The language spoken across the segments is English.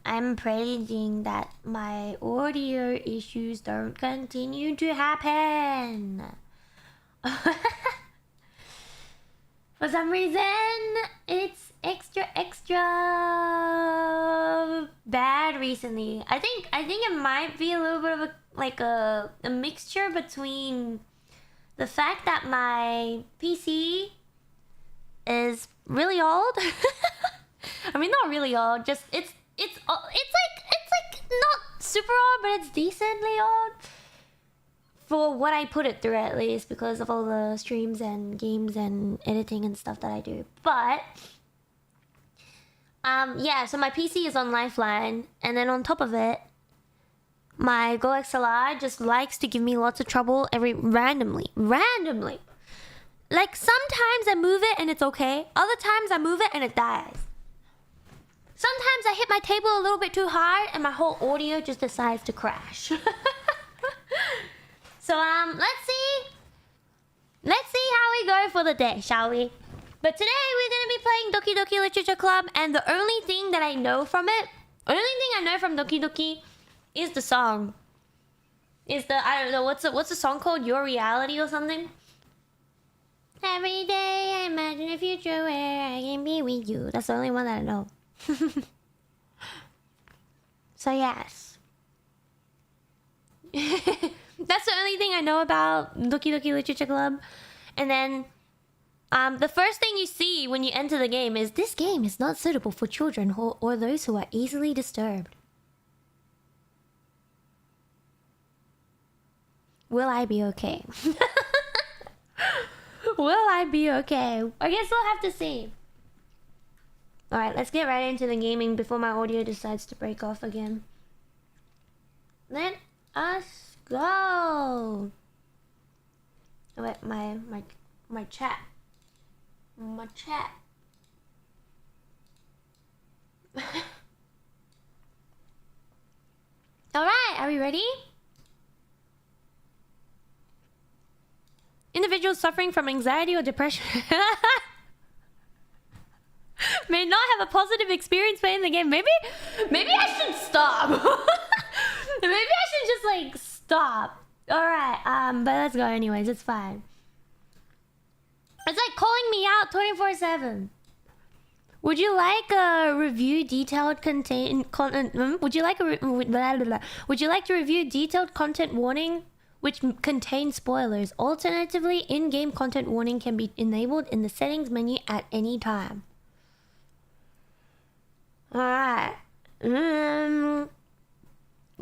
I'm praying that my audio issues don't continue to happen. For some reason, it's extra bad recently. I think it might be a little bit of a mixture between the fact that my PC is really old. I mean, not really old. Just it's like not super old, but it's decently old for what I put it through, at least, because of all the streams and games and editing and stuff that I do. But yeah, so my PC is on Lifeline, and then on top of it, my Go XLR just likes to give me lots of trouble randomly. Like, sometimes I move it and it's okay. Other times I move it and it dies. Sometimes I hit my table a little bit too hard and my whole audio just decides to crash. So let's see how we go for the day, shall we? But today we're gonna be playing Doki Doki Literature Club, and the only thing that I know from it, only thing I know from Doki Doki is the song. Is the, I don't know, what's the song called? Your Reality or something? Every day I imagine a future where I can be with you. That's the only one that I know. So yes. That's the only thing I know about Doki Doki Literature Club. And then the first thing you see when you enter the game is, this game is not suitable for children or those who are easily disturbed. Will I be okay? Will I be okay? I guess we'll have to see. Alright, let's get right into the gaming before my audio decides to break off again. Let us go! Oh, wait, my chat. My chat. Alright, are we ready? Individuals suffering from anxiety or depression may not have a positive experience playing the game. Maybe I should stop. Maybe I should just like stop. Alright, but let's go anyways, it's fine. It's like calling me out 24/7. Would you like a review detailed content? Would you like to review detailed content warning which contains spoilers? Alternatively, in-game content warning can be enabled in the settings menu at any time. Alright. You know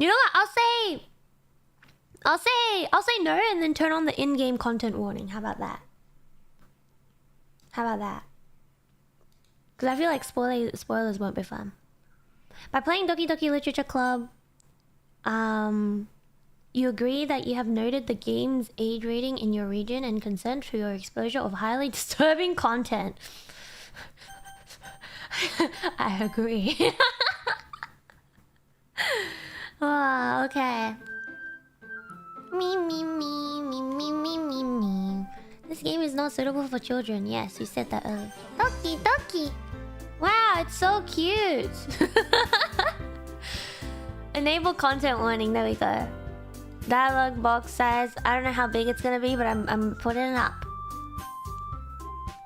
what? I'll say no and then turn on the in-game content warning. How about that? How about that? Because I feel like spoilers won't be fun. By playing Doki Doki Literature Club, you agree that you have noted the game's age rating in your region and consent for your exposure of highly disturbing content. I agree. Oh, okay. Me. This game is not suitable for children. Yes, you said that earlier. Doki Doki! Wow, it's so cute! Enable content warning, there we go. Dialogue box size. I don't know how big it's gonna be, but I'm putting it up.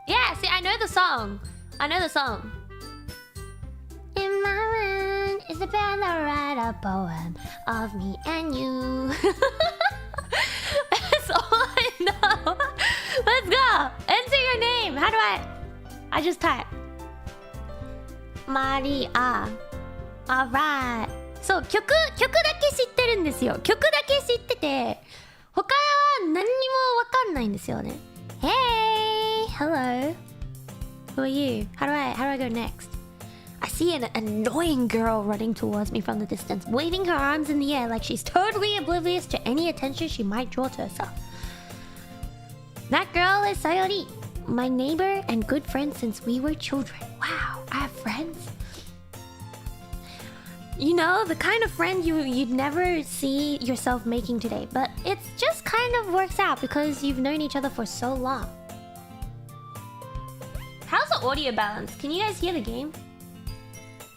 Yeah, see, I know the song. In my mind is a pen that write a poem of me and you. That's all I know. Let's go. Enter your name. How do I just type. Maria. Alright. そう、曲だけ知ってるんですよ。曲だけ知ってて、他は何にもわかんないんですよね。Hey, hello. Who are you? How do I go next? I see an annoying girl running towards me from the distance, waving her arms in the air like she's totally oblivious to any attention she might draw to herself. That girl is Sayori, my neighbor and good friend since we were children. Wow, I have friends. You know, the kind of friend you'd never see yourself making today, but it just kind of works out because you've known each other for so long. How's the audio balance? Can you guys hear the game?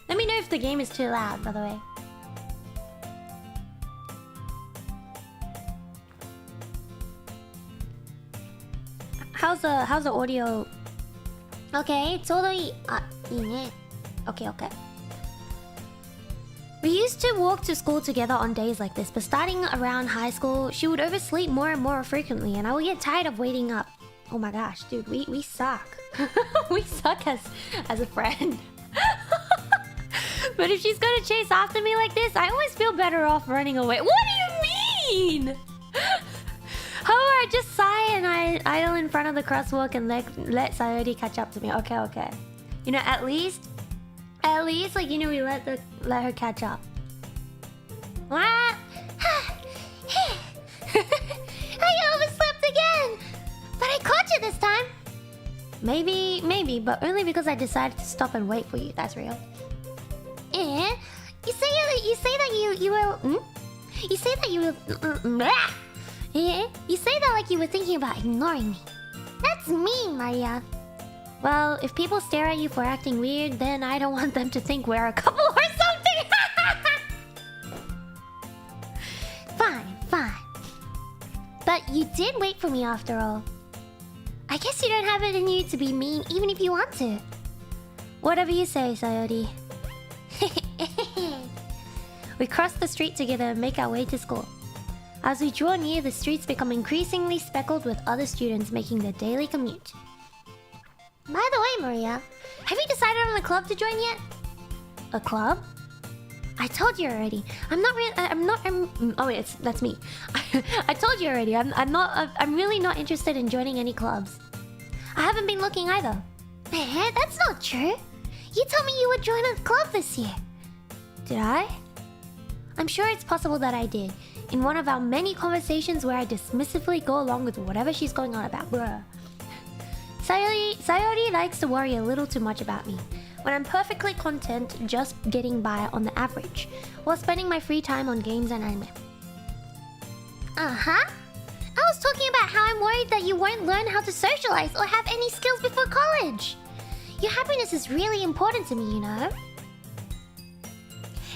Let me know if the game is too loud, by the way. How's the audio? Okay, ちょうどいい。あ、いいね。Okay, okay. We used to walk to school together on days like this, but starting around high school, she would oversleep more and more frequently, and I would get tired of waiting up. Oh my gosh, dude, we suck. We suck as a friend. But if she's gonna chase after me like this, I always feel better off running away. What do you mean? However, I just sigh and I idle in front of the crosswalk and let Sayori catch up to me. Okay, okay. You know, at least, like, you know, we let her catch up. What? I overslept again, but I caught you this time. Maybe, but only because I decided to stop and wait for you. That's real. Eh? You say that you were. You say that you were. Yeah? You say that like you were thinking about ignoring me. That's mean, Maria. Well, if people stare at you for acting weird, then I don't want them to think we're a couple or something. Fine. But you did wait for me after all. I guess you don't have it in you to be mean even if you want to. Whatever you say, Sayori. We cross the street together and make our way to school. As we draw near, the streets become increasingly speckled with other students making their daily commute. By the way, Maria, have you decided on a club to join yet? A club? I told you already. Oh wait, that's me. I told you already. I'm really not interested in joining any clubs. I haven't been looking either. Eh, that's not true. You told me you would join a club this year. Did I? I'm sure it's possible that I did. In one of our many conversations where I dismissively go along with whatever she's going on about. Bruh. Sayori likes to worry a little too much about me, when I'm perfectly content just getting by on the average, while spending my free time on games and anime. Uh-huh. I was talking about how I'm worried that you won't learn how to socialize or have any skills before college. Your happiness is really important to me, you know?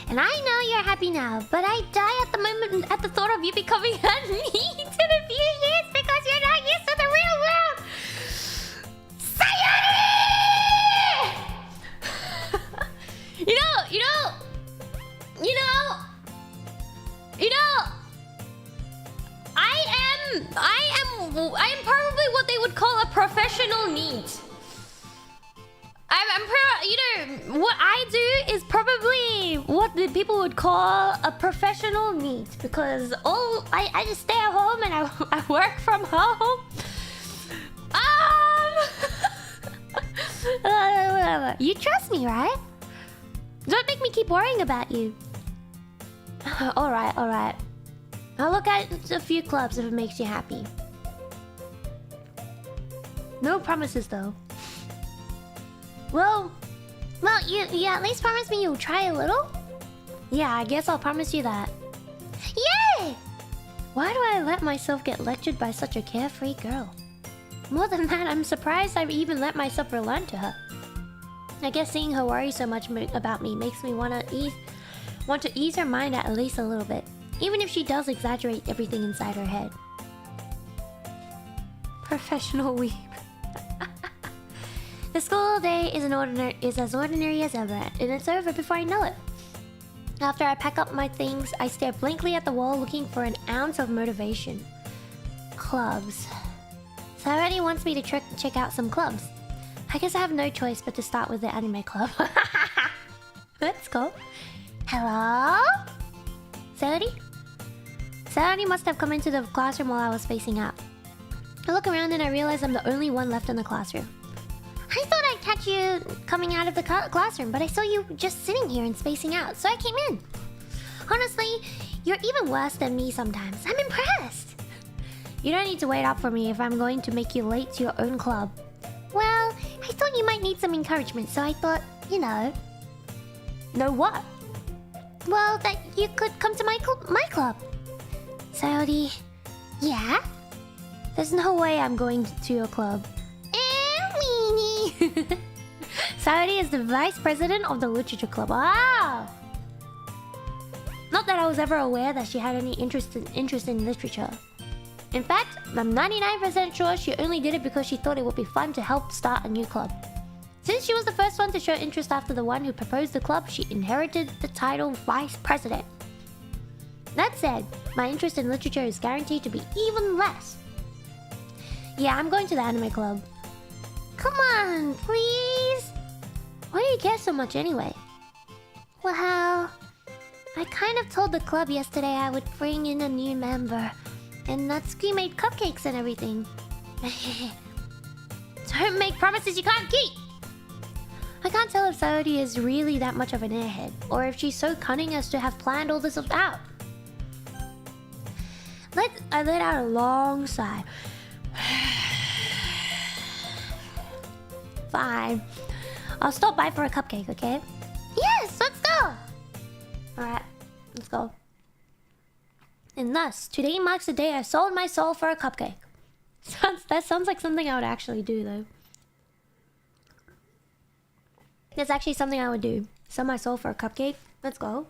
And I know you're happy now, but I die at the moment at the thought of you becoming a need in a few years because you're not used to the real world. Sayori! I am probably what they would call a professional NEET. What I do is probably what the people would call a professional NEET, because I just stay at home and I work from home. You trust me, right? Don't make me keep worrying about you. Alright. I'll look at a few clubs if it makes you happy. No promises though. Well, you at least promise me you'll try a little? Yeah, I guess I'll promise you that. Yay! Why do I let myself get lectured by such a carefree girl? More than that, I'm surprised I've even let myself relent to her. I guess seeing her worry so much about me makes me want to ease her mind at least a little bit, even if she does exaggerate everything inside her head. Professional weep. The school day is as ordinary as ever, and it's over before I know it. After I pack up my things, I stare blankly at the wall looking for an ounce of motivation. Clubs. Sayori wants me to check out some clubs. I guess I have no choice but to start with the anime club. Let's go. Hello? Sayori? Sayori must have come into the classroom while I was spacing out. I look around and I realize I'm the only one left in the classroom. I thought I'd catch you coming out of the classroom, but I saw you just sitting here and spacing out, so I came in. Honestly, you're even worse than me sometimes. I'm impressed. You don't need to wait up for me if I'm going to make you late to your own club. Well, I thought you might need some encouragement, so I thought, you know... Know what? Well, that you could come to my club. Sayori... Yeah? There's no way I'm going to your club. Meanie! Sayori is the vice president of the literature club. Wow! Not that I was ever aware that she had any interest in literature. In fact, I'm 99% sure she only did it because she thought it would be fun to help start a new club. Since she was the first one to show interest after the one who proposed the club, she inherited the title Vice President. That said, my interest in literature is guaranteed to be even less. Yeah, I'm going to the anime club. Come on, please! Why do you care so much anyway? Well, I kind of told the club yesterday I would bring in a new member. And Natsuki made cupcakes and everything. Don't make promises you can't keep! I can't tell if Sayori is really that much of an airhead, or if she's so cunning as to have planned all this out. I let out a long sigh. Fine. I'll stop by for a cupcake, okay? Yes, let's go! Alright, let's go. And thus, today marks the day I sold my soul for a cupcake. That sounds like something I would actually do, though. That's actually something I would do. Sell my soul for a cupcake. Let's go.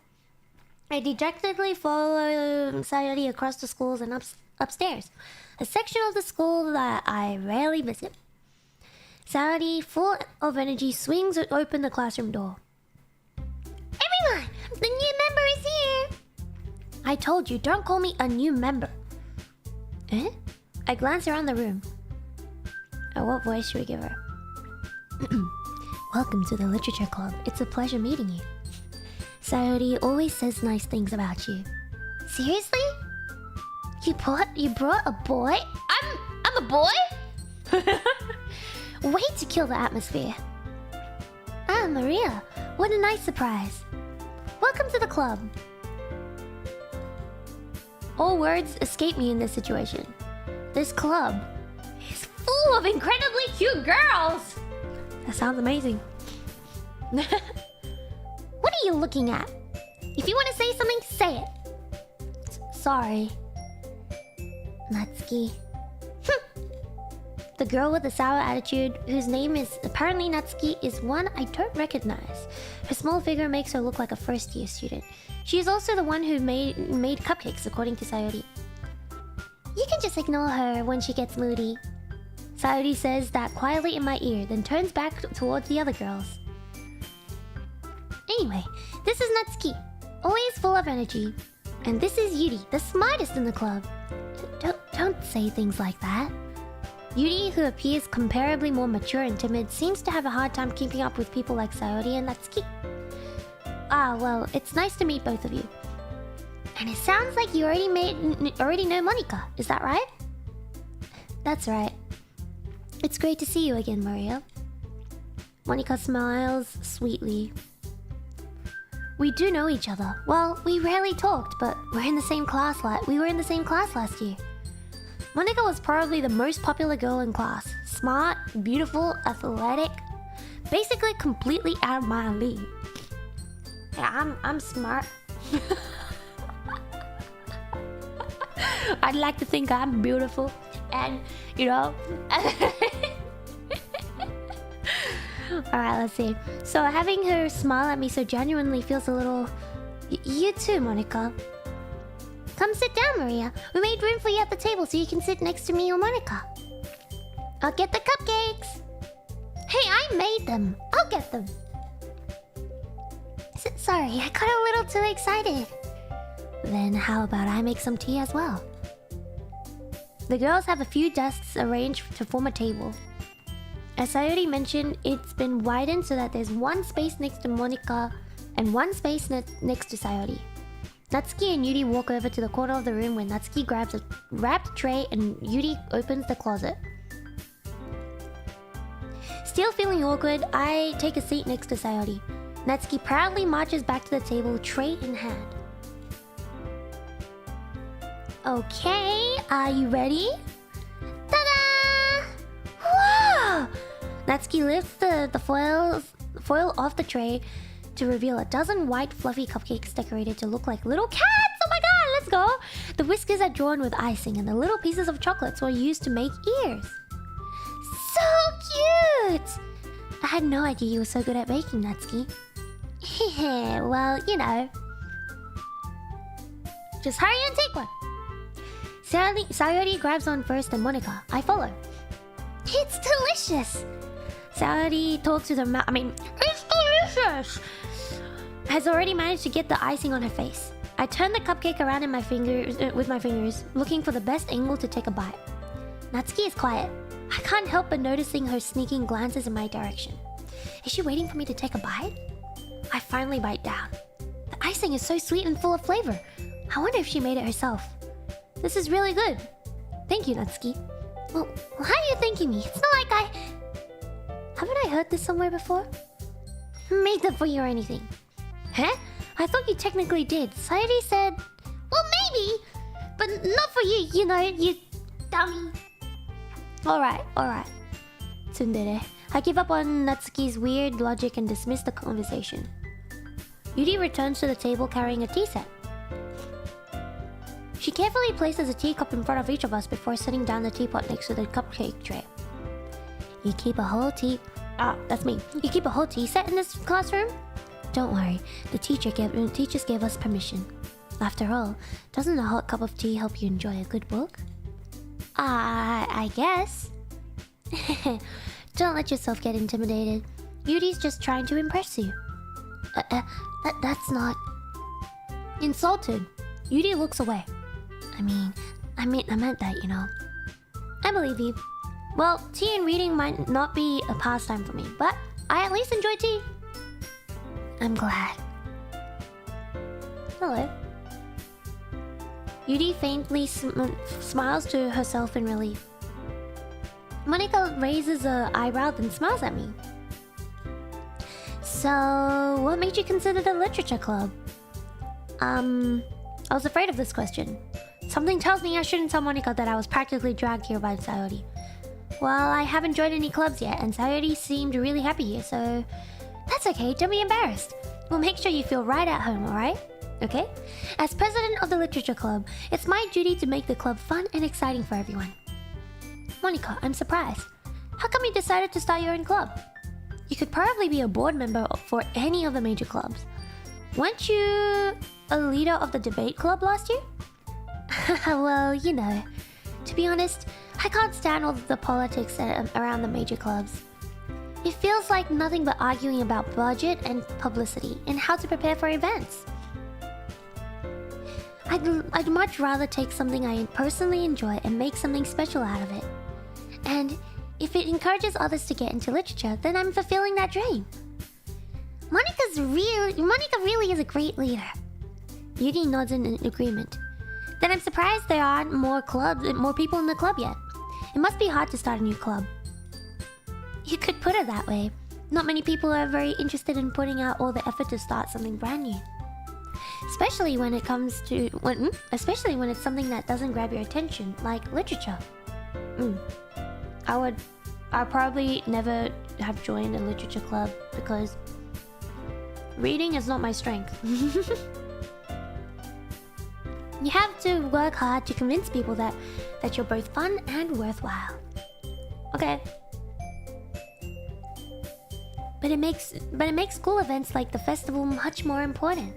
I dejectedly follow Sayori across the schools and upstairs. A section of the school that I rarely visit. Sayori, full of energy, swings open the classroom door. Everyone! The new member is here! I told you, don't call me a new member. Eh? I glance around the room. Oh, what voice should we give her? Welcome to the literature club. It's a pleasure meeting you. Sayori always says nice things about you. Seriously? You brought a boy? I'm a boy? Way to kill the atmosphere. Ah, Maria. What a nice surprise. Welcome to the club. All words escape me in this situation. This club is full of incredibly cute girls. That sounds amazing. What are you looking at? If you want to say something, say it. Sorry. Natsuki. The girl with the sour attitude, whose name is apparently Natsuki, is one I don't recognize. Her small figure makes her look like a first-year student. She is also the one who made cupcakes, according to Sayori. You can just ignore her when she gets moody. Sayori says that quietly in my ear, then turns back towards the other girls. Anyway, this is Natsuki, always full of energy. And this is Yuri, the smartest in the club. Don't say things like that. Yuri, who appears comparably more mature and timid, seems to have a hard time keeping up with people like Sayori and Natsuki. Ah, well, it's nice to meet both of you. And it sounds like you already know Monika, is that right? That's right. It's great to see you again, Maria. Monika smiles sweetly. We do know each other. Well, we rarely talked, but we were in the same class last year. Monika was probably the most popular girl in class. Smart, beautiful, athletic. Basically completely out of my league. Yeah, I'm smart. I'd like to think I'm beautiful. And, you know... Alright, let's see. So having her smile at me so genuinely feels a little... You too, Monika. Come sit down, Maria. We made room for you at the table so you can sit next to me or Monika. I'll get the cupcakes. Hey, I made them. I'll get them. Sorry, I got a little too excited. Then how about I make some tea as well? The girls have a few desks arranged to form a table. As I already mentioned, it's been widened so that there's one space next to Monika and one space next to Sayori. Natsuki and Yuri walk over to the corner of the room where Natsuki grabs a wrapped tray and Yuri opens the closet. Still feeling awkward, I take a seat next to Sayori. Natsuki proudly marches back to the table, tray in hand. Okay, are you ready? Ta-da! Wow! Natsuki lifts the foil off the tray to reveal a dozen white fluffy cupcakes decorated to look like little cats! Oh my god, let's go! The whiskers are drawn with icing and the little pieces of chocolates were used to make ears. So cute! had no idea you were so good at baking, Natsuki. Well, you know. Just hurry and take one. Sayori grabs on first and Monica. I follow. It's delicious. Sayori talks to the mouth. It's delicious. Has already managed to get the icing on her face. I turn the cupcake around in my fingers, with my fingers, looking for the best angle to take a bite. Natsuki is quiet. I can't help but noticing her sneaking glances in my direction. Is she waiting for me to take a bite? I finally bite down. The icing is so sweet and full of flavor. I wonder if she made it herself. This is really good. Thank you, Natsuki. Well, why are you thanking me? It's not like I... Haven't I heard this somewhere before? Made them for you or anything. Huh? I thought you technically did. Sayori said... Well, maybe! But not for you, you know, you dummy. Alright. Tsundere. I give up on Natsuki's weird logic and dismiss the conversation. Yuri returns to the table carrying a tea set. She carefully places a teacup in front of each of us before setting down the teapot next to the cupcake tray. You keep a whole tea... that's me. You keep a whole tea set in this classroom? Don't worry, the teachers gave us permission. After all, doesn't a hot cup of tea help you enjoy a good book? I guess. Don't let yourself get intimidated. Yuri's just trying to impress you. That's not... Insulted. Yuri looks away. I meant that, you know. I believe you. Well, tea and reading might not be a pastime for me, but I at least enjoy tea. I'm glad. Hello. Yuri faintly smiles to herself in relief. Monica raises an eyebrow then smiles at me. So, what made you consider the literature club? I was afraid of this question. Something tells me I shouldn't tell Monica that I was practically dragged here by Sayori. Well, I haven't joined any clubs yet, and Sayori seemed really happy here, so... That's okay, don't be embarrassed. We'll make sure you feel right at home, alright? Okay? As president of the literature club, it's my duty to make the club fun and exciting for everyone. Monica, I'm surprised. How come you decided to start your own club? You could probably be a board member for any of the major clubs. Weren't you a leader of the debate club last year? Well, you know. To be honest, I can't stand all the politics around the major clubs. It feels like nothing but arguing about budget and publicity and how to prepare for events. I'd much rather take something I personally enjoy and make something special out of it. And if it encourages others to get into literature, then I'm fulfilling that dream. Monica really is a great leader. Yuri nods in agreement. Then I'm surprised there aren't more people in the club yet. It must be hard to start a new club. You could put it that way. Not many people are very interested in putting out all the effort to start something brand new. Especially when it's something that doesn't grab your attention, like literature. I'll probably never have joined a literature club because reading is not my strength. You have to work hard to convince people that you're both fun and worthwhile. Okay. But it makes school events like the festival much more important.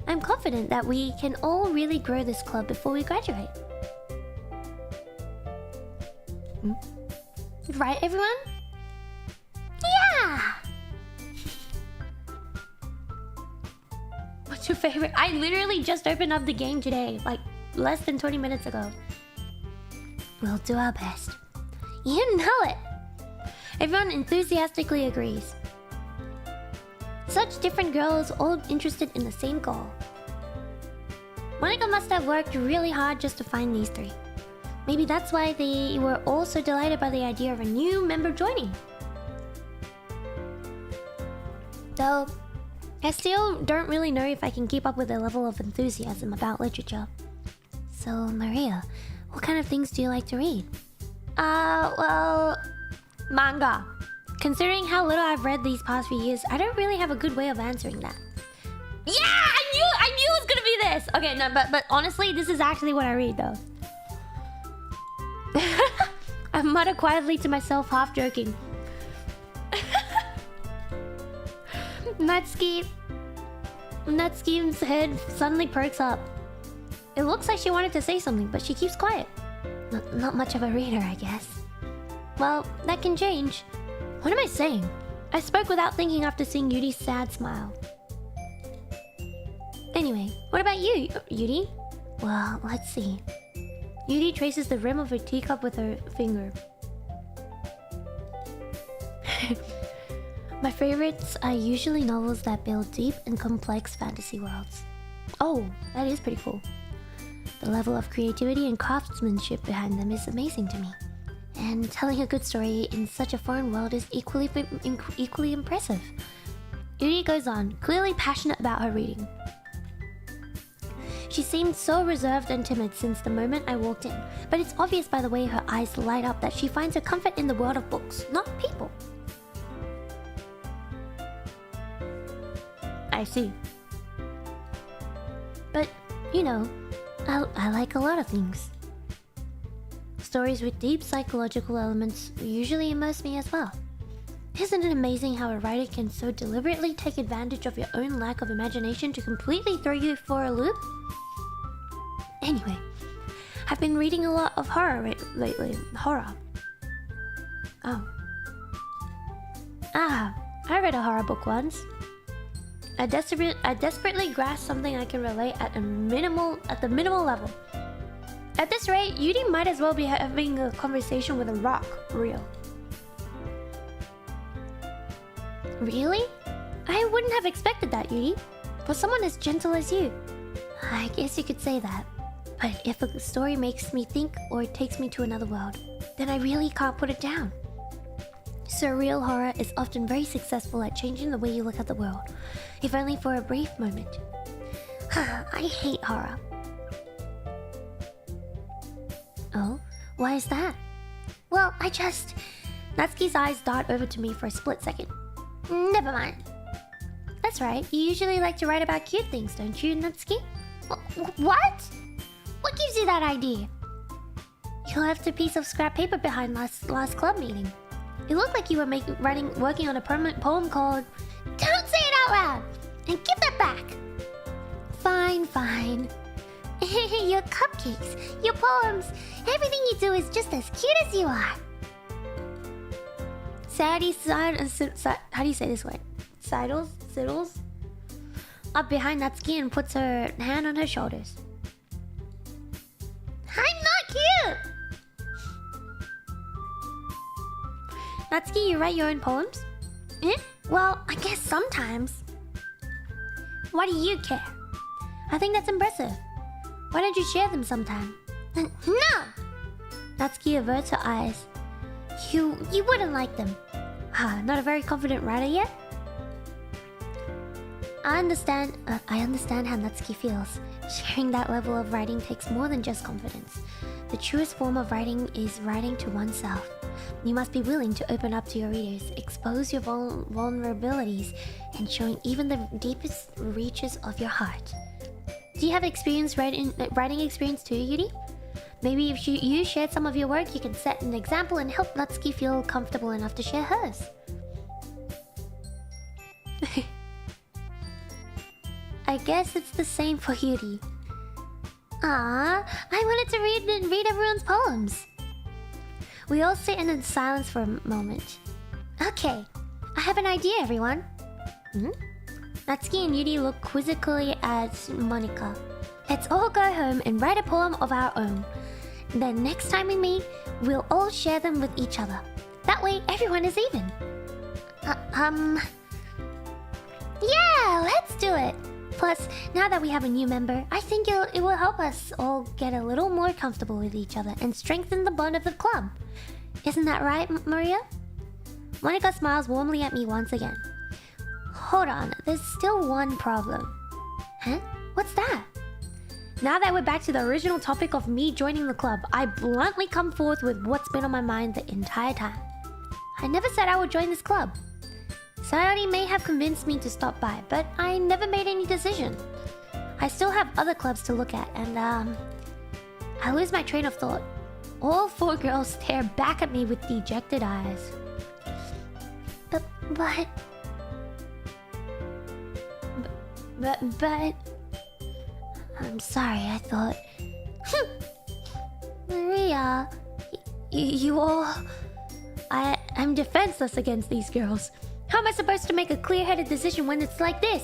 I'm confident that we can all really grow this club before we graduate. Right, everyone? Yeah! What's your favorite? I literally just opened up the game today, like less than 20 minutes ago. We'll do our best. You know it! Everyone enthusiastically agrees. Such different girls, all interested in the same goal. Monica must have worked really hard just to find these three. Maybe that's why they were all so delighted by the idea of a new member joining. Though, I still don't really know if I can keep up with the level of enthusiasm about literature. So, Maria, what kind of things do you like to read? Well... manga. Considering how little I've read these past few years, I don't really have a good way of answering that. Yeah! I knew it was gonna be this! Okay, no, but honestly, this is actually what I read, though. I mutter quietly to myself, half joking. Natsuki's head suddenly perks up. It looks like she wanted to say something, but she keeps quiet. Not much of a reader, I guess. Well, that can change. What am I saying? I spoke without thinking after seeing Yuri's sad smile. Anyway, what about you, Yuri? Well, let's see. Yuri traces the rim of her teacup with her finger. My favorites are usually novels that build deep and complex fantasy worlds. Oh, that is pretty cool. The level of creativity and craftsmanship behind them is amazing to me. And telling a good story in such a foreign world is equally impressive. Yuri goes on, clearly passionate about her reading. She seemed so reserved and timid since the moment I walked in, but it's obvious by the way her eyes light up that she finds her comfort in the world of books, not people. I see. But, you know, I like a lot of things. Stories with deep psychological elements usually immerse me as well. Isn't it amazing how a writer can so deliberately take advantage of your own lack of imagination to completely throw you for a loop? Anyway, I've been reading a lot of horror lately. Horror. Oh. I read a horror book once. I desperately grasp something I can relate at the minimal level. At this rate, Yuri might as well be having a conversation with a rock. Real. Really? I wouldn't have expected that, Yuri. For someone as gentle as you. I guess you could say that. But if a story makes me think or takes me to another world, then I really can't put it down. Surreal horror is often very successful at changing the way you look at the world, if only for a brief moment. I hate horror. Oh? Why is that? Well, Natsuki's eyes dart over to me for a split second. Never mind. That's right, you usually like to write about cute things, don't you, Natsuki? What? What gives you that idea? You left a piece of scrap paper behind last club meeting. It looked like you were working on a permanent poem called... Don't say it out loud! And give that back! Fine. Your cupcakes, your poems, everything you do is just as cute as you are. Sadie, how do you say this word? Siddles? Up behind Natsuki and puts her hand on her shoulders. I'm not cute! Natsuki, you write your own poems? Well, I guess sometimes. Why do you care? I think that's impressive. Why don't you share them sometime? No! Natsuki averts her eyes. You wouldn't like them. Not a very confident writer yet? I understand how Natsuki feels. Sharing that level of writing takes more than just confidence. The truest form of writing is writing to oneself. You must be willing to open up to your readers, expose your vulnerabilities, and showing even the deepest reaches of your heart. Do you have writing experience too, Yuri? Maybe if you shared some of your work, you can set an example and help Natsuki feel comfortable enough to share hers. I guess it's the same for Yuri. I wanted to read everyone's poems. We all sit in silence for a moment. Okay, I have an idea, everyone. Natsuki and Yuri look quizzically at Monika. Let's all go home and write a poem of our own. Then next time we meet, we'll all share them with each other. That way, everyone is even. Yeah, let's do it. Plus, now that we have a new member, I think it will help us all get a little more comfortable with each other and strengthen the bond of the club. Isn't that right, Maria? Monika smiles warmly at me once again. Hold on, there's still one problem. Huh? What's that? Now that we're back to the original topic of me joining the club, I bluntly come forth with what's been on my mind the entire time. I never said I would join this club. Sayori may have convinced me to stop by, but I never made any decision. I still have other clubs to look at, and I lose my train of thought. All four girls stare back at me with dejected eyes. But... But... I'm sorry, I thought... Maria... You all... I'm defenseless against these girls. How am I supposed to make a clear-headed decision when it's like this?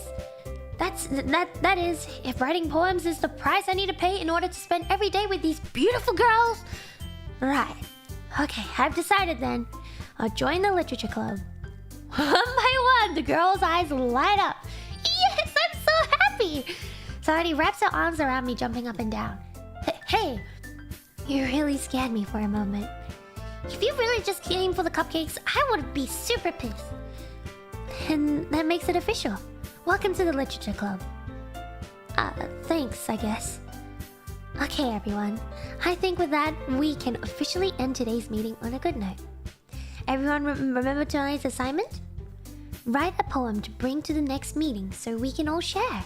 That is, if writing poems is the price I need to pay in order to spend every day with these beautiful girls? Right. Okay, I've decided then. I'll join the literature club. One by one, the girl's eyes light up. Yes, I'm so happy! Sayori wraps her arms around me, jumping up and down. Hey, you really scared me for a moment. If you really just came for the cupcakes, I would be super pissed. And that makes it official. Welcome to the literature club. Thanks, I guess. Okay, everyone. I think with that, we can officially end today's meeting on a good note. Everyone remember tonight's assignment? Write a poem to bring to the next meeting so we can all share.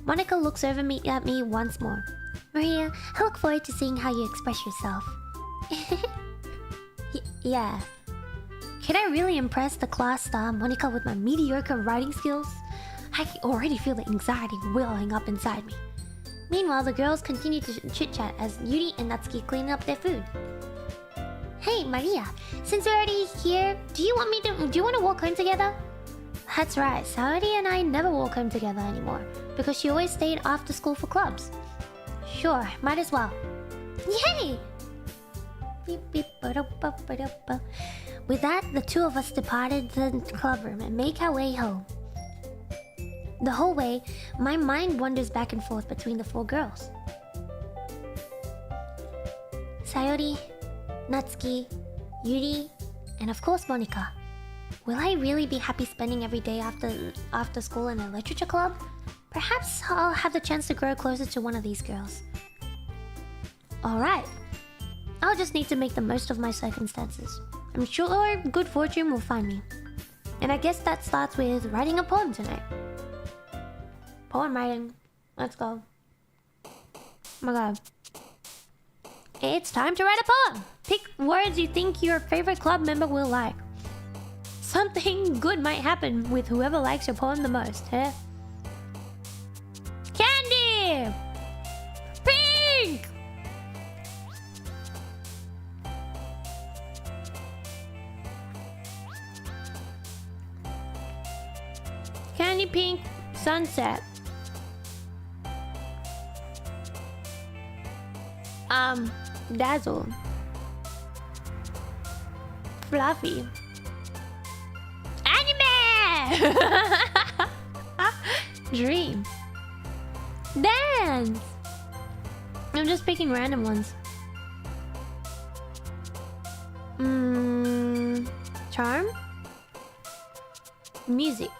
Monica looks over at me once more. Maria, I look forward to seeing how you express yourself. Yeah. Can I really impress the class star Monica with my mediocre writing skills? I can already feel the anxiety welling up inside me. Meanwhile, the girls continue to chit-chat as Yuri and Natsuki clean up their food. Hey, Maria, since we're already here, do you want to walk home together? That's right, Sayori and I never walk home together anymore because she always stayed after school for clubs. Sure, might as well. Yay! With that, the two of us departed the club room and make our way home. The whole way, my mind wanders back and forth between the four girls. Sayori, Natsuki, Yuri, and of course Monica. Will I really be happy spending every day after school in a literature club? Perhaps I'll have the chance to grow closer to one of these girls. Alright. I'll just need to make the most of my circumstances. I'm sure good fortune will find me. And I guess that starts with writing a poem tonight. Poem writing. Let's go. Oh my god. It's time to write a poem! Pick words you think your favorite club member will like. Something good might happen with whoever likes your poem the most, eh? Candy! Pink! Candy pink sunset. Dazzle. Fluffy. Anime! Dream. Dance! I'm just picking random ones. Charm? Music.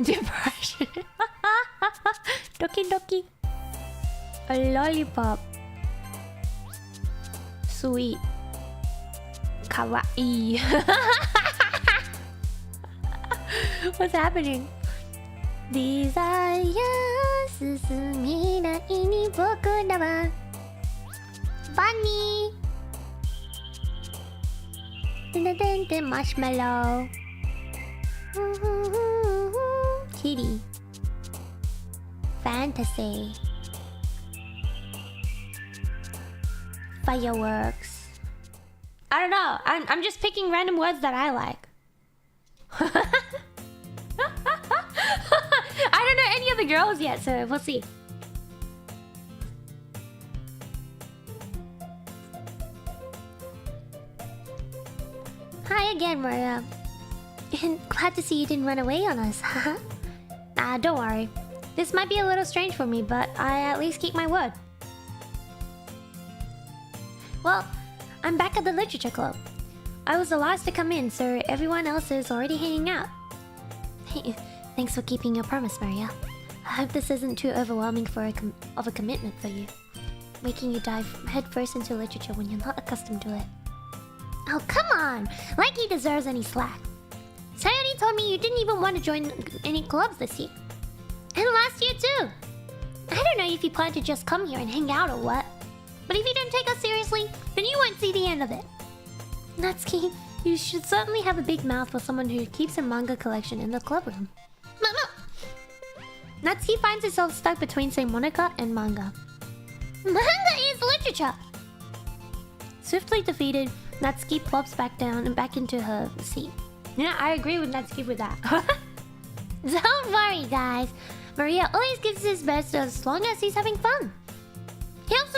Depression. Doki Doki. A lollipop. Sweet. Kawaii. What's happening? Desire susumirai ni boku da wa. Bunny. Marshmallow. Kitty. Fantasy. Fireworks. I don't know. I'm just picking random words that I like. I don't know any of the girls yet, so we'll see. Hi again, Maria. And glad to see you didn't run away on us. Don't worry. This might be a little strange for me, but I at least keep my word. Well, I'm back at the literature club. I was the last to come in, so everyone else is already hanging out. Hey, thanks for keeping your promise, Maria. I hope this isn't too overwhelming for a commitment for you, making you dive headfirst into literature when you're not accustomed to it. Oh, come on! Like he deserves any slack. Sayori told me you didn't even want to join any clubs this year. And last year too! I don't know if you plan to just come here and hang out or what. But if you don't take us seriously, then you won't see the end of it. Natsuki, you should certainly have a big mouth for someone who keeps a manga collection in the club room. Natsuki finds herself stuck between, say, Monica and manga. Manga is literature! Swiftly defeated, Natsuki plops back down and back into her seat. You know, I agree with Natsuki with that. Don't worry, guys. Maria always gives his best as long as he's having fun. He helps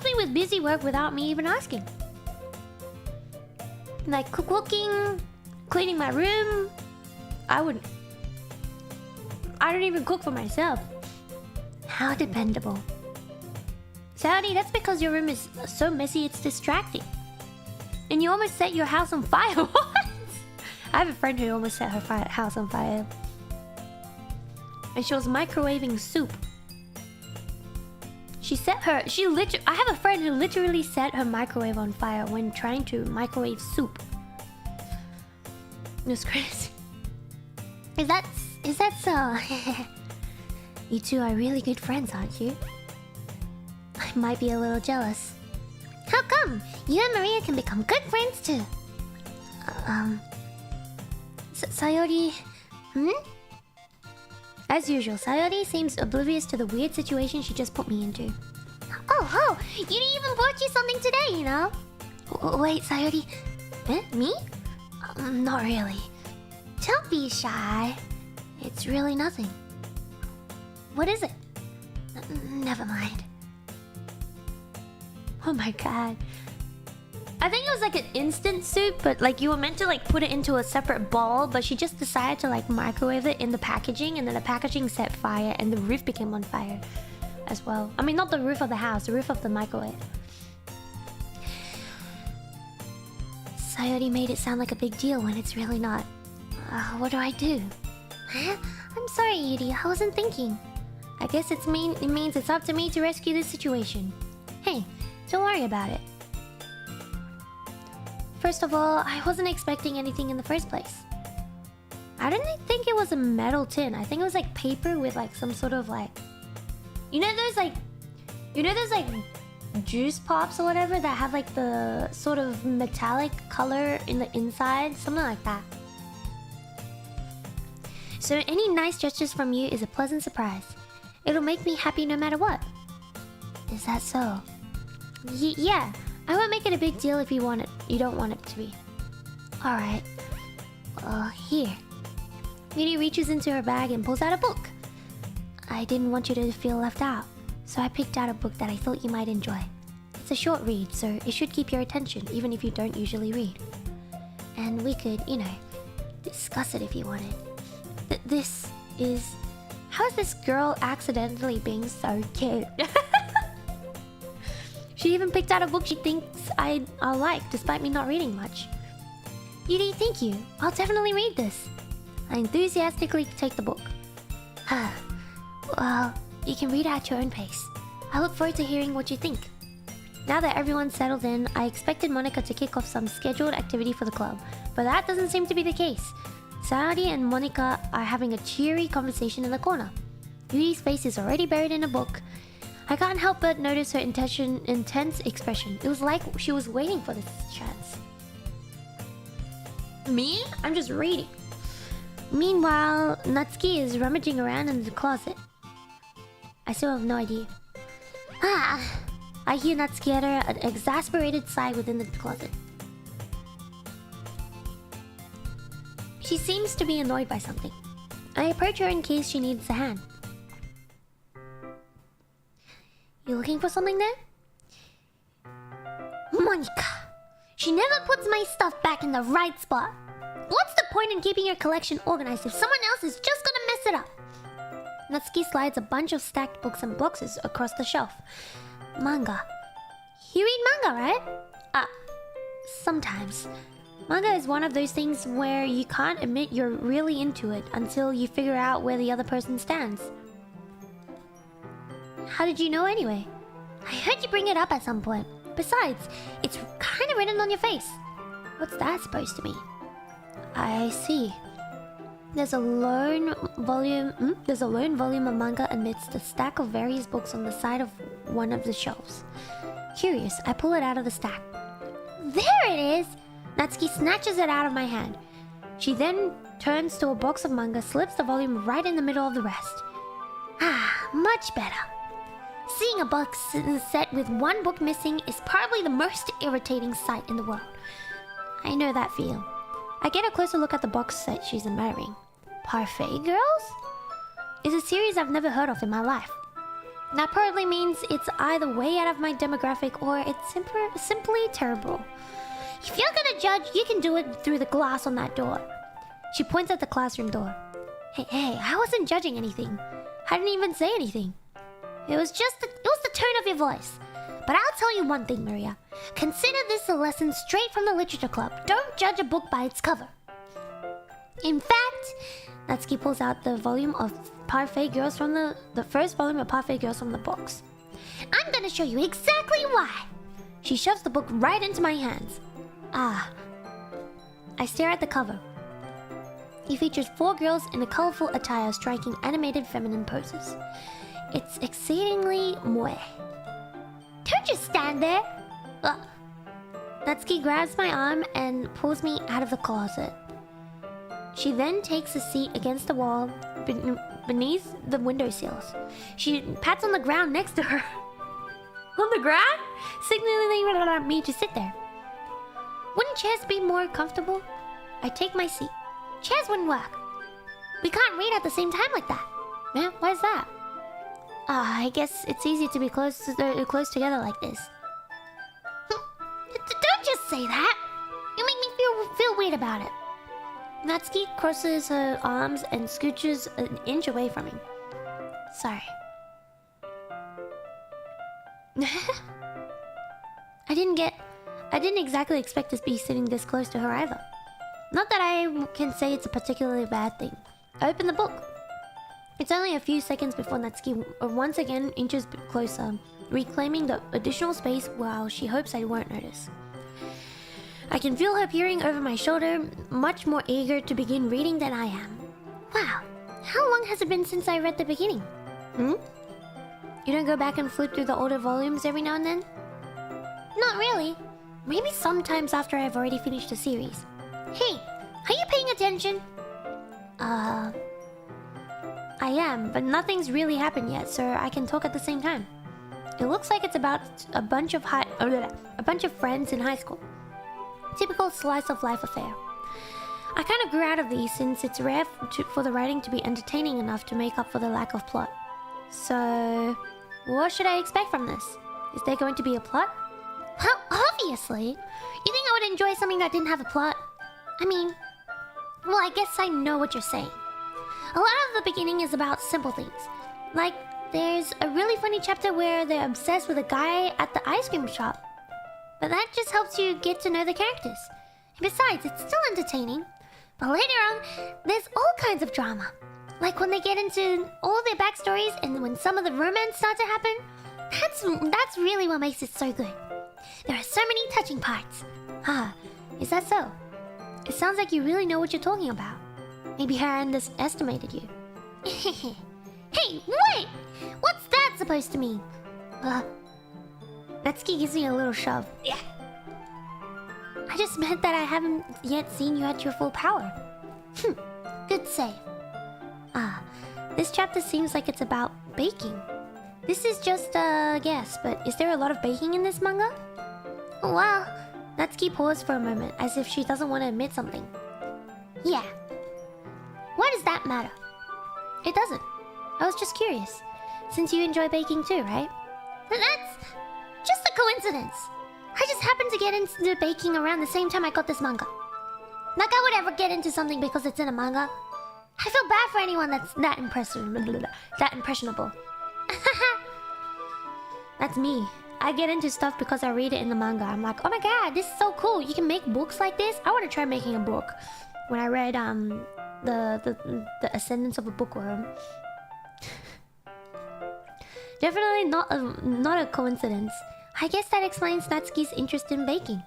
me with busy work without me even asking. Like cooking, cleaning my room. I don't even cook for myself. How dependable. Saudi, that's because your room is so messy it's distracting. And you almost set your house on fire. What? I have a friend who almost set her house on fire. And she was microwaving soup. I have a friend who literally set her microwave on fire when trying to microwave soup. It was crazy. Is that so? You two are really good friends, aren't you? I might be a little jealous. How come? You and Maria can become good friends too. Sayori... As usual, Sayori seems oblivious to the weird situation she just put me into. Oh, you didn't even bought you something today, you know? Wait, Sayori... Me? Not really. Don't be shy. It's really nothing. What is it? Never mind. Oh my god. I think it was like an instant soup, but like you were meant to like put it into a separate bowl, but she just decided to like microwave it in the packaging, and then the packaging set fire and the roof became on fire as well. I mean, not the roof of the house, the roof of the microwave. Sayori made it sound like a big deal when it's really not. What do I do? Huh? I'm sorry, Yuri, I wasn't thinking. I guess it means it's up to me to rescue this situation. Hey, don't worry about it. First of all, I wasn't expecting anything in the first place. I didn't think it was a metal tin. I think it was like paper with like some sort of like... You know those like juice pops or whatever that have like the sort of metallic color in the inside? Something like that. So any nice gestures from you is a pleasant surprise. It'll make me happy no matter what. Is that so? Yeah. I won't make it a big deal if you don't want it to be. Alright. Here. Yuri reaches into her bag and pulls out a book. I didn't want you to feel left out, so I picked out a book that I thought you might enjoy. It's a short read, so it should keep your attention, even if you don't usually read. And we could, you know, discuss it if you wanted. This is... How is this girl accidentally being so cute? She even picked out a book she thinks I'll like, despite me not reading much. Yuri, thank you. I'll definitely read this. I enthusiastically take the book. Well, you can read it at your own pace. I look forward to hearing what you think. Now that everyone's settled in, I expected Monica to kick off some scheduled activity for the club, but that doesn't seem to be the case. Saori and Monica are having a cheery conversation in the corner. Yuri's face is already buried in a book. I can't help but notice her intense expression. It was like she was waiting for this chance. Me? I'm just reading. Meanwhile, Natsuki is rummaging around in the closet. I still have no idea. I hear Natsuki utter an exasperated sigh within the closet. She seems to be annoyed by something. I approach her in case she needs a hand. You looking for something there? Monica! She never puts my stuff back in the right spot. What's the point in keeping your collection organized if someone else is just gonna mess it up? Natsuki slides a bunch of stacked books and boxes across the shelf. Manga. You read manga, right? Sometimes. Manga is one of those things where you can't admit you're really into it until you figure out where the other person stands. How did you know anyway? I heard you bring it up at some point. Besides, it's kind of written on your face. What's that supposed to mean? I see. There's a lone volume of manga amidst a stack of various books on the side of one of the shelves. Curious, I pull it out of the stack. There it is! Natsuki snatches it out of my hand. She then turns to a box of manga, slips the volume right in the middle of the rest. Ah, much better. Seeing a box set with one book missing is probably the most irritating sight in the world. I know that feel. I get a closer look at the box set she's admiring. Parfait Girls? Is a series I've never heard of in my life. That probably means it's either way out of my demographic or it's simply terrible. If you're gonna judge, you can do it through the glass on that door. She points at the classroom door. Hey, I wasn't judging anything. I didn't even say anything. It was the tone of your voice. But I'll tell you one thing, Maria. Consider this a lesson straight from the literature club. Don't judge a book by its cover. In fact, Natsuki pulls out the volume of Parfait Girls from the first volume of Parfait Girls from the box. I'm gonna show you exactly why. She shoves the book right into my hands. Ah. I stare at the cover. It features 4 girls in a colorful attire striking animated feminine poses. It's exceedingly moe. Don't just stand there! Natsuki grabs my arm and pulls me out of the closet. She then takes a seat against the wall beneath the windowsills. She pats on the ground next to her. On the ground? Signaling me to sit there. Wouldn't chairs be more comfortable? I take my seat. Chairs wouldn't work. We can't read at the same time like that. Man, why is that? I guess it's easy to be close together like this. Don't just say that. You make me feel weird about it. Natsuki crosses her arms and scooches an inch away from me. Sorry. I didn't exactly expect to be sitting this close to her either. Not that I can say it's a particularly bad thing. I open the book. It's only a few seconds before Natsuki once again inches closer, reclaiming the additional space while she hopes I won't notice. I can feel her peering over my shoulder, much more eager to begin reading than I am. Wow, how long has it been since I read the beginning? You don't go back and flip through the older volumes every now and then? Not really. Maybe sometimes after I've already finished the series. Hey, are you paying attention? I am, but nothing's really happened yet, so I can talk at the same time. It looks like it's about a bunch of friends in high school. Typical slice of life affair. I kind of grew out of these since it's rare for the writing to be entertaining enough to make up for the lack of plot. So, what should I expect from this? Is there going to be a plot? Well, obviously. You think I would enjoy something that didn't have a plot? I mean, well, I guess I know what you're saying. A lot of the beginning is about simple things. Like, there's a really funny chapter where they're obsessed with a guy at the ice cream shop. But that just helps you get to know the characters. And besides, it's still entertaining. But later on, there's all kinds of drama. Like when they get into all their backstories and when some of the romance starts to happen. That's really what makes it so good. There are so many touching parts. Is that so? It sounds like you really know what you're talking about. Maybe I underestimated you. Hey, wait! What's that supposed to mean? Natsuki gives me a little shove. Yeah. I just meant that I haven't yet seen you at your full power. Good save. This chapter seems like it's about baking. This is just a guess, but is there a lot of baking in this manga? Well, Natsuki paused for a moment, as if she doesn't want to admit something. Yeah. Why does that matter? It doesn't. I was just curious. Since you enjoy baking too, right? That's just a coincidence. I just happened to get into baking around the same time I got this manga. Like I would ever get into something because it's in a manga. I feel bad for anyone that's that impressionable. That's me. I get into stuff because I read it in the manga. I'm like, oh my god, this is so cool. You can make books like this? I want to try making a book. When I read the Ascendance of a Bookworm. Definitely not a coincidence. I guess that explains Natsuki's interest in baking.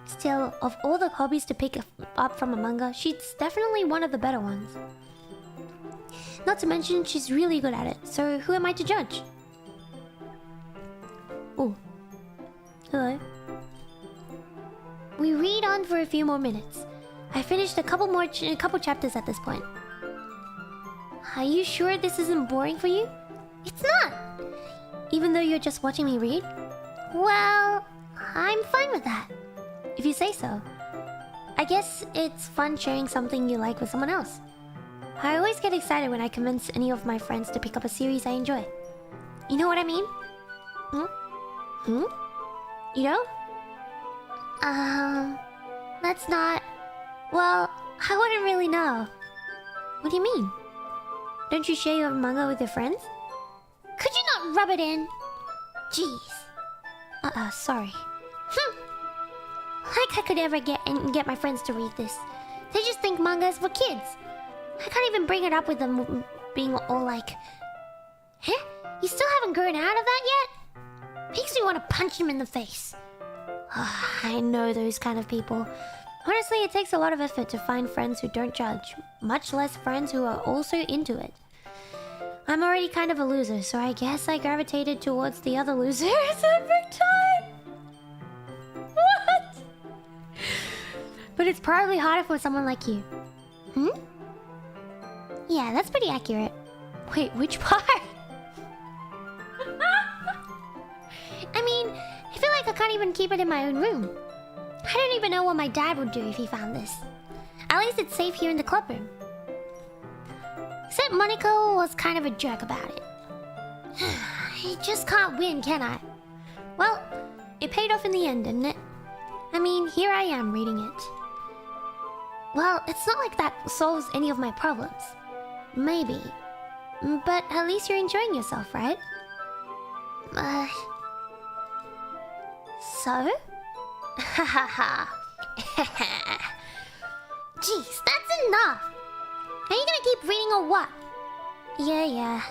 Still, of all the hobbies to pick up from a manga, she's definitely one of the better ones. Not to mention, she's really good at it, so who am I to judge? Oh. Hello. We read on for a few more minutes. I finished a couple chapters at this point. Are you sure this isn't boring for you? It's not! Even though you're just watching me read? Well, I'm fine with that. If you say so. I guess it's fun sharing something you like with someone else. I always get excited when I convince any of my friends to pick up a series I enjoy. You know what I mean? You know? That's not... Well, I wouldn't really know. What do you mean? Don't you share your manga with your friends? Could you not rub it in? Jeez. Sorry. Like I could ever get my friends to read this. They just think manga is for kids. I can't even bring it up with them being all like... Huh? You still haven't grown out of that yet? Makes me want to punch him in the face. I know those kind of people. Honestly, it takes a lot of effort to find friends who don't judge, much less friends who are also into it. I'm already kind of a loser, so I guess I gravitated towards the other losers every time. What? But it's probably harder for someone like you. Yeah, that's pretty accurate. Wait, which part? I mean, I feel like I can't even keep it in my own room. I don't even know what my dad would do if he found this. At least it's safe here in the clubroom. Except Monaco was kind of a jerk about it. I just can't win, can I? Well, it paid off in the end, didn't it? I mean, here I am reading it. Well, it's not like that solves any of my problems. Maybe. But at least you're enjoying yourself, right? So? Hahaha. Jeez, that's enough! Are you gonna keep reading or what? Yeah.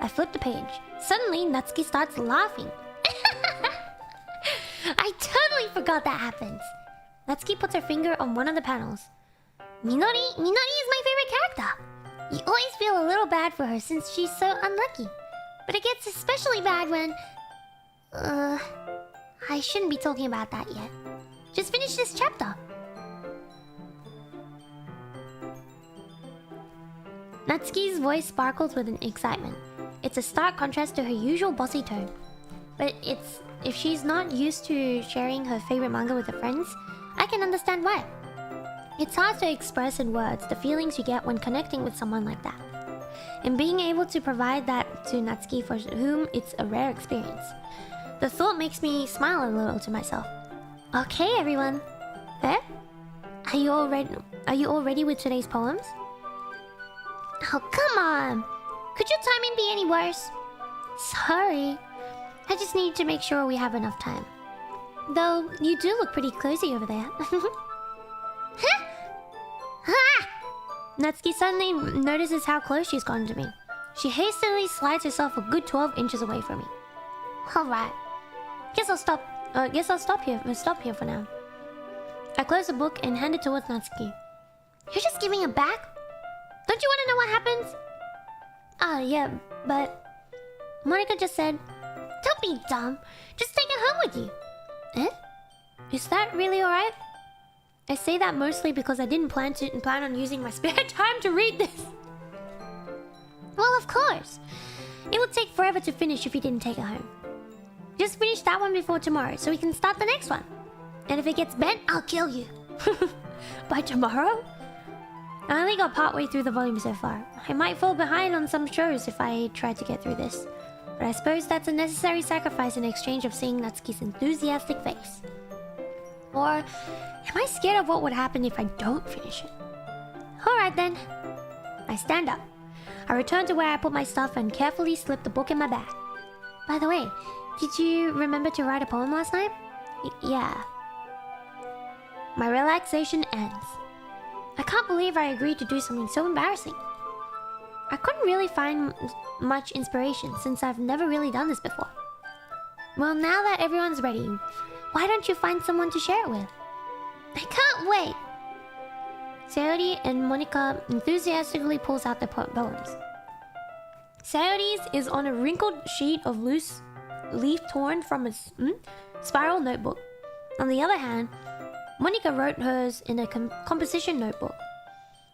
I flipped the page. Suddenly, Natsuki starts laughing. I totally forgot that happens. Natsuki puts her finger on one of the panels. Minori is my favorite character. You always feel a little bad for her since she's so unlucky. But it gets especially bad when... I shouldn't be talking about that yet. Just finish this chapter. Natsuki's voice sparkles with an excitement. It's a stark contrast to her usual bossy tone. But if she's not used to sharing her favorite manga with her friends, I can understand why. It's hard to express in words the feelings you get when connecting with someone like that. And being able to provide that to Natsuki, for whom it's a rare experience. The thought makes me smile a little to myself. Okay, everyone. Are you all ready with today's poems? Oh, come on! Could your timing be any worse? Sorry. I just need to make sure we have enough time. Though, you do look pretty cozy over there. Huh? Ah! Natsuki suddenly notices how close she's gotten to me. She hastily slides herself a good 12 inches away from me. Alright. Guess I'll stop here for now. I close the book and hand it towards Natsuki. You're just giving it back? Don't you want to know what happens? Yeah, but... Monica just said... Don't be dumb. Just take it home with you. Is that really alright? I say that mostly because I didn't plan on using my spare time to read this. Well, of course. It would take forever to finish if you didn't take it home. Just finish that one before tomorrow so we can start the next one. And if it gets bent, I'll kill you. By tomorrow? I only got partway through the volume so far. I might fall behind on some shows if I try to get through this. But I suppose that's a necessary sacrifice in exchange of seeing Natsuki's enthusiastic face. Or am I scared of what would happen if I don't finish it? Alright then. I stand up. I return to where I put my stuff and carefully slip the book in my bag. By the way, did you remember to write a poem last night? Yeah. My relaxation ends. I can't believe I agreed to do something so embarrassing. I couldn't really find much inspiration since I've never really done this before. Well, now that everyone's ready, why don't you find someone to share it with? I can't wait! Sayori and Monica enthusiastically pulls out their poems. Sayori's is on a wrinkled sheet of loose leaf torn from a spiral notebook. On the other hand, Monika wrote hers in a composition notebook.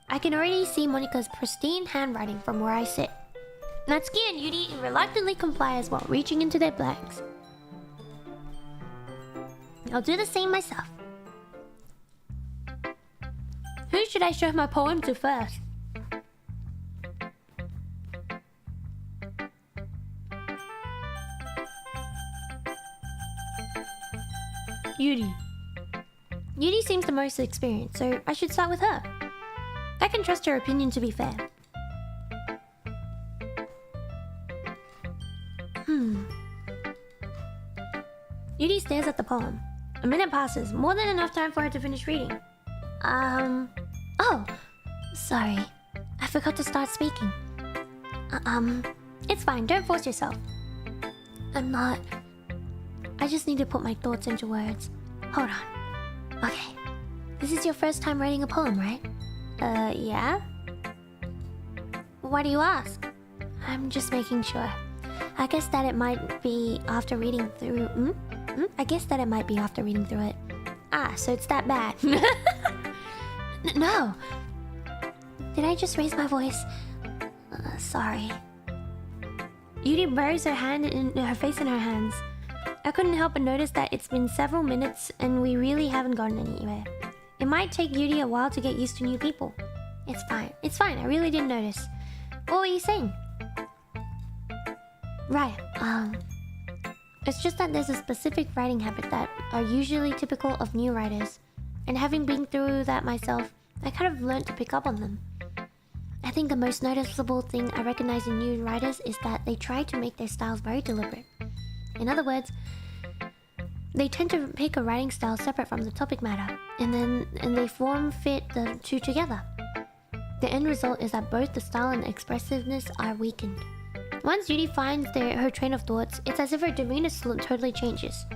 I can already see Monika's pristine handwriting from where I sit. Natsuki and Yuri reluctantly comply as well, reaching into their blanks. I'll do the same myself. Who should I show my poem to first? Yuri. Yuri seems the most experienced, so I should start with her. I can trust her opinion to be fair. Yuri stares at the poem. A minute passes, more than enough time for her to finish reading. Oh, sorry. I forgot to start speaking. It's fine, don't force yourself. I'm not... I just need to put my thoughts into words. Hold on. Okay. This is your first time writing a poem, right? Yeah? Why do you ask? I'm just making sure. I guess that it might be after reading through... I guess that it might be after reading through it. Ah, so it's that bad. No. Did I just raise my voice? Sorry. Yuri buries her face in her hands. I couldn't help but notice that it's been several minutes and we really haven't gotten anywhere. It might take Yuri a while to get used to new people. It's fine. It's fine. I really didn't notice. What were you saying? Right. It's just that there's a specific writing habit that are usually typical of new writers. And having been through that myself, I kind of learned to pick up on them. I think the most noticeable thing I recognize in new writers is that they try to make their styles very deliberate. In other words, they tend to pick a writing style separate from the topic matter, and they form-fit the two together. The end result is that both the style and expressiveness are weakened. Once Yuri finds her train of thoughts, it's as if her demeanor totally changes.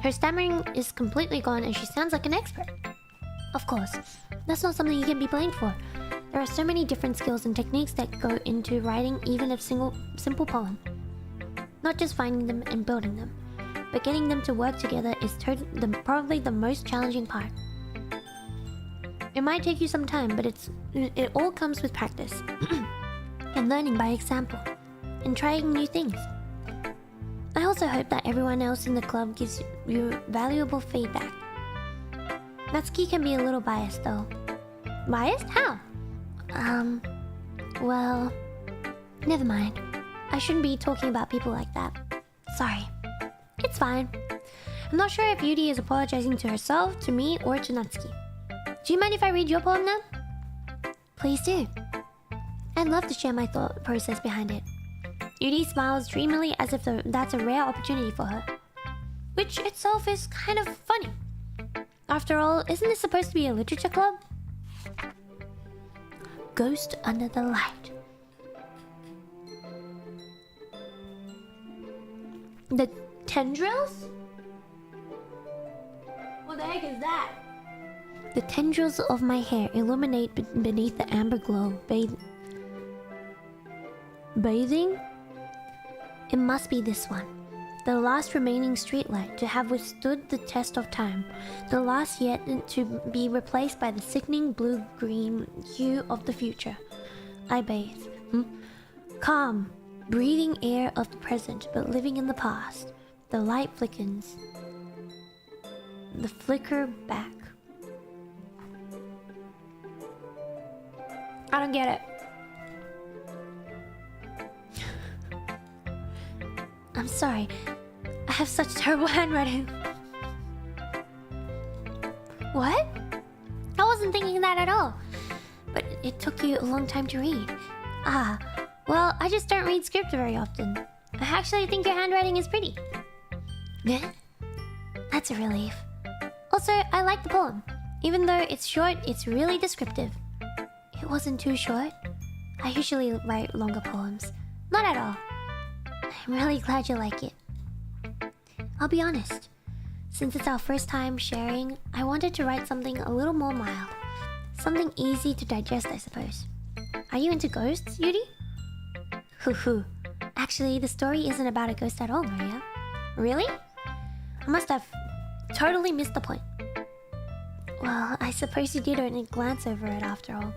Her stammering is completely gone and she sounds like an expert. Of course, that's not something you can be blamed for. There are so many different skills and techniques that go into writing even a simple poem. Not just finding them and building them, but getting them to work together is probably the most challenging part. It might take you some time, but it all comes with practice and learning by example and trying new things. I also hope that everyone else in the club gives you valuable feedback. Natsuki can be a little biased though. Biased? How? Well... Never mind. I shouldn't be talking about people like that. Sorry. It's fine. I'm not sure if Yuri is apologizing to herself, to me, or to Natsuki. Do you mind if I read your poem now? Please do. I'd love to share my thought process behind it. Yuri smiles dreamily as if that's a rare opportunity for her. Which itself is kind of funny. After all, isn't this supposed to be a literature club? Ghost Under the Light. The tendrils? What the heck is that? The tendrils of my hair illuminate beneath the amber glow. Bathing? It must be this one. The last remaining streetlight to have withstood the test of time. The last yet to be replaced by the sickening blue-green hue of the future. I bathe. Calm, breathing air of the present, but living in the past. The light flickers. The flicker back. I don't get it. I'm sorry. I have such terrible handwriting. What? I wasn't thinking that at all. But it took you a long time to read. Ah, well, I just don't read script very often. I actually think your handwriting is pretty. Yeah? That's a relief. Also, I like the poem. Even though it's short, it's really descriptive. It wasn't too short. I usually write longer poems. Not at all. I'm really glad you like it. I'll be honest. Since it's our first time sharing, I wanted to write something a little more mild. Something easy to digest, I suppose. Are you into ghosts, Yuri? Hoo. Actually, the story isn't about a ghost at all, Maria. Really? I must have totally missed the point. Well, I suppose you did only glance over it after all.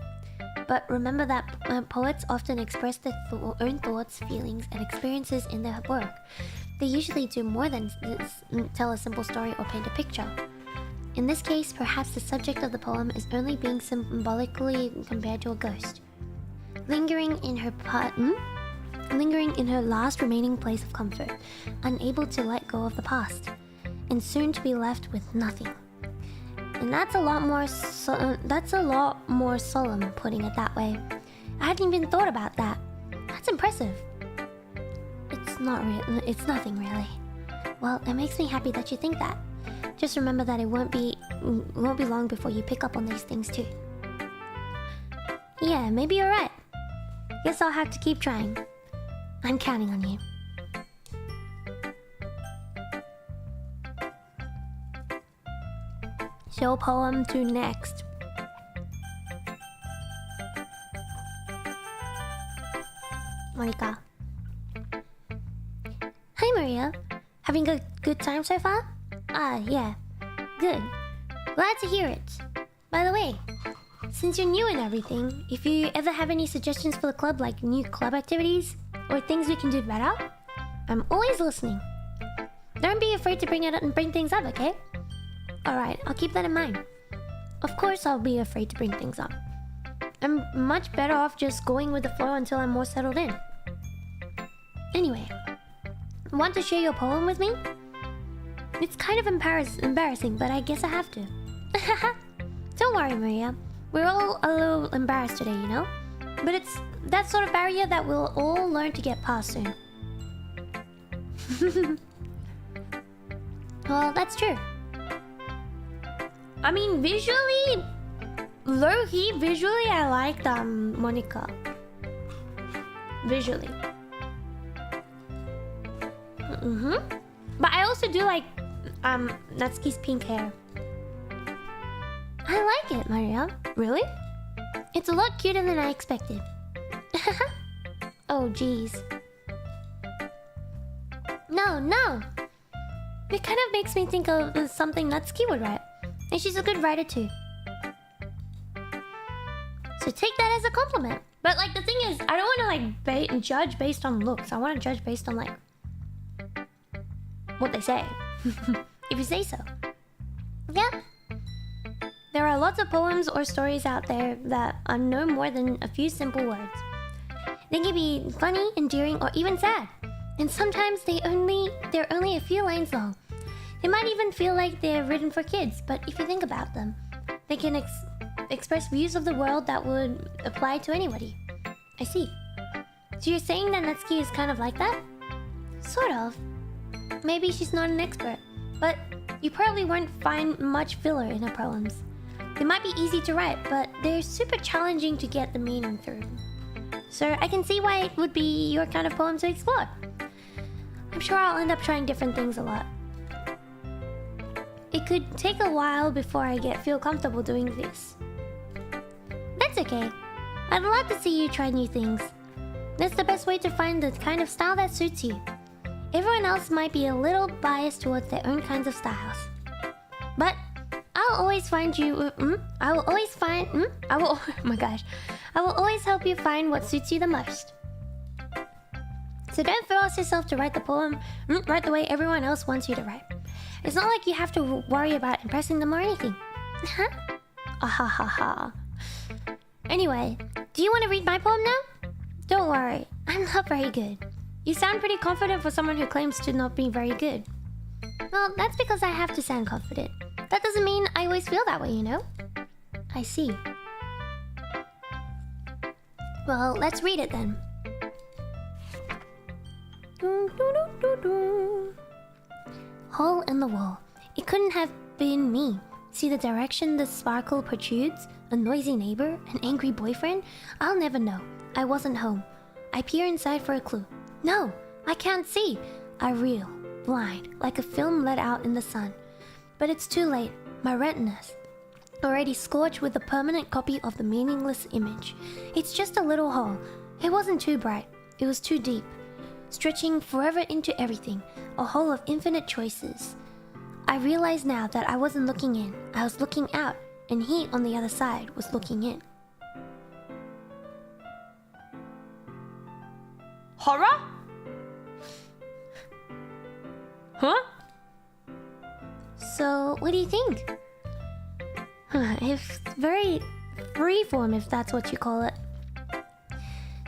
But remember that poets often express their own thoughts, feelings, and experiences in their work. They usually do more than tell a simple story or paint a picture. In this case, perhaps the subject of the poem is only being symbolically compared to a ghost, lingering in her last remaining place of comfort, unable to let go of the past, and soon to be left with nothing. And that's a lot more solemn, putting it that way. I hadn't even thought about that. That's impressive. It's nothing really. Well, it makes me happy that you think that. Just remember that it won't be long before you pick up on these things too. Yeah, maybe you're right. Guess I'll have to keep trying. I'm counting on you. Show poem to next. Marika. Hi Maria. Having a good time so far? Yeah. Good. Glad to hear it. By the way, since you're new and everything, if you ever have any suggestions for the club, like new club activities or things we can do better, I'm always listening. Don't be afraid to bring things up, okay? Alright, I'll keep that in mind. Of course I'll be afraid to bring things up. I'm much better off just going with the flow until I'm more settled in. Anyway, want to share your poem with me? It's kind of embarrassing, but I guess I have to. Don't worry, Maria. We're all a little embarrassed today, you know? But it's that sort of barrier that we'll all learn to get past soon. Well, that's true. I mean, visually, low-key, visually, I liked Monica. Visually. But I also do like Natsuki's pink hair. I like it, Maria. Really? It's a lot cuter than I expected. Oh, jeez. No. It kind of makes me think of something Natsuki would write. And she's a good writer too. So take that as a compliment. But like the thing is, I don't want to like judge based on looks. I want to judge based on like what they say. If you say so. Yeah. There are lots of poems or stories out there that are no more than a few simple words. They can be funny, endearing, or even sad. And sometimes they're only a few lines long. They might even feel like they're written for kids, but if you think about them, they can express views of the world that would apply to anybody. I see. So you're saying that Natsuki is kind of like that? Sort of. Maybe she's not an expert, but you probably won't find much filler in her poems. They might be easy to write, but they're super challenging to get the meaning through. So I can see why it would be your kind of poem to explore. I'm sure I'll end up trying different things a lot. It could take a while before I feel comfortable doing this. That's okay. I'd love to see you try new things. That's the best way to find the kind of style that suits you. Everyone else might be a little biased towards their own kinds of styles. But I'll always find you... I will always find... oh my gosh. I will always help you find what suits you the most. So don't force yourself to write the poem right the way everyone else wants you to write. It's not like you have to worry about impressing them or anything. Huh? Ahahaha. Anyway, do you want to read my poem now? Don't worry, I'm not very good. You sound pretty confident for someone who claims to not be very good. Well, that's because I have to sound confident. That doesn't mean I always feel that way, you know? I see. Well, let's read it then. Hole in the wall. It couldn't have been me. See the direction the sparkle protrudes? A noisy neighbor? An angry boyfriend? I'll never know. I wasn't home. I peer inside for a clue. No, I can't see. I reel, blind, like a film let out in the sun. But it's too late. My retinas already scorched with a permanent copy of the meaningless image. It's just a little hole. It wasn't too bright. It was too deep. Stretching forever into everything. A hole of infinite choices. I realize now that I wasn't looking in. I was looking out. and he on the other side was looking in. Horror? Huh? So, what do you think? It's very freeform, if that's what you call it.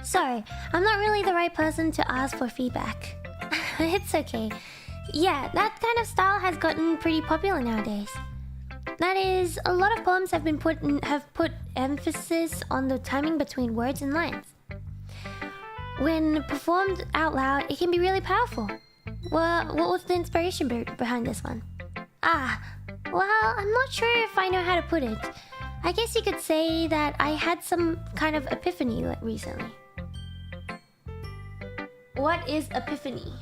Sorry, I'm not really the right person to ask for feedback. It's okay. Yeah, that kind of style has gotten pretty popular nowadays. That is, a lot of poems have put emphasis on the timing between words and lines. When performed out loud, it can be really powerful. Well, what was the inspiration behind this one? Well, I'm not sure if I know how to put it. I guess you could say that I had some kind of epiphany recently. What is epiphany?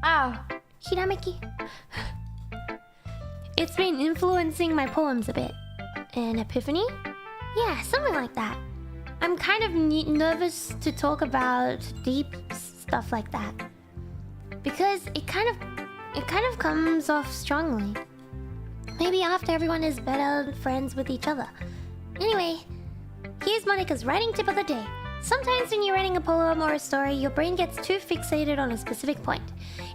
Hirameki. It's been influencing my poems a bit. An epiphany? Yeah, something like that. I'm kind of nervous to talk about deep stuff like that. Because it kind of comes off strongly. Maybe after everyone is better friends with each other. Anyway, here's Monika's writing tip of the day. Sometimes when you're writing a poem or a story, your brain gets too fixated on a specific point.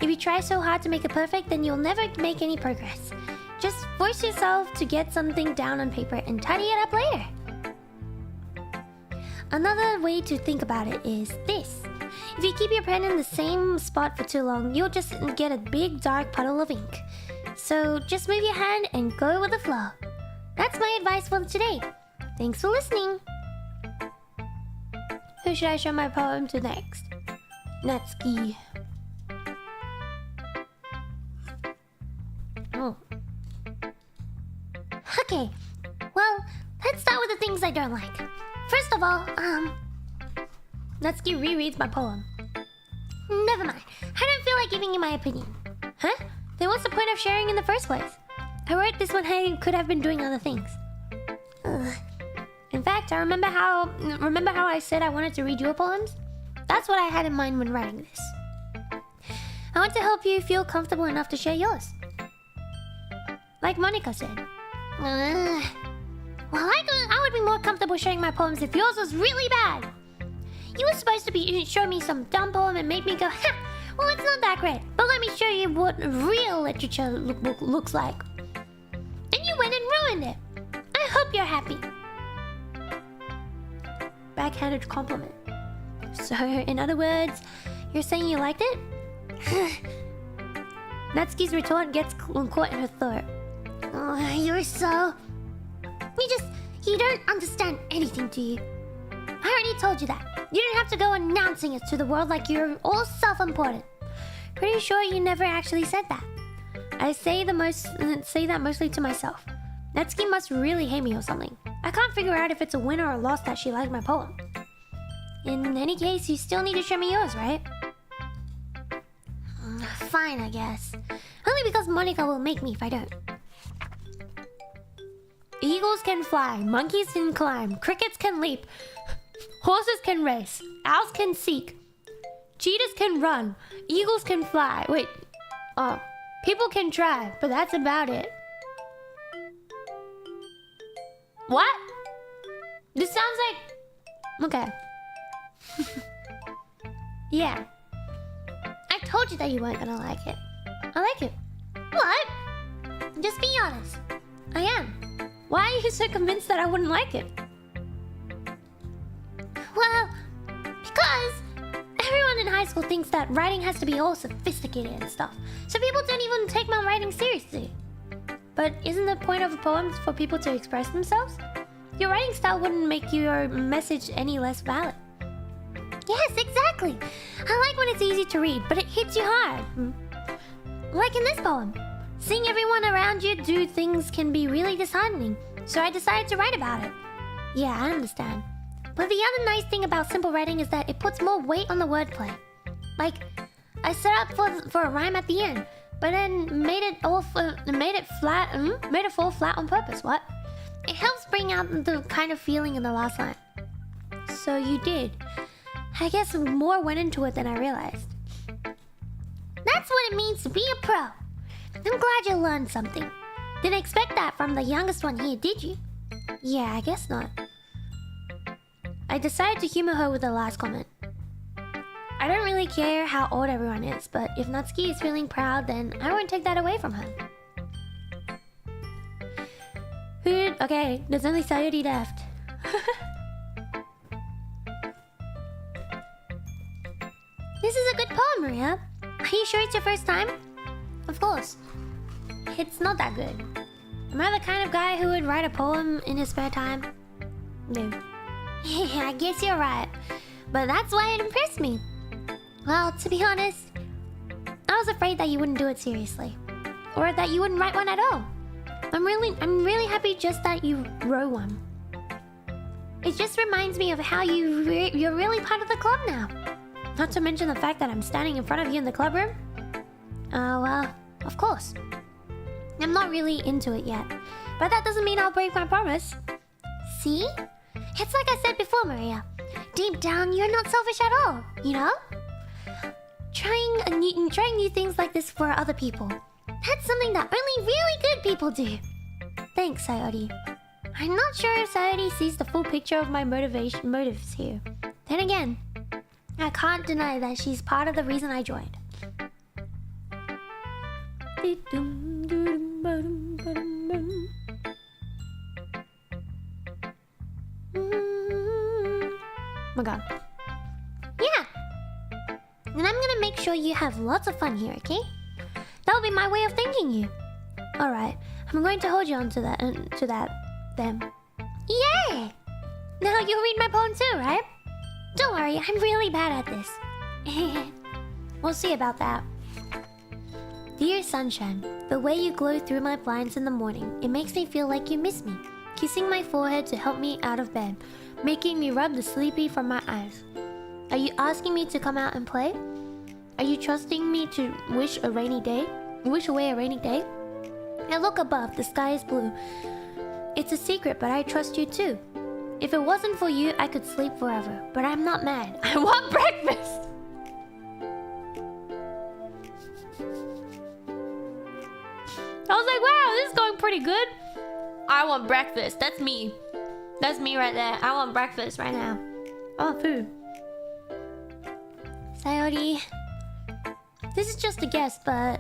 If you try so hard to make it perfect, then you'll never make any progress. Just force yourself to get something down on paper and tidy it up later. Another way to think about it is this. If you keep your pen in the same spot for too long, you'll just get a big dark puddle of ink. So just move your hand and go with the flow. That's my advice for today. Thanks for listening. Who should I show my poem to next? Natsuki. Oh. Okay, well, let's start with the things I don't like. First of all, Natsuki rereads my poem. Never mind, I don't feel like giving you my opinion. Huh? Then what's the point of sharing in the first place? I wrote this when I could have been doing other things. In fact, I remember how I said I wanted to read your poems? That's what I had in mind when writing this. I want to help you feel comfortable enough to share yours. Like Monika said. Well, I would be more comfortable sharing my poems if yours was really bad. You were supposed to show me some dumb poem and make me go, ha! Well, it's not that great, but let me show you what real literature looks like. And you went and ruined it. I hope you're happy. Backhanded compliment. So, in other words, you're saying you liked it? Natsuki's retort gets caught in her throat. Oh, you're so... You don't understand anything, do you? I already told you that. You didn't have to go announcing it to the world like you're all self-important. Pretty sure you never actually said that. I say that mostly to myself. Natsuki must really hate me or something. I can't figure out if it's a win or a loss that she liked my poem. In any case, you still need to show me yours, right? Fine, I guess. Only because Monika will make me if I don't. Eagles can fly, monkeys can climb, crickets can leap, horses can race, owls can seek, cheetahs can run, eagles can fly. Wait, people can try, but that's about it. What? This sounds like... Okay. Yeah. I told you that you weren't gonna like it. I like it. What? Just be honest. I am. Why are you so convinced that I wouldn't like it? Well, because everyone in high school thinks that writing has to be all sophisticated and stuff. So people don't even take my writing seriously. But isn't the point of poems for people to express themselves? Your writing style wouldn't make your message any less valid. Yes, exactly. I like when it's easy to read, but it hits you hard. Like in this poem. Seeing everyone around you do things can be really disheartening, so I decided to write about it. Yeah, I understand. But the other nice thing about simple writing is that it puts more weight on the wordplay. Like, I set up for a rhyme at the end, but then made it fall flat on purpose. What? It helps bring out the kind of feeling in the last line. So you did. I guess more went into it than I realized. That's what it means to be a pro. I'm glad you learned something. Didn't expect that from the youngest one here, did you? Yeah, I guess not. I decided to humor her with the last comment. I don't really care how old everyone is, but if Natsuki is feeling proud, then I won't take that away from her. Okay, there's only Sayori left. This is a good poem, Maria. Are you sure it's your first time? Of course. It's not that good. Am I the kind of guy who would write a poem in his spare time? No. Yeah, I guess you're right. But that's why it impressed me. Well, to be honest, I was afraid that you wouldn't do it seriously. Or that you wouldn't write one at all. I'm really happy just that you wrote one. It just reminds me of how you're really part of the club now. Not to mention the fact that I'm standing in front of you in the club room. Well, of course. I'm not really into it yet. But that doesn't mean I'll break my promise. See? It's like I said before, Maria. Deep down, you're not selfish at all, you know? Trying new things like this for other people. That's something that only really good people do. Thanks, Sayori. I'm not sure if Sayori sees the full picture of my motives here. Then again, I can't deny that she's part of the reason I joined. Oh my god. Yeah! And I'm gonna make sure you have lots of fun here, okay? That'll be my way of thanking you. Alright, I'm going to hold you on to that, then. Yay! Now you'll read my poem too, right? Don't worry, I'm really bad at this. We'll see about that. Dear sunshine, the way you glow through my blinds in the morning, it makes me feel like you miss me. Kissing my forehead to help me out of bed, making me rub the sleepy from my eyes. Are you asking me to come out and play? Are you trusting me to wish away a rainy day? I look above, the sky is blue. It's a secret, but I trust you too. If it wasn't for you, I could sleep forever. But I'm not mad. I want breakfast! I was like, wow, this is going pretty good. I want breakfast. That's me. That's me right there. I want breakfast right now. I want food. Sayori, this is just a guess, but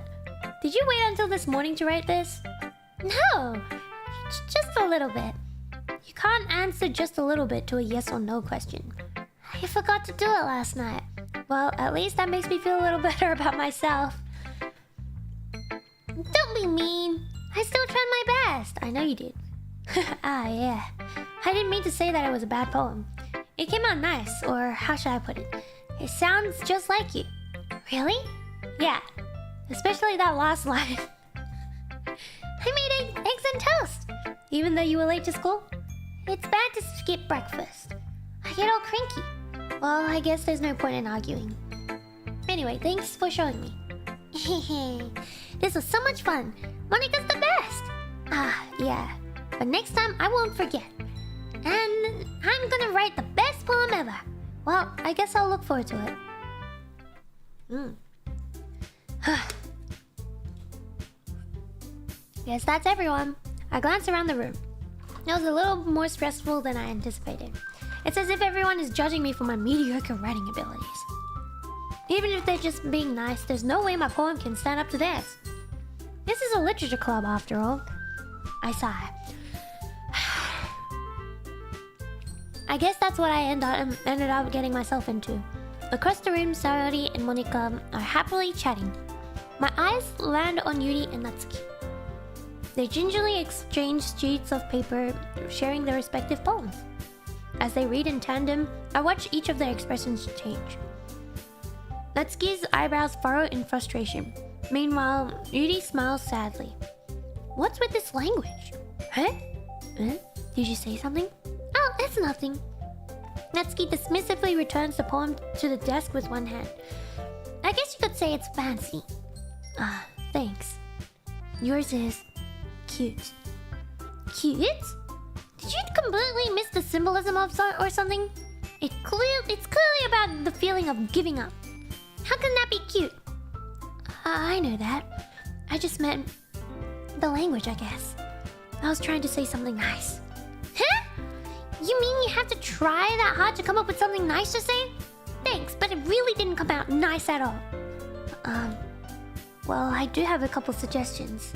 did you wait until this morning to write this? No, just a little bit. You can't answer just a little bit to a yes or no question. I forgot to do it last night. Well, at least that makes me feel a little better about myself. Don't be mean. I still tried my best. I know you did. Ah, yeah. I didn't mean to say that it was a bad poem. It came out nice, or how should I put it? It sounds just like you. Really? Yeah. Especially that last line. I made eggs and toast. Even though you were late to school? It's bad to skip breakfast. I get all cranky. Well, I guess there's no point in arguing. Anyway, thanks for showing me. This was so much fun. Monika's the best. Ah, yeah. But next time I won't forget. And I'm gonna write the best poem ever. Well, I guess I'll look forward to it. Guess that's everyone. I glanced around the room. It was a little more stressful than I anticipated. It's as if everyone is judging me for my mediocre writing abilities. Even if they're just being nice, there's no way my poem can stand up to theirs. This is a literature club after all. I sigh. I guess that's what I ended up getting myself into. Across the room, Sayori and Monika are happily chatting. My eyes land on Yuri and Natsuki. They gingerly exchange sheets of paper, sharing their respective poems. As they read in tandem, I watch each of their expressions change. Natsuki's eyebrows furrow in frustration. Meanwhile, Yuri smiles sadly. What's with this language? Huh? Did you say something? Oh, it's nothing. Natsuki dismissively returns the poem to the desk with one hand. I guess you could say it's fancy. Ah, thanks. Yours is cute. Cute? Did you completely miss the symbolism of or something? It's clearly about the feeling of giving up. How can that be cute? I know that. I just meant The language, I guess. I was trying to say something nice. Huh? You mean you have to try that hard to come up with something nice to say? Thanks, but it really didn't come out nice at all. Well, I do have a couple suggestions.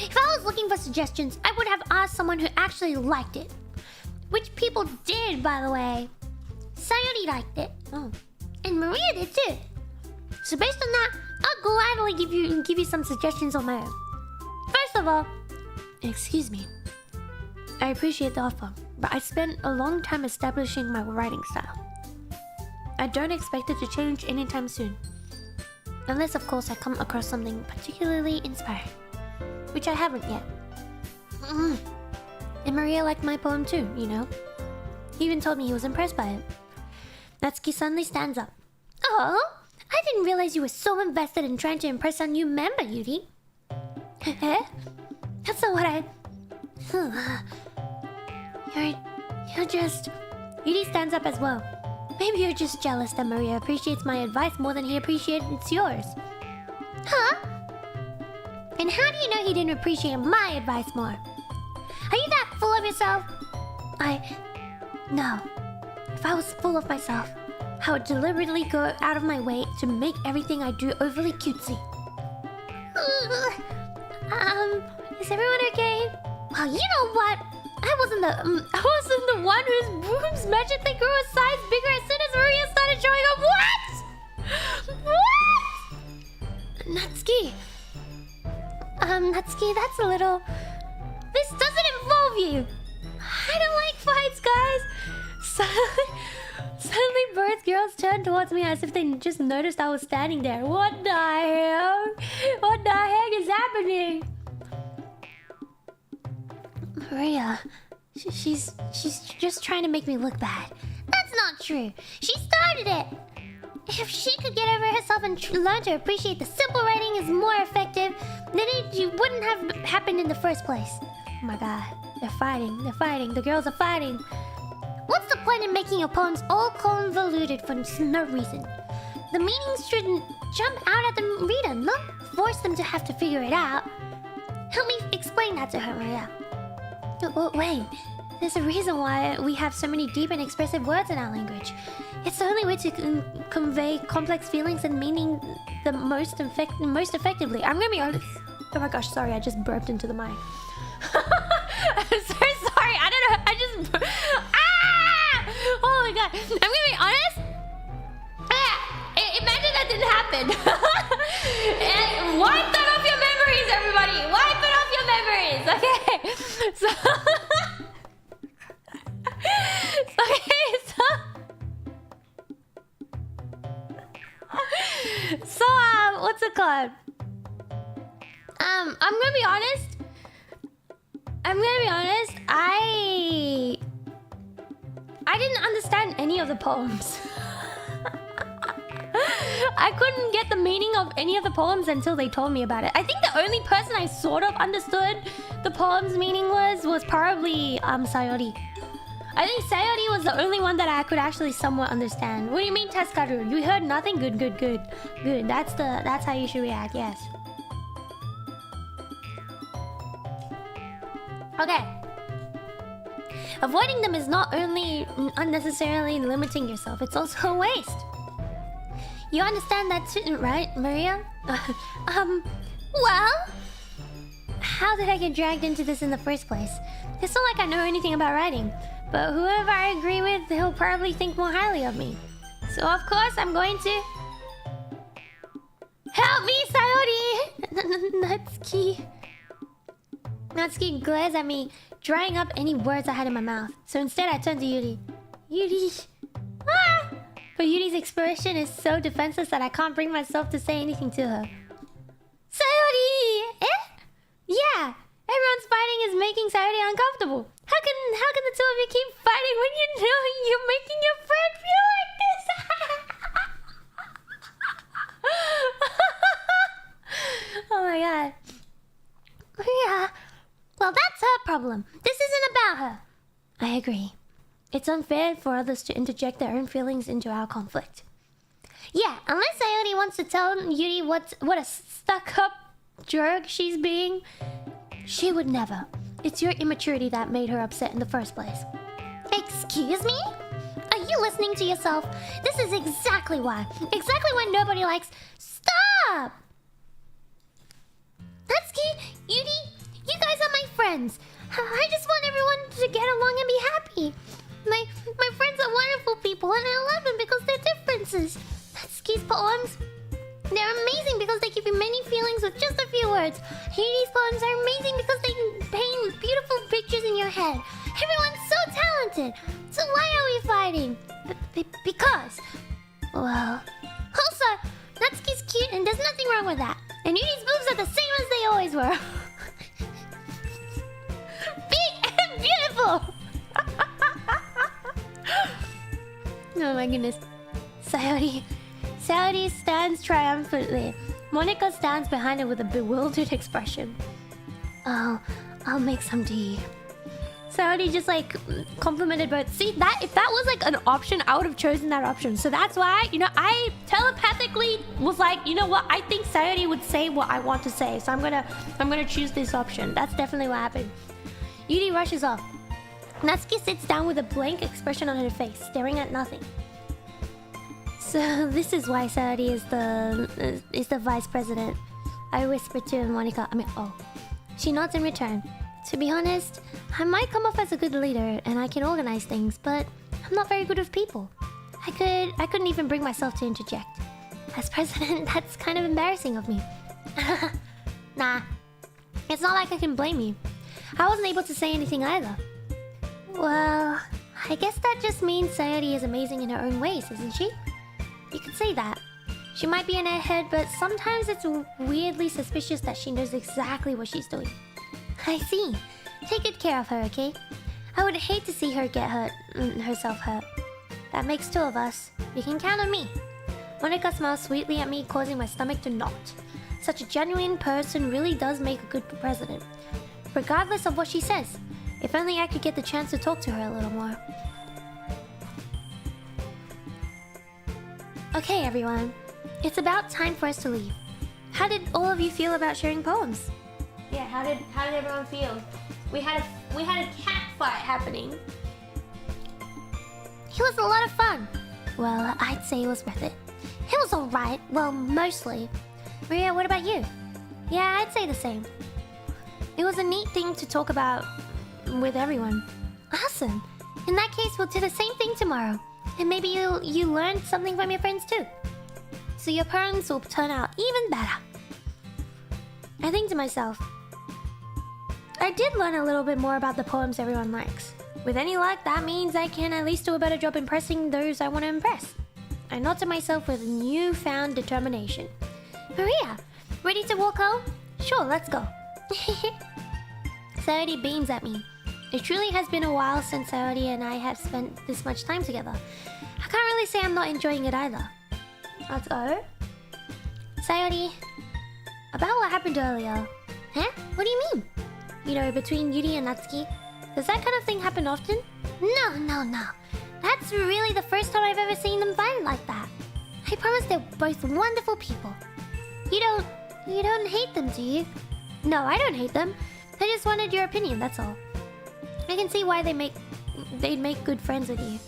If I was looking for suggestions, I would have asked someone who actually liked it. Which people did, by the way. Sayori liked it. Oh. And Maria did too. So based on that, I'll gladly give you some suggestions on my own. First of all, excuse me. I appreciate the offer, but I spent a long time establishing my writing style. I don't expect it to change anytime soon. Unless, of course, I come across something particularly inspiring. Which I haven't yet. And Maria liked my poem too, you know? He even told me he was impressed by it. Natsuki suddenly stands up. Oh, I didn't realize you were so invested in trying to impress our new member, Yuri. Eh? That's not what I... You're just... Yuri stands up as well. Maybe you're just jealous that Maria appreciates my advice more than he appreciates yours. Huh? And how do you know he didn't appreciate my advice more? Are you that full of yourself? No. If I was full of myself, I would deliberately go out of my way to make everything I do overly cutesy. Is everyone okay? Well, you know what? I wasn't the one whose boobs magically grew a size bigger as soon as Maria started showing up. What? Natsuki. Natsuki, that's a little... This doesn't involve you. I don't like fights, guys. Suddenly, both girls turned towards me as if they just noticed I was standing there. What the heck? What the heck is happening? Maria, she's just trying to make me look bad. That's not true. She started it. If she could get over herself and learn to appreciate the simple writing is more effective, then it wouldn't have happened in the first place. Oh my god, they're fighting. The girls are fighting. What's the point in making your poems all convoluted for no reason? The meanings shouldn't jump out at the reader, not force them to have to figure it out. Help me explain that to her, Maria. Wait, there's a reason why we have so many deep and expressive words in our language. It's the only way to convey complex feelings and meaning the most effectively. I'm gonna be honest. Oh my gosh, sorry, I just burped into the mic. I'm so sorry. I don't know. I just... Oh my god. I'm gonna be honest. Imagine that didn't happen. And wipe that off your memories, everybody. Wipe it off your memories. Okay. So... So, what's it called? I'm gonna be honest. I didn't understand any of the poems. I couldn't get the meaning of any of the poems until they told me about it. I think the only person I sort of understood the poem's meaning was probably Sayori. I think Sayori was the only one that I could actually somewhat understand. What do you mean, Teskaru? You heard nothing? Good. That's how you should react, yes. Okay. Avoiding them is not only unnecessarily limiting yourself, it's also a waste. You understand that too, right, Maria? Well... How did I get dragged into this in the first place? It's not like I know anything about writing. But whoever I agree with, he'll probably think more highly of me. So of course I'm going to... Help me, Sayori! Natsuki glares at me, drying up any words I had in my mouth. So instead I turn to Yuri. Yuri... Ah! But Yuri's expression is so defenseless that I can't bring myself to say anything to her. Sayori! Eh? Yeah! Everyone's fighting is making Sayori uncomfortable. How can the two of you keep fighting when you know you're making your friend feel like this? Oh my god. Yeah. Well, that's her problem. This isn't about her. I agree. It's unfair for others to interject their own feelings into our conflict. Yeah, unless Sayori wants to tell Yuri what a stuck-up jerk she's being. She would never. It's your immaturity that made her upset in the first place. Excuse me? Are you listening to yourself? This is exactly why. Exactly why nobody likes... Stop! Natsuki, Yuri, you guys are my friends. I just want everyone to get along and be happy. My friends are wonderful people and I love them because they're differences. Natsuki's poems, they're amazing because they give you many feelings with just a few words. Yuri's poems are amazing because they can paint beautiful pictures in your head. Everyone's so talented. So why are we fighting? Because... Well... Also, Natsuki's cute and there's nothing wrong with that. And Yuri's boobs are the same as they always were. Big and beautiful! Oh my goodness. Sayori stands triumphantly. Monika stands behind her with a bewildered expression. Oh, I'll make some tea. Sayori just like complimented both. See, that if that was like an option, I would have chosen that option. So that's why, you know, I telepathically was like, you know what? I think Sayori would say what I want to say. So I'm gonna choose this option. That's definitely what happened. Yuri rushes off. Natsuki sits down with a blank expression on her face, staring at nothing. So this is why Sayori is the vice president. I whispered to Monika. She nods in return. To be honest, I might come off as a good leader and I can organize things, but I'm not very good with people. I couldn't even bring myself to interject. As president, that's kind of embarrassing of me. Nah, it's not like I can blame you. I wasn't able to say anything either. Well, I guess that just means Sayori is amazing in her own ways, isn't she? You could say that. She might be in her head, but sometimes it's weirdly suspicious that she knows exactly what she's doing. I see. Take good care of her, okay? I would hate to see her get herself hurt. That makes two of us. You can count on me. Monika smiles sweetly at me, causing my stomach to knot. Such a genuine person really does make a good president. Regardless of what she says. If only I could get the chance to talk to her a little more. Okay, everyone. It's about time for us to leave. How did all of you feel about sharing poems? Yeah, how did everyone feel? We had a cat fight happening. It was a lot of fun. Well, I'd say it was worth it. It was alright. Well, mostly. Maria, what about you? Yeah, I'd say the same. It was a neat thing to talk about with everyone. Awesome. In that case, we'll do the same thing tomorrow. And maybe you learned something from your friends too. So your poems will turn out even better. I think to myself, I did learn a little bit more about the poems everyone likes. With any luck, that means I can at least do a better job impressing those I want to impress. I nod to myself with newfound determination. Maria, ready to walk home? Sure, let's go. Sayori beams at me. It truly has been a while since Sayori and I have spent this much time together. I can't really say I'm not enjoying it either. Let's go. Sayori, about what happened earlier. Huh? What do you mean? You know, between Yuri and Natsuki. Does that kind of thing happen often? No. That's really the first time I've ever seen them fight like that. I promise they're both wonderful people. You don't hate them, do you? No, I don't hate them. I just wanted your opinion, that's all. I can see why they'd make good friends with you.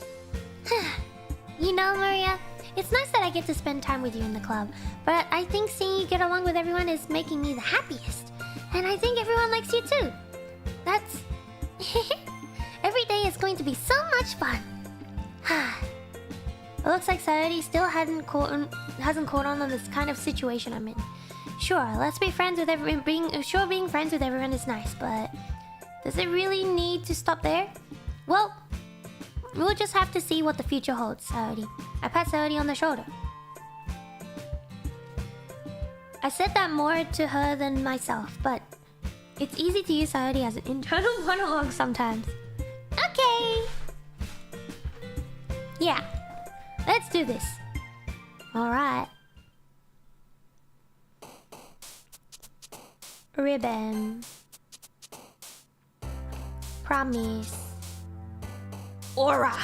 You know, Maria, it's nice that I get to spend time with you in the club, but I think seeing you get along with everyone is making me the happiest. And I think everyone likes you too. That's... Every day is going to be so much fun. It looks like Sayori still hasn't caught on this kind of situation I'm in. Sure, let's be friends with everyone. Being friends with everyone is nice, but does it really need to stop there? Well, we'll just have to see what the future holds, Sayori. I pat Sayori on the shoulder. I said that more to her than myself, but it's easy to use Sayori as an internal monologue sometimes. Okay. Yeah, let's do this. Alright. Ribbon. Promise. Aura.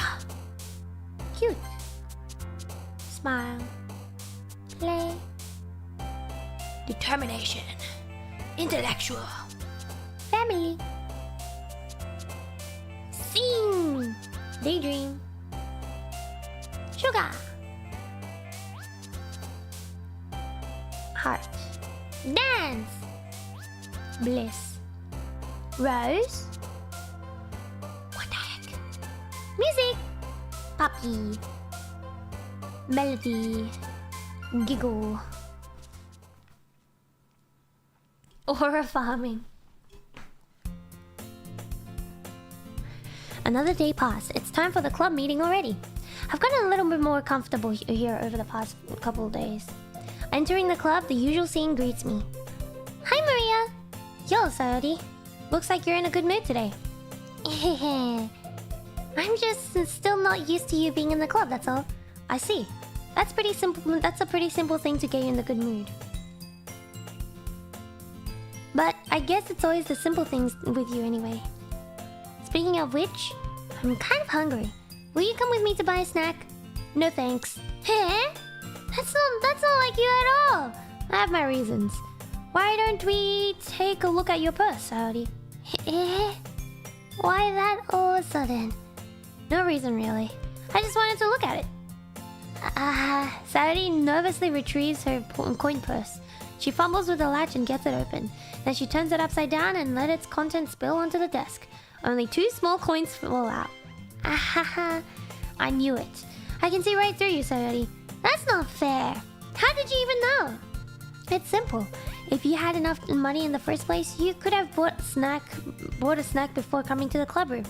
Cute. Smile. Play. Determination. Intellectual. Family. Sing. Daydream. Sugar. Heart. Dance. Bliss. Rose. What the heck? Music. Puppy. Melody. Giggle. Aura farming. Another day passed. It's time for the club meeting already. I've gotten a little bit more comfortable here over the past couple of days. Entering the club, the usual scene greets me. Hi, Maria. Yo, Sayori. Looks like you're in a good mood today. I'm just still not used to you being in the club, that's all. I see. That's pretty simple. That's a pretty simple thing to get you in the good mood. But I guess it's always the simple things with you anyway. Speaking of which, I'm kind of hungry. Will you come with me to buy a snack? No thanks. Huh? That's not like you at all. I have my reasons. Why don't we take a look at your purse, Sayori? Why that all of a sudden? No reason really. I just wanted to look at it. Sayori nervously retrieves her coin purse. She fumbles with the latch and gets it open. Then she turns it upside down and let its contents spill onto the desk. Only 2 small coins fall out. I knew it. I can see right through you, Sayori. That's not fair. How did you even know? It's simple. If you had enough money in the first place, you could have bought a snack before coming to the club room.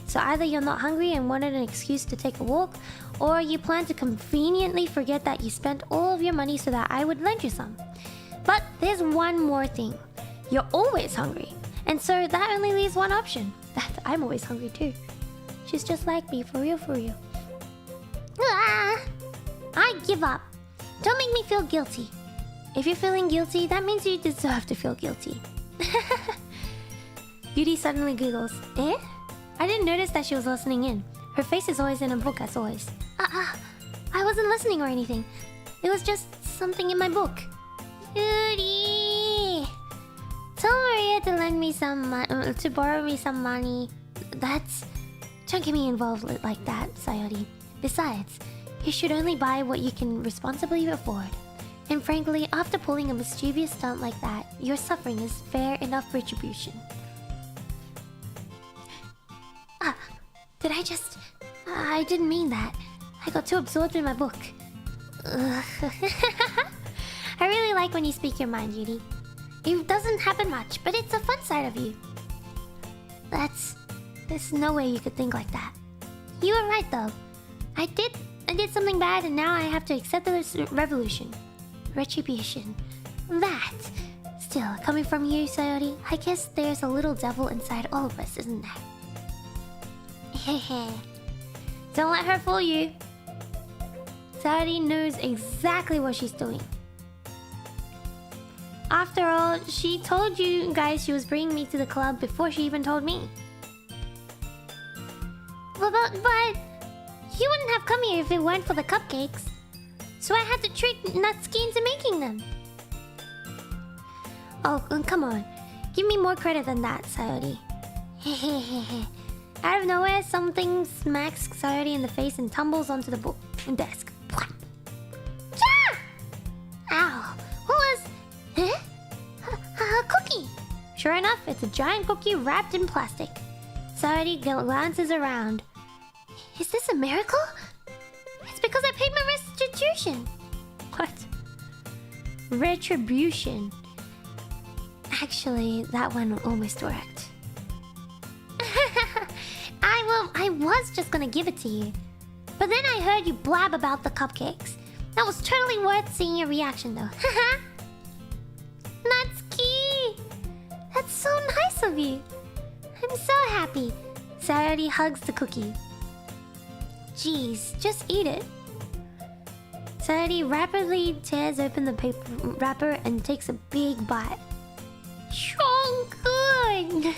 So either you're not hungry and wanted an excuse to take a walk, or you plan to conveniently forget that you spent all of your money so that I would lend you some. But there's one more thing. You're always hungry. And so that only leaves one option. I'm always hungry too. She's just like me, for real, for real. I give up. Don't make me feel guilty. If you're feeling guilty, that means you deserve to feel guilty. Beauty suddenly giggles. Eh? I didn't notice that she was listening in. Her face is always in a book, as always. I wasn't listening or anything. It was just something in my book. Beauty! Tell Maria to lend me some to borrow me some money. Don't get me involved like that, Sayori. Besides, you should only buy what you can responsibly afford. And frankly, after pulling a mischievous stunt like that, your suffering is fair enough retribution. I didn't mean that. I got too absorbed in my book. I really like when you speak your mind, Judy. It doesn't happen much, but it's a fun side of you. There's no way you could think like that. You were right, though. I did something bad, and now I have to accept the retribution. That. Still, coming from you, Sayori, I guess there's a little devil inside all of us, isn't there? Hehe. Don't let her fool you. Sayori knows exactly what she's doing. After all, she told you guys she was bringing me to the club before she even told me. But you wouldn't have come here if it weren't for the cupcakes. So I had to trick Natsuki into making them. Oh, come on. Give me more credit than that, Sayori. Hehehehe. Out of nowhere, something smacks Sayori in the face and tumbles onto the desk. Ow! What was... Huh? A cookie! Sure enough, it's a giant cookie wrapped in plastic. Sayori glances around. Is this a miracle? It's because I paid my restitution. What? Retribution. Actually, that one almost worked. I was just gonna give it to you. But then I heard you blab about the cupcakes. That was totally worth seeing your reaction, though. Haha. Natsuki! That's so nice of you. I'm so happy. Sayori hugs the cookie. Jeez, just eat it. Sayori rapidly tears open the paper wrapper and takes a big bite. So good!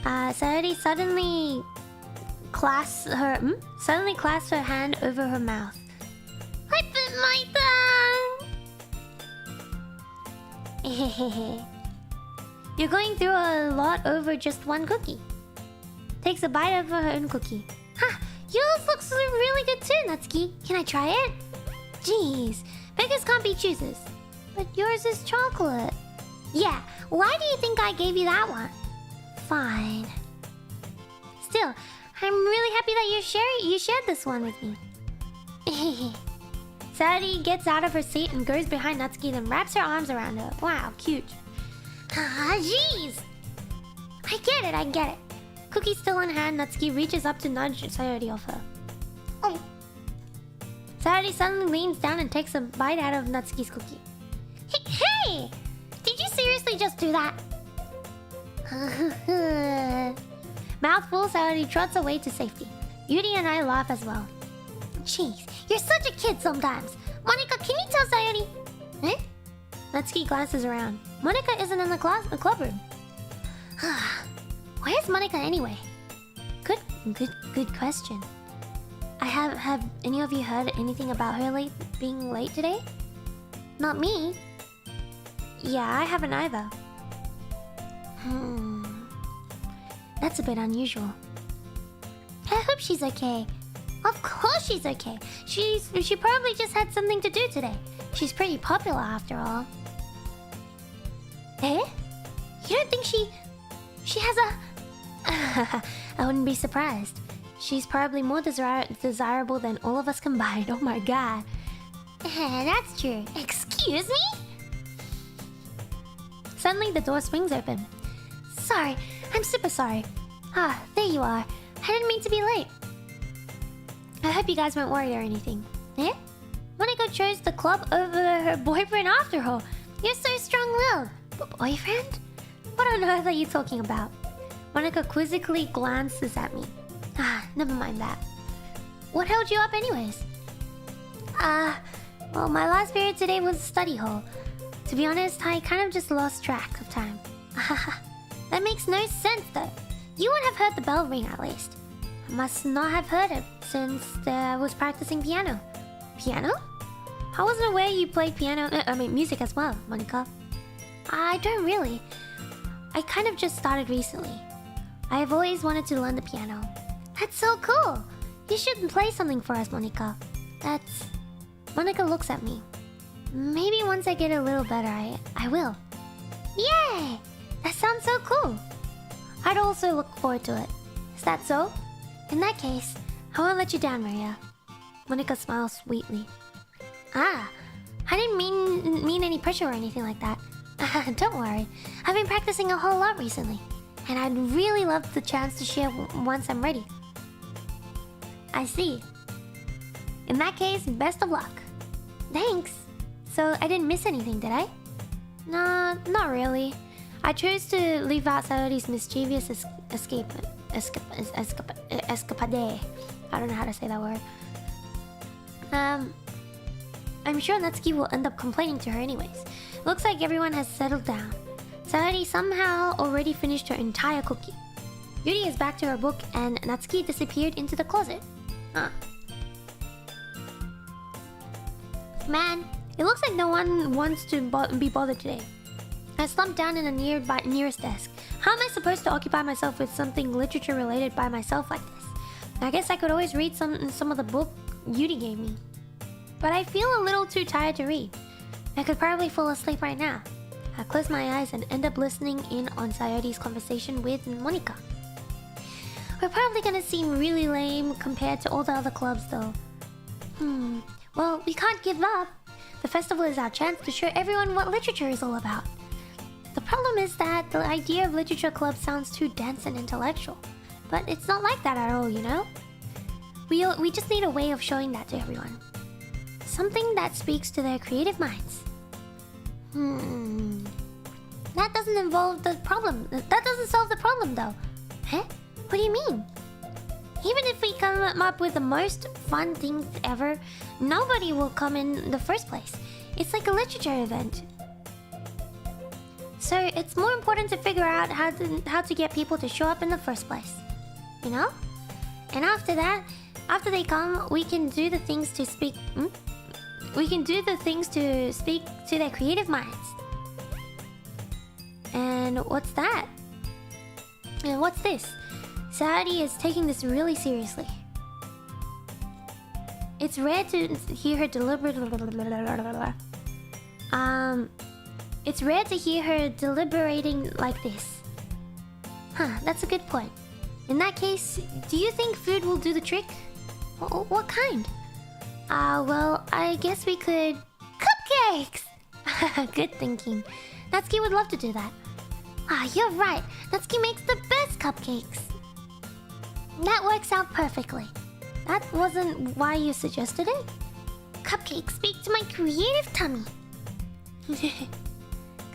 Sayori suddenly clasps her hand over her mouth. I bit my tongue! You're going through a lot over just one cookie. Takes a bite of her own cookie. Ha! Yours looks really good too, Natsuki. Can I try it? Jeez, beggars can't be choosers. But yours is chocolate. Yeah, why do you think I gave you that one? Fine. Still, I'm really happy that you shared this one with me. Sayori gets out of her seat and goes behind Natsuki, then wraps her arms around her. Wow, cute. Ah, jeez! I get it. Cookie still in hand, Natsuki reaches up to nudge Sayori off her. Oh. Sayori suddenly leans down and takes a bite out of Natsuki's cookie. Hey! Did you seriously just do that? Mouthful, Sayori trots away to safety. Yuri and I laugh as well. Jeez, you're such a kid sometimes. Monika, can you tell Sayori? Eh? Natsuki glances around. Monika isn't in the club room. Where's Monika anyway? Good question. Have any of you heard anything about her being late today? Not me. Yeah, I haven't either. That's a bit unusual. I hope she's okay. Of course she's okay. She probably just had something to do today. She's pretty popular after all. Eh? You don't think she has a... I wouldn't be surprised. She's probably more desirable than all of us combined. Oh my god. That's true. Excuse me? Suddenly the door swings open. Sorry, I'm super sorry. Ah, there you are. I didn't mean to be late. I hope you guys won't worry or anything. Eh? Monika chose the club over her boyfriend after all. You're so strong-willed. Boyfriend? What on earth are you talking about? Monika quizzically glances at me. Ah, never mind that. What held you up anyways? Well, my last period today was study hall. To be honest, I kind of just lost track of time. That makes no sense though. You would have heard the bell ring at least. I must not have heard it since I was practicing piano. Piano? I wasn't aware you played music as well, Monika. I don't really. I kind of just started recently. I've always wanted to learn the piano. That's so cool! You should play something for us, Monika. Monika looks at me. Maybe once I get a little better, I will. Yay! That sounds so cool. I'd also look forward to it. Is that so? In that case, I won't let you down, Maria. Monika smiles sweetly. Ah, I didn't mean any pressure or anything like that. Don't worry, I've been practicing a whole lot recently, and I'd really love the chance to share once I'm ready. I see. In that case, best of luck. Thanks. So I didn't miss anything, did I? Nah, not really. I chose to leave out Sayori's mischievous escapade. I don't know how to say that word. I'm sure Natsuki will end up complaining to her anyways. Looks like everyone has settled down. Sayori somehow already finished her entire cookie. Yuri is back to her book and Natsuki disappeared into the closet. Man, it looks like no one wants to be bothered today. I slumped down in the nearest desk. How am I supposed to occupy myself with something literature related by myself like this? I guess I could always read some of the book Yuri gave me. But I feel a little too tired to read. I could probably fall asleep right now. I close my eyes and end up listening in on Sayori's conversation with Monika. We're probably gonna seem really lame compared to all the other clubs though. Well, we can't give up. The festival is our chance to show everyone what literature is all about. The problem is that the idea of literature club sounds too dense and intellectual. But it's not like that at all, you know? We just need a way of showing that to everyone. Something that speaks to their creative minds. That doesn't involve the problem. That doesn't solve the problem though. Huh? What do you mean? Even if we come up with the most fun things ever, nobody will come in the first place. It's like a literature event. So it's more important to figure out how to get people to show up in the first place. You know? And after that, after they come, we can do the things to speak... We can do the things to speak to their creative minds. And what's that? And what's this? Sayori is taking this really seriously. It's rare to hear her It's rare to hear her deliberating like this. Huh, that's a good point. In that case, do you think food will do the trick? What kind? Well, I guess we could... Cupcakes! Good thinking. Natsuki would love to do that. You're right. Natsuki makes the best cupcakes. That works out perfectly. That wasn't why you suggested it? Cupcakes speak to my creative tummy.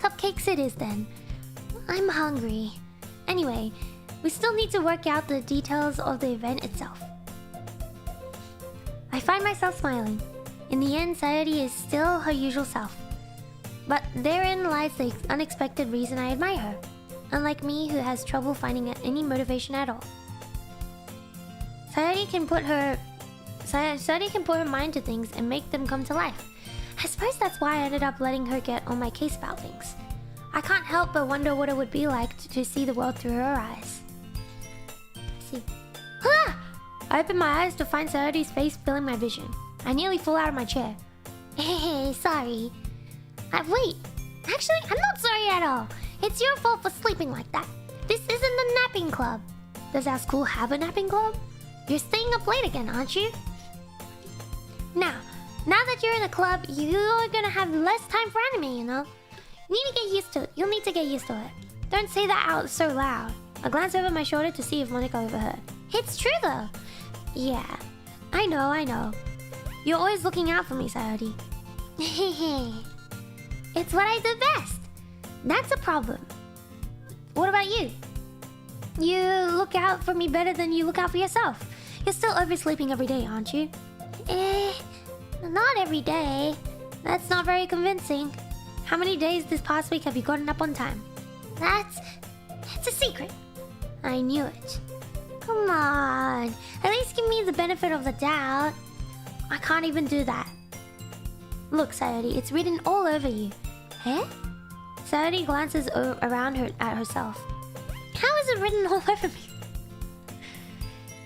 Cupcakes it is then. I'm hungry. Anyway, we still need to work out the details of the event itself. I find myself smiling. In the end, Sayori is still her usual self. But therein lies the unexpected reason I admire her. Unlike me, who has trouble finding any motivation at all. Sayori can put her mind to things and make them come to life. I suppose that's why I ended up letting her get on my case about things. I can't help but wonder what it would be like to see the world through her eyes. Let's see. Ah! I opened my eyes to find Sayori's face filling my vision. I nearly fell out of my chair. Hey, sorry. Wait. Actually, I'm not sorry at all. It's your fault for sleeping like that. This isn't the napping club. Does our school have a napping club? You're staying up late again, aren't you? Now that you're in the club, you're gonna have less time for anime, you know? You need to get used to it. You'll need to get used to it. Don't say that out so loud. I glanced over my shoulder to see if Monica overheard. It's true though. Yeah, I know. You're always looking out for me, Sayori. It's what I do best. That's a problem. What about you? You look out for me better than you look out for yourself. You're still oversleeping every day, aren't you? Not every day. That's not very convincing. How many days this past week have you gotten up on time? That's a secret. I knew it. Come on. At least give me the benefit of the doubt. I can't even do that. Look, Sayori, it's written all over you. Eh? Sayori glances around her at herself. How is it written all over me?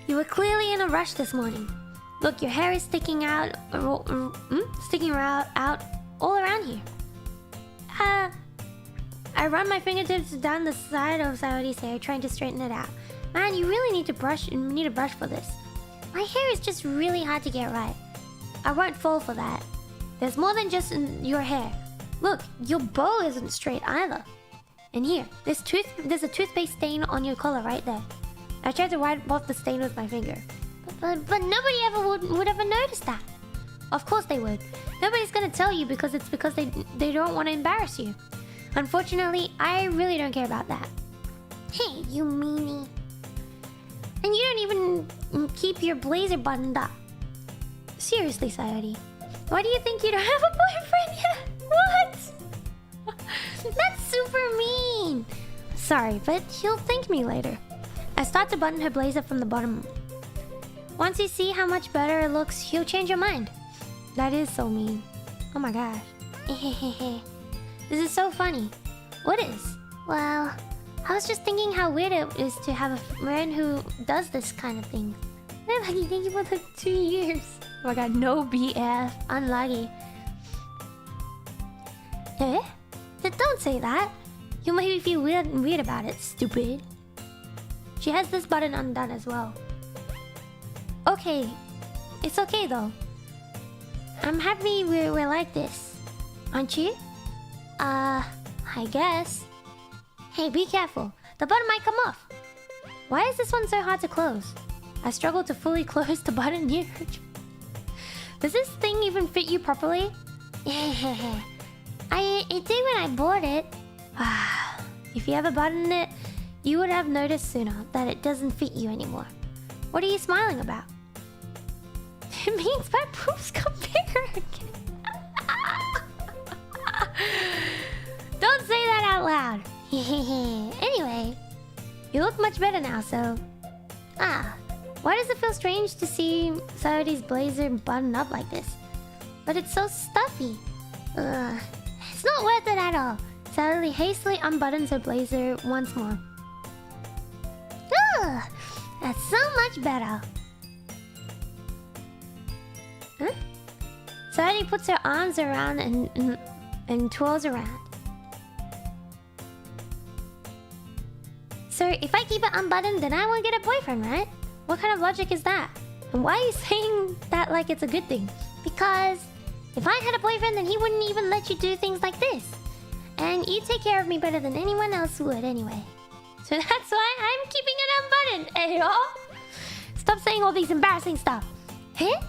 You were clearly in a rush this morning. Look, your hair is sticking out all around here. I run my fingertips down the side of Sayori's hair, trying to straighten it out. Man, you really need a brush for this. My hair is just really hard to get right. I won't fall for that. There's more than just your hair. Look, your bow isn't straight either. And here, there's a toothpaste stain on your collar right there. I tried to wipe off the stain with my finger. But nobody ever would ever notice that. Of course they would. Nobody's gonna tell you because they don't want to embarrass you. Unfortunately, I really don't care about that. Hey, you meanie. And you don't even keep your blazer buttoned up. Seriously, Sayori. Why do you think you don't have a boyfriend yet? What? That's super mean. Sorry, but you'll thank me later. I start to button her blazer from the bottom. Once you see how much better it looks, you'll change your mind. That is so mean. Oh my gosh. This is so funny. What is? Well, I was just thinking how weird it is to have a friend who does this kind of thing. I've been thinking for like 2 years. Oh my god, no BF. Unlucky. Eh? Don't say that. You made me feel weird about it, stupid. She has this button undone as well. Okay. It's okay though. I'm happy we're like this. Aren't you? I guess. Hey, be careful. The button might come off. Why is this one so hard to close? I struggle to fully close the button here. Does this thing even fit you properly? It did when I bought it. If you ever buttoned it, you would have noticed sooner that it doesn't fit you anymore. What are you smiling about? It means my boobs got bigger again. Don't say that out loud. Anyway, you look much better now, so... Why does it feel strange to see Sayori's blazer buttoned up like this? But it's so stuffy. It's not worth it at all. Sally hastily unbuttons her blazer once more. Ugh, that's so much better. Huh? Sally puts her arms around and twirls around. So if I keep it unbuttoned, then I won't get a boyfriend, right? What kind of logic is that? And why are you saying that like it's a good thing? Because if I had a boyfriend, then he wouldn't even let you do things like this. And you take care of me better than anyone else would anyway. So that's why I'm keeping it unbuttoned, eh y'all? Stop saying all these embarrassing stuff. Huh?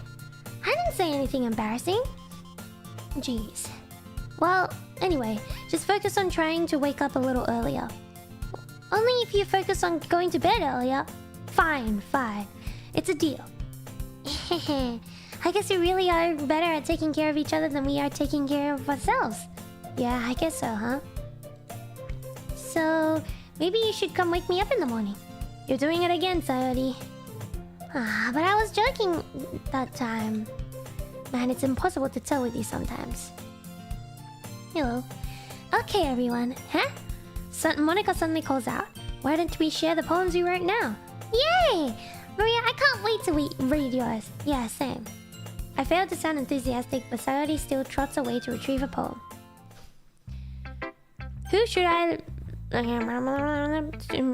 I didn't say anything embarrassing. Jeez. Well, anyway, just focus on trying to wake up a little earlier. Only if you focus on going to bed earlier. Fine. It's a deal. I guess we really are better at taking care of each other than we are taking care of ourselves. Yeah, I guess so, huh? So, maybe you should come wake me up in the morning. You're doing it again, Sayori. But I was joking that time. Man, it's impossible to tell with you sometimes. Hello. Okay, everyone. Huh? Monica suddenly calls out. Why don't we share the poems you wrote now? Yay! Maria, I can't wait to read yours. Yeah, same. I failed to sound enthusiastic, but Sayori still trots away to retrieve a poem. Who should I...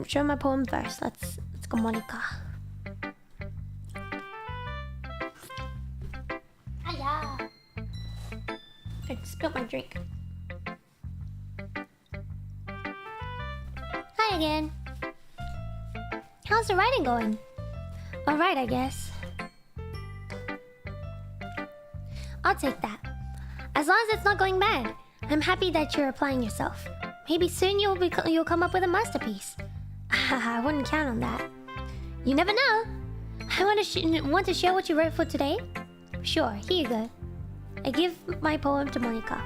show my poem first. Let's go, Monica. Aia. I spilled my drink. Hi again. How's the writing going? Alright, I guess. I'll take that. As long as it's not going bad. I'm happy that you're applying yourself. Maybe soon you'll come up with a masterpiece. I wouldn't count on that. You never know. I want to share what you wrote for today? Sure, here you go. I give my poem to Monica.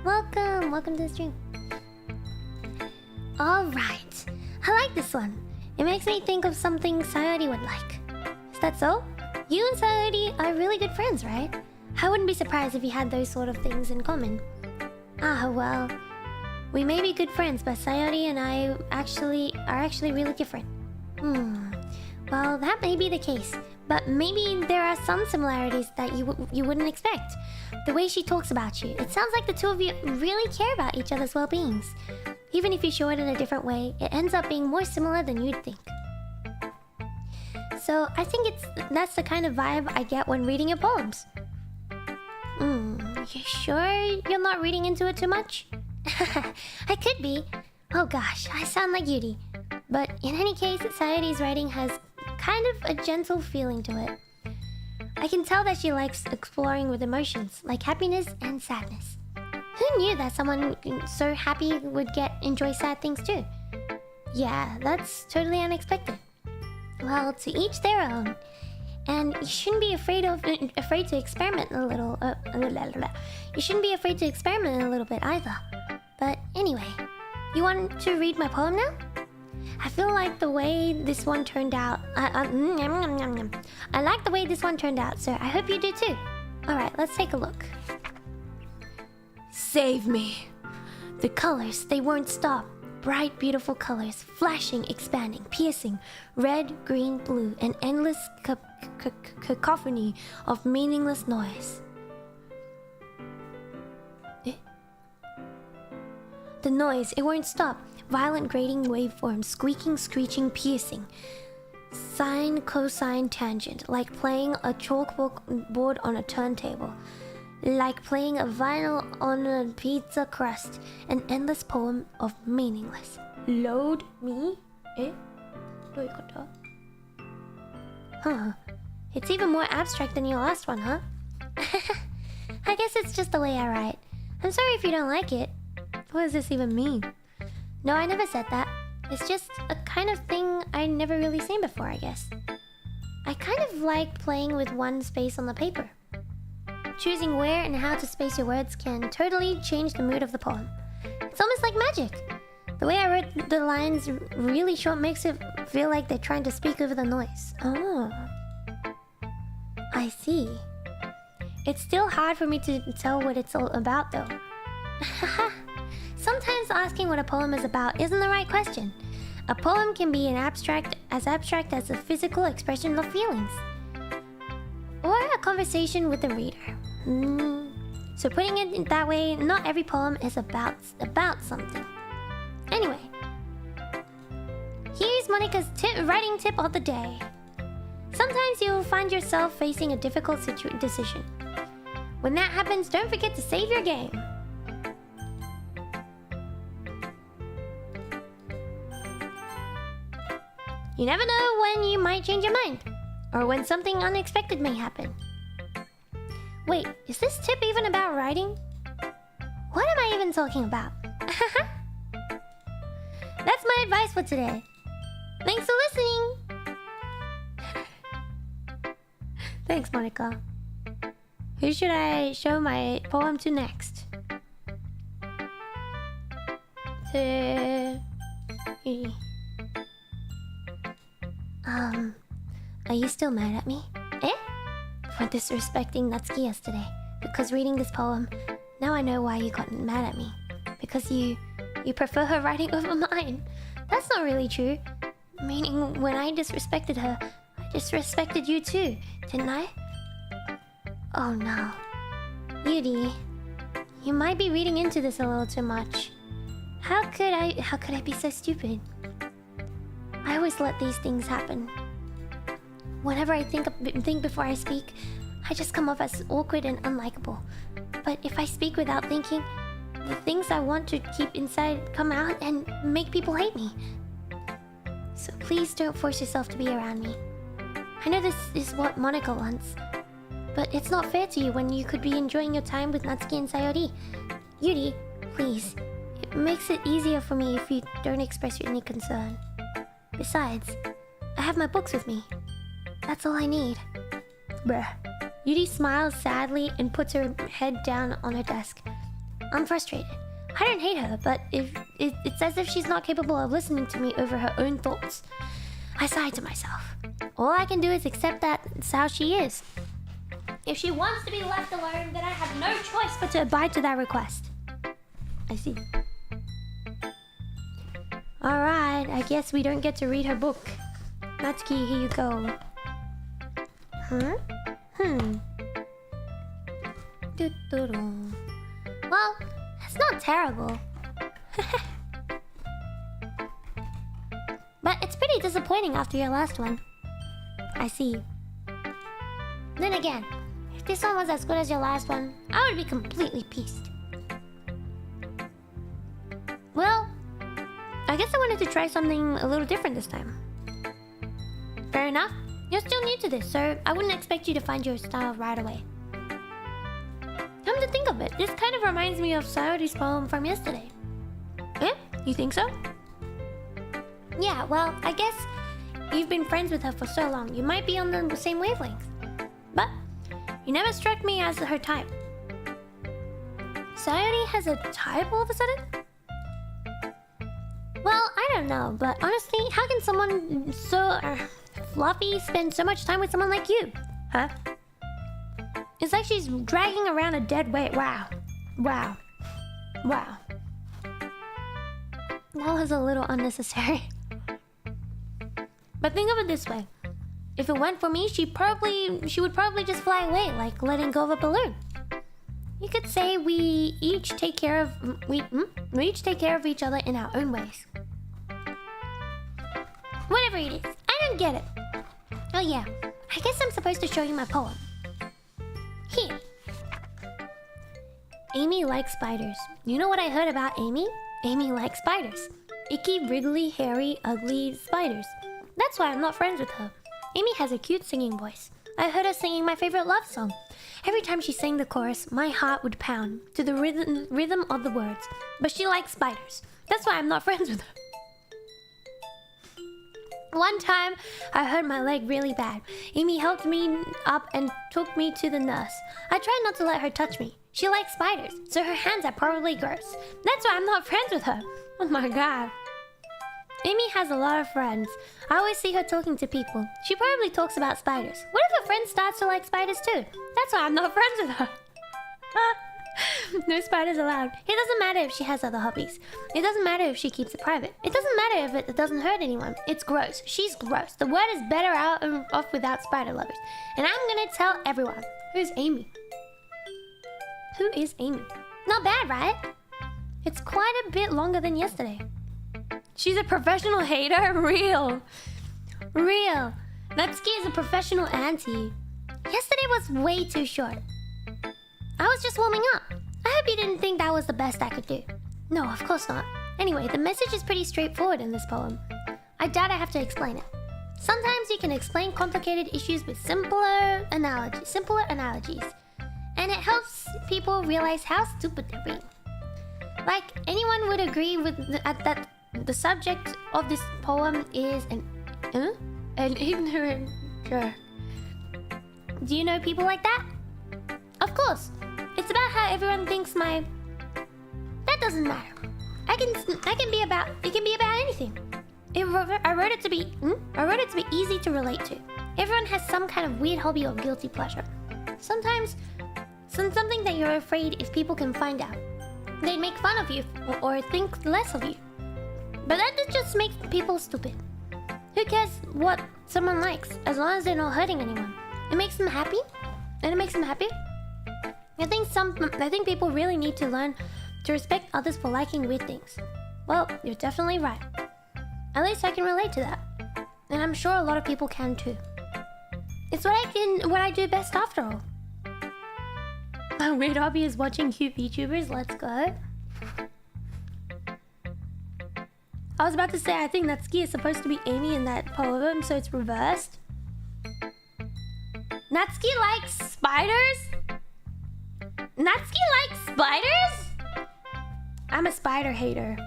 Welcome to the stream. Alright. I like this one. It makes me think of something Sayori would like. Is that so? You and Sayori are really good friends, right? I wouldn't be surprised if you had those sort of things in common. Well, we may be good friends, but Sayori and I are actually really different. Well, that may be the case, but maybe there are some similarities that you wouldn't expect. The way she talks about you, it sounds like the two of you really care about each other's well-beings. Even if you show it in a different way, it ends up being more similar than you'd think. So I think that's the kind of vibe I get when reading your poems. You sure you're not reading into it too much? I could be. Oh gosh, I sound like Yuri. But in any case, Sayori's writing has kind of a gentle feeling to it. I can tell that she likes exploring with emotions, like happiness and sadness. Who knew that someone so happy would enjoy sad things too? Yeah, that's totally unexpected. Well, to each their own. And you shouldn't be afraid to experiment a little. You shouldn't be afraid to experiment a little bit either. But anyway, you want to read my poem now? I feel like the way this one turned out. I like the way this one turned out, so I hope you do too. Alright, let's take a look. Save me. The colors, they won't stop. Bright, beautiful colors, flashing, expanding, piercing. Red, green, blue, an endless cacophony of meaningless noise. The noise, it won't stop. Violent grating waveforms, squeaking, screeching, piercing. Sine, cosine, tangent, like playing a chalkboard on a turntable. Like playing a vinyl on a pizza crust. An endless poem of meaningless. Load me? Huh. It's even more abstract than your last one, huh? I guess it's just the way I write. I'm sorry if you don't like it. What does this even mean? No, I never said that. It's just a kind of thing I never really seen before, I guess. I kind of like playing with one space on the paper. Choosing where and how to space your words can totally change the mood of the poem. It's almost like magic. The way I wrote the lines really short makes it feel like they're trying to speak over the noise. Oh. I see. It's still hard for me to tell what it's all about though. So sometimes asking what a poem is about isn't the right question. A poem can be as abstract as a physical expression of feelings, or a conversation with the reader. So putting it that way, not every poem is about something. Anyway, here's Monica's writing tip of the day. Sometimes you'll find yourself facing a difficult decision. When that happens, don't forget to save your game. You never know when you might change your mind, or when something unexpected may happen. Wait, is this tip even about writing? What am I even talking about? That's my advice for today. Thanks for listening! Thanks, Monica. Who should I show my poem to next? Are you still mad at me? Eh? For disrespecting Natsuki yesterday. Because reading this poem, now I know why you got mad at me. Because you prefer her writing over mine. That's not really true. Meaning, when I disrespected her, I disrespected you too, didn't I? Oh no. Yuri, you might be reading into this a little too much. How could I be so stupid? I always let these things happen. Whenever I think before I speak, I just come off as awkward and unlikable. But if I speak without thinking, the things I want to keep inside come out and make people hate me. So please don't force yourself to be around me. I know this is what Monica wants, but it's not fair to you when you could be enjoying your time with Natsuki and Sayori. Yuri, please. It makes it easier for me if you don't express any concern. Besides, I have my books with me. That's all I need. Bruh. Yuri smiles sadly and puts her head down on her desk. I'm frustrated. I don't hate her, but it's as if she's not capable of listening to me over her own thoughts. I sigh to myself. All I can do is accept that it's how she is. If she wants to be left alone, then I have no choice but to abide to that request. I see. Alright, I guess we don't get to read her book. Natsuki, here you go. Well, that's not terrible. But it's pretty disappointing after your last one. I see. Then again, if this one was as good as your last one, I would be completely pissed. Well, I guess I wanted to try something a little different this time. Fair enough. You're still new to this, so I wouldn't expect you to find your style right away. Come to think of it, this kind of reminds me of Sayori's poem from yesterday. Eh? You think so? Yeah, well, I guess you've been friends with her for so long, you might be on the same wavelength. But you never struck me as her type. Sayori has a type all of a sudden? Well, I don't know, but honestly, how can someone so fluffy spend so much time with someone like you? Huh? It's like she's dragging around a dead weight. Wow. Wow. Wow. That was a little unnecessary. But think of it this way. If it went for me, she would probably just fly away, like letting go of a balloon. You could say we each take care of each other in our own ways. Whatever it is, I don't get it. Oh yeah, I guess I'm supposed to show you my poem. Here. Amy likes spiders. You know what I heard about Amy? Amy likes spiders. Icky, wriggly, hairy, ugly spiders. That's why I'm not friends with her. Amy has a cute singing voice. I heard her singing my favorite love song. Every time she sang the chorus, my heart would pound to the rhythm of the words. But she likes spiders. That's why I'm not friends with her. One time, I hurt my leg really bad. Amy helped me up and took me to the nurse. I tried not to let her touch me. She likes spiders, so her hands are probably gross. That's why I'm not friends with her. Oh my god. Amy has a lot of friends. I always see her talking to people. She probably talks about spiders. What if a friend starts to like spiders too? That's why I'm not friends with her. No spiders allowed. It doesn't matter if she has other hobbies. It doesn't matter if she keeps it private. It doesn't matter if it doesn't hurt anyone. It's gross. She's gross. The word is better out and off without spider lovers. And I'm gonna tell everyone. Who's Amy? Who is Amy? Not bad, right? It's quite a bit longer than yesterday. She's a professional hater? Real. Natsuki is a professional auntie. Yesterday was way too short. I was just warming up. I hope you didn't think that was the best I could do. No, of course not. Anyway, the message is pretty straightforward in this poem. I doubt I have to explain it. Sometimes you can explain complicated issues with simpler analogies. And it helps people realize how stupid they're being. Like, anyone would agree with that the subject of this poem is an ignorant jerk. Do you know people like that? Of course. It's about how everyone thinks my... That doesn't matter. It can be about anything. I wrote it to be easy to relate to. Everyone has some kind of weird hobby or guilty pleasure. Sometimes something that you're afraid if people can find out. They'd make fun of you or think less of you. But that just makes people stupid. Who cares what someone likes as long as they're not hurting anyone? It makes them happy, and it makes them happy. I think people really need to learn to respect others for liking weird things. Well, you're definitely right. At least I can relate to that, and I'm sure a lot of people can too. It's what I do best after all. My weird hobby is watching cute VTubers. Let's go. I was about to say I think Natsuki is supposed to be Amy in that poem, so it's reversed. Natsuki likes spiders? Natsuki likes spiders? I'm a spider hater.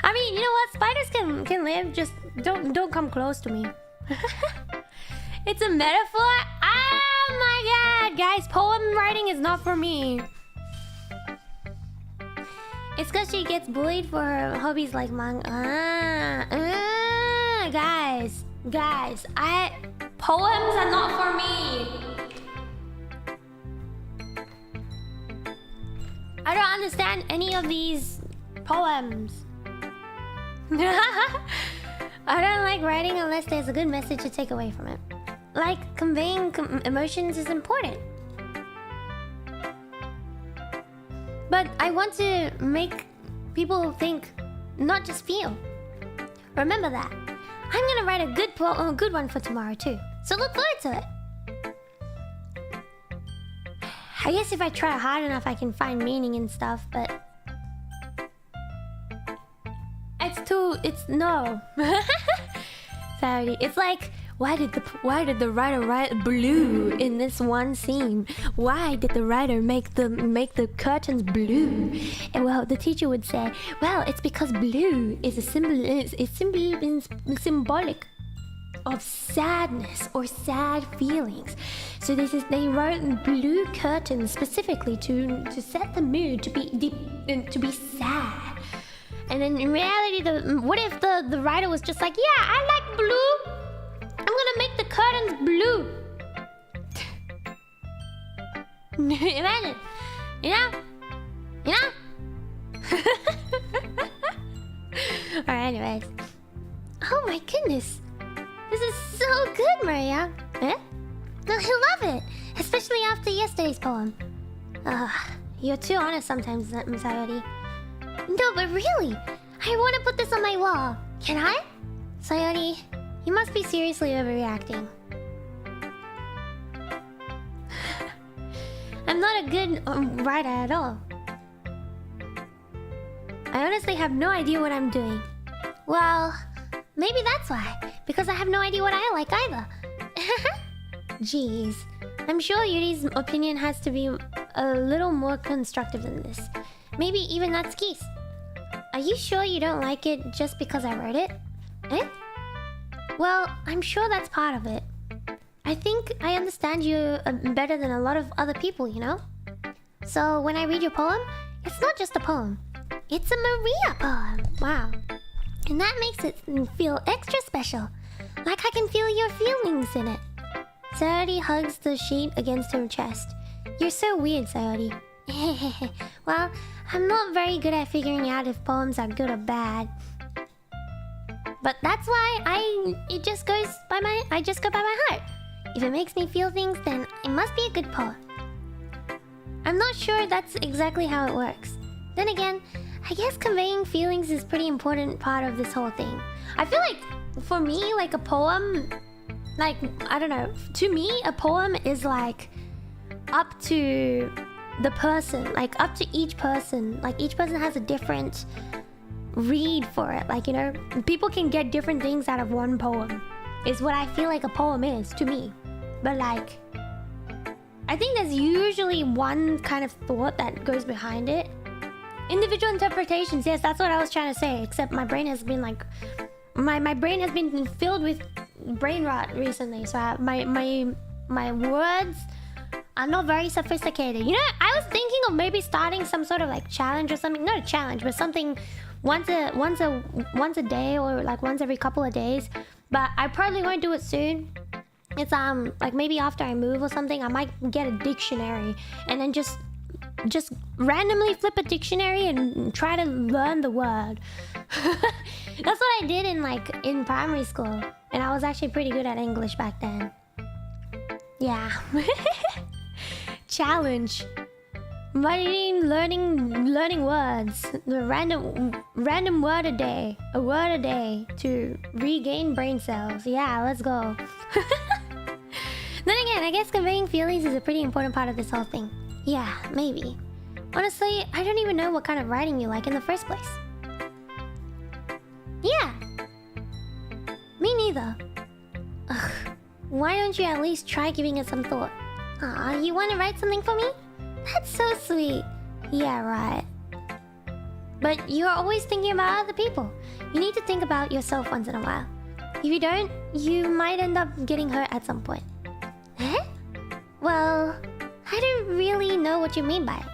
I mean, you know what? Spiders can live, just don't come close to me. It's a metaphor? Oh my god, guys, poem writing is not for me. It's because she gets bullied for her hobbies like manga. Guys, poems are not for me. I don't understand any of these poems. I don't like writing unless there's a good message to take away from it. Like, conveying emotions is important. But I want to make people think, not just feel. Remember that. I'm gonna write a good one for tomorrow too. So look forward to it. I guess if I try hard enough, I can find meaning and stuff, but... It's no. Sorry. It's like, why did the writer write blue in this one scene? Why did the writer make the curtains blue? And well, the teacher would say, well, it's because blue is a symbolic of sadness or sad feelings. So they wrote blue curtains specifically to set the mood to be deep and to be sad. And then in reality, what if the writer was just like, yeah, I like blue. I'm gonna make the curtains blue. Imagine, you know. Alright, anyways. Oh my goodness. This is so good, Maria. Eh? I love it. Especially after yesterday's poem. You're too honest sometimes, Miss Sayori. No, but really, I want to put this on my wall. Can I? Sayori, you must be seriously overreacting. I'm not a good writer at all. I honestly have no idea what I'm doing. Well, maybe that's why. Because I have no idea what I like either. Jeez. I'm sure Yuri's opinion has to be a little more constructive than this. Maybe even Natsuki's. Are you sure you don't like it just because I wrote it? Eh? Well, I'm sure that's part of it. I think I understand you better than a lot of other people, you know? So when I read your poem, it's not just a poem. It's a Maria poem. Wow. And that makes it feel extra special. Like I can feel your feelings in it. Sayori hugs the sheet against her chest. You're so weird, Sayori. Well, I'm not very good at figuring out if poems are good or bad. But that's why I just go by my heart. If it makes me feel things, then it must be a good poem. I'm not sure that's exactly how it works. Then again, I guess conveying feelings is pretty important part of this whole thing. I feel like for me, like a poem, like I don't know, to me a poem is like up to the person, like up to each person. Like each person has a different read for it. Like, you know, people can get different things out of one poem. Is what I feel like a poem is to me. But like, I think there's usually one kind of thought that goes behind it. Individual interpretations, yes, that's what I was trying to say. Except my brain has been like, my brain has been filled with brain rot recently. So my words are not very sophisticated. You know, I was thinking of maybe starting some sort of like challenge or something. Not a challenge, but something once a day or like once every couple of days. But I probably won't do it soon. It's like maybe after I move or something, I might get a dictionary and then just randomly flip a dictionary and try to learn the word. That's what I did in primary school, and I was actually pretty good at English back then. Yeah. Challenge. Learning words. The random word a day. A word a day to regain brain cells. Yeah, let's go. Then again, I guess conveying feelings is a pretty important part of this whole thing. Yeah, maybe. Honestly, I don't even know what kind of writing you like in the first place. Yeah. Me neither. Ugh. Why don't you at least try giving it some thought? Aw, you want to write something for me? That's so sweet. Yeah, right. But you're always thinking about other people. You need to think about yourself once in a while. If you don't, you might end up getting hurt at some point. Eh? Well, I don't really know what you mean by it.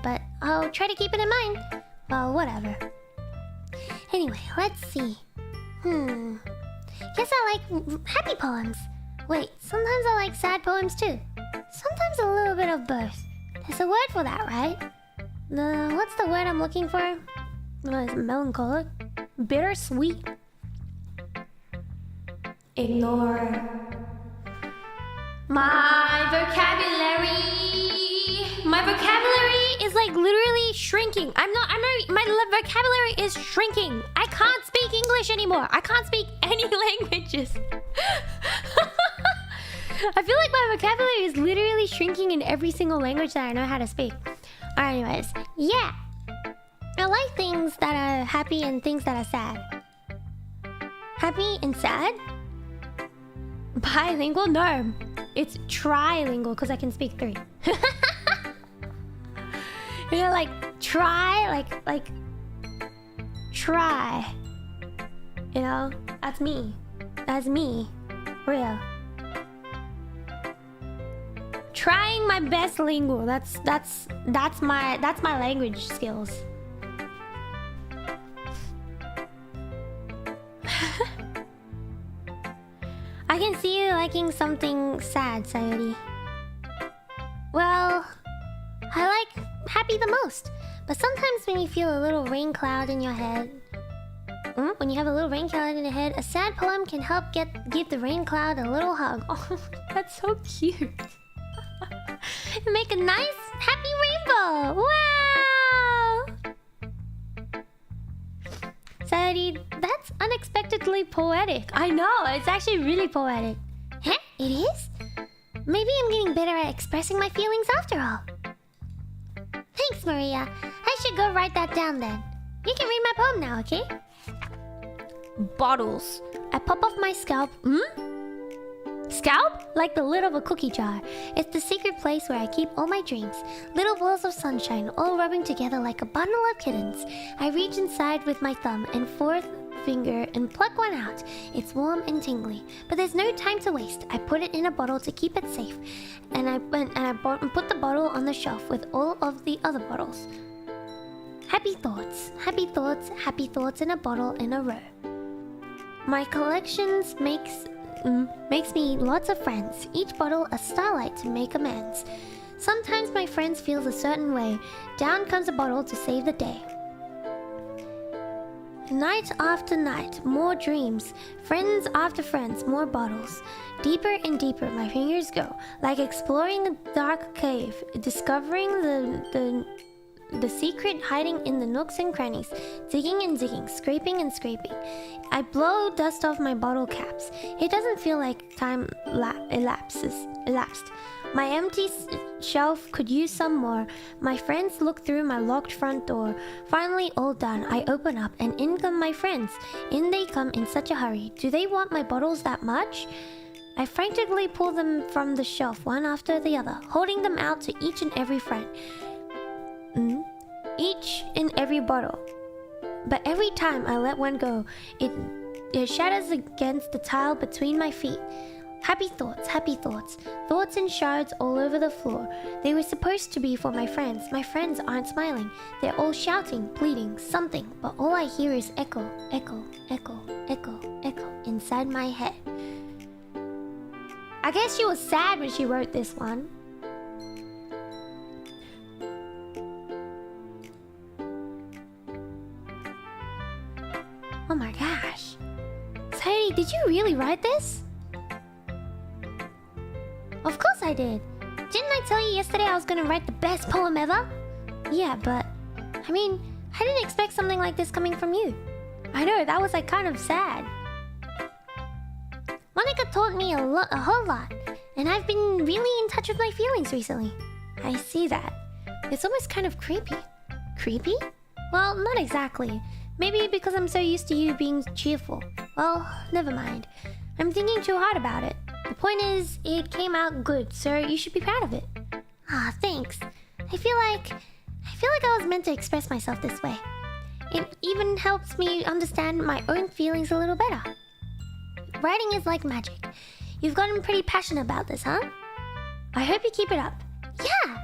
But I'll try to keep it in mind. Well, whatever. Anyway, let's see. Guess I like happy poems. Wait, sometimes I like sad poems too. Sometimes a little bit of both. There's a word for that, right? What's the word I'm looking for? What is it, melancholic? Bittersweet? Ignore. My vocabulary is like literally shrinking. My vocabulary is shrinking. I can't speak English anymore. I can't speak any languages. I feel like my vocabulary is literally shrinking in every single language that I know how to speak. Alright, anyways. Yeah. I like things that are happy and things that are sad. Happy and sad? Bilingual? No. It's trilingual because I can speak 3. You know, like try, like try. You know, that's me. That's me. Real. Trying my best lingual. That's my language skills. I can see you liking something sad, Sayori. Well, I like happy the most. But sometimes when you feel a little rain cloud in your head... when you have a little rain cloud in your head, a sad poem can help give the rain cloud a little hug. Oh, that's so cute. And make a nice, happy rainbow. Wow! Sayori, that's unexpectedly poetic. I know, it's actually really poetic. Huh? It is? Maybe I'm getting better at expressing my feelings after all. Thanks, Maria. I should go write that down then. You can read my poem now, okay? Bottles. I pop off my scalp. Scalp? Like the lid of a cookie jar. It's the secret place where I keep all my dreams. Little balls of sunshine, all rubbing together like a bundle of kittens. I reach inside with my thumb and fourth finger and pluck one out. It's warm and tingly, but there's no time to waste. I put it in a bottle to keep it safe, and I put the bottle on the shelf with all of the other bottles. Happy thoughts, happy thoughts, happy thoughts in a bottle in a row. My collections makes me lots of friends. Each bottle a starlight to make amends. Sometimes my friends feel a certain way. Down comes a bottle to save the day. Night after night, more dreams. Friends after friends, more bottles. Deeper and deeper my fingers go, like exploring a dark cave, discovering the secret hiding in the nooks and crannies, digging and digging, scraping and scraping. I blow dust off my bottle caps. It doesn't feel like time elapsed. My empty shelf could use some more. My friends look through my locked front door. Finally, all done, I open up and in come my friends. In they come in such a hurry. Do they want my bottles that much? I frantically pull them from the shelf one after the other, holding them out to each and every friend. Each and every bottle. But every time I let one go, it shatters against the tile between my feet. Happy thoughts, happy thoughts. Thoughts in shards all over the floor. They were supposed to be for my friends. My friends aren't smiling. They're all shouting, pleading, something. But all I hear is echo, echo, echo, echo, echo inside my head. I guess she was sad when she wrote this one. Oh my gosh. Sayori, did you really write this? Of course I did. Didn't I tell you yesterday I was gonna write the best poem ever? Yeah, but... I mean, I didn't expect something like this coming from you. I know, that was like kind of sad. Monica taught me a whole lot. And I've been really in touch with my feelings recently. I see that. It's almost kind of creepy. Creepy? Well, not exactly. Maybe because I'm so used to you being cheerful. Well, never mind. I'm thinking too hard about it. The point is, it came out good, so you should be proud of it. Ah, thanks. I feel like I was meant to express myself this way. It even helps me understand my own feelings a little better. Writing is like magic. You've gotten pretty passionate about this, huh? I hope you keep it up. Yeah!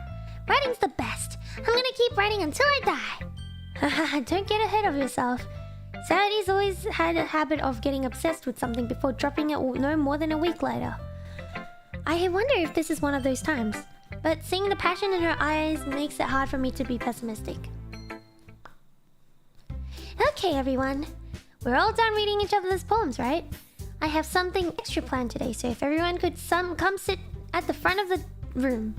Writing's the best. I'm gonna keep writing until I die. Don't get ahead of yourself. Sayori's always had a habit of getting obsessed with something before dropping it no more than a week later. I wonder if this is one of those times. But seeing the passion in her eyes makes it hard for me to be pessimistic. Okay, everyone. We're all done reading each other's poems, right? I have something extra planned today, so if everyone could come sit at the front of the room.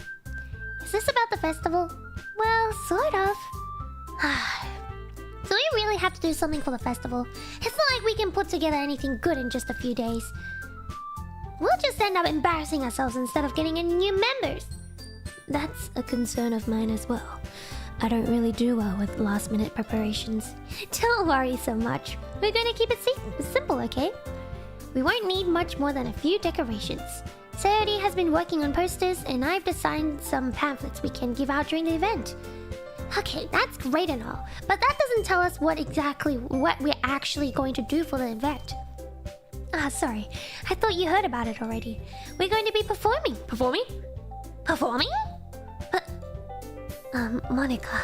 Is this about the festival? Well, sort of. So we really have to do something for the festival. It's not like we can put together anything good in just a few days. We'll just end up embarrassing ourselves instead of getting any new members. That's a concern of mine as well. I don't really do well with last-minute preparations. Don't worry so much. We're going to keep it simple, okay? We won't need much more than a few decorations. Sayori has been working on posters, and I've designed some pamphlets we can give out during the event. Okay, that's great and all, but that doesn't tell us what we're actually going to do for the event. Sorry. I thought you heard about it already. We're going to be performing. Performing? Performing? Monica.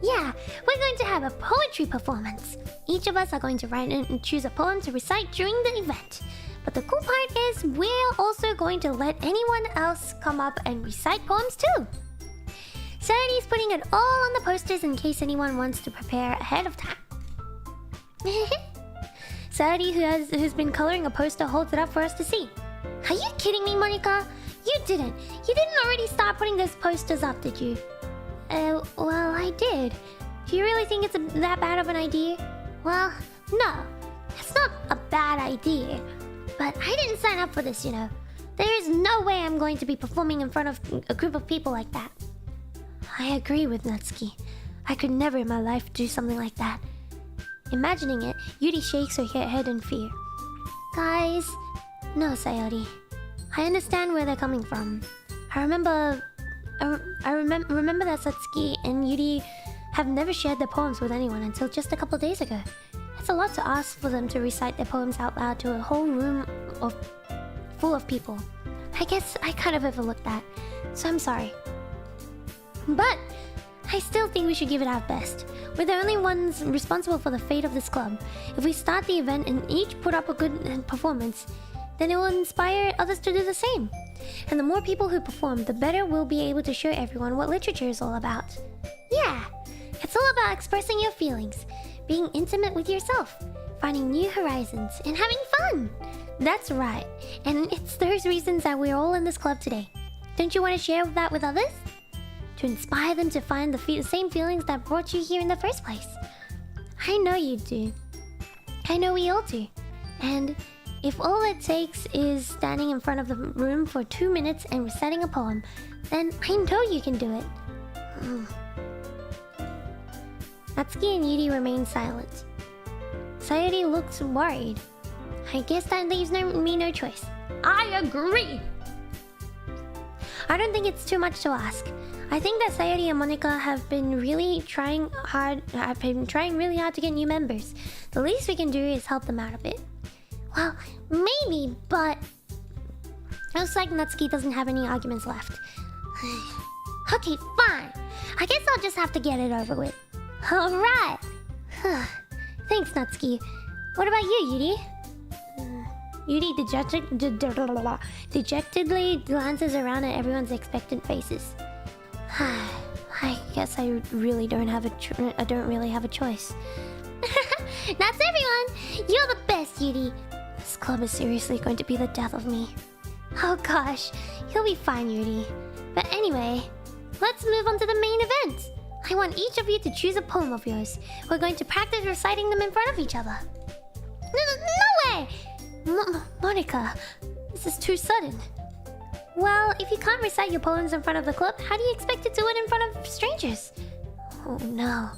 Yeah, we're going to have a poetry performance. Each of us are going to write and choose a poem to recite during the event. But the cool part is we're also going to let anyone else come up and recite poems too. Sayori's putting it all on the posters in case anyone wants to prepare ahead of time. Sayori, who's been coloring a poster, holds it up for us to see. Are you kidding me, Monica? You didn't already start putting those posters up, did you? Well, I did. Do you really think it's that bad of an idea? Well, no. It's not a bad idea. But I didn't sign up for this, you know. There is no way I'm going to be performing in front of a group of people like that. I agree with Natsuki. I could never in my life do something like that. Imagining it, Yuri shakes her head in fear. Guys, no, Sayori. I understand where they're coming from. I remember that Satsuki and Yuri have never shared their poems with anyone until just a couple days ago. It's a lot to ask for them to recite their poems out loud to a whole room full of people. I guess I kind of overlooked that, so I'm sorry. But I still think we should give it our best. We're the only ones responsible for the fate of this club. If we start the event and each put up a good performance, then it will inspire others to do the same. And the more people who perform, the better we'll be able to show everyone what literature is all about. Yeah, it's all about expressing your feelings, being intimate with yourself, finding new horizons, and having fun. That's right, and it's those reasons that we're all in this club today. Don't you want to share that with others? To inspire them to find the same feelings that brought you here in the first place. I know you do. I know we all do. And if all it takes is standing in front of the room for 2 minutes and reciting a poem, then I know you can do it. Natsuki and Yuri remain silent. Sayori looks worried. I guess that leaves me no choice. I agree! I don't think it's too much to ask. I think that Sayori and Monika have been trying really hard to get new members. The least we can do is help them out a bit. Well, maybe, but... Looks like Natsuki doesn't have any arguments left. Okay, fine. I guess I'll just have to get it over with. Alright! Thanks, Natsuki. What about you, Yuri? Yuri dejectedly glances around at everyone's expectant faces. I guess I really don't have a choice. That's everyone! You're the best, Yuri! This club is seriously going to be the death of me. Oh gosh, you'll be fine, Yuri. But anyway, let's move on to the main event. I want each of you to choose a poem of yours. We're going to practice reciting them in front of each other. No way! Monika, this is too sudden. Well, if you can't recite your poems in front of the club, how do you expect to do it in front of strangers? Oh no.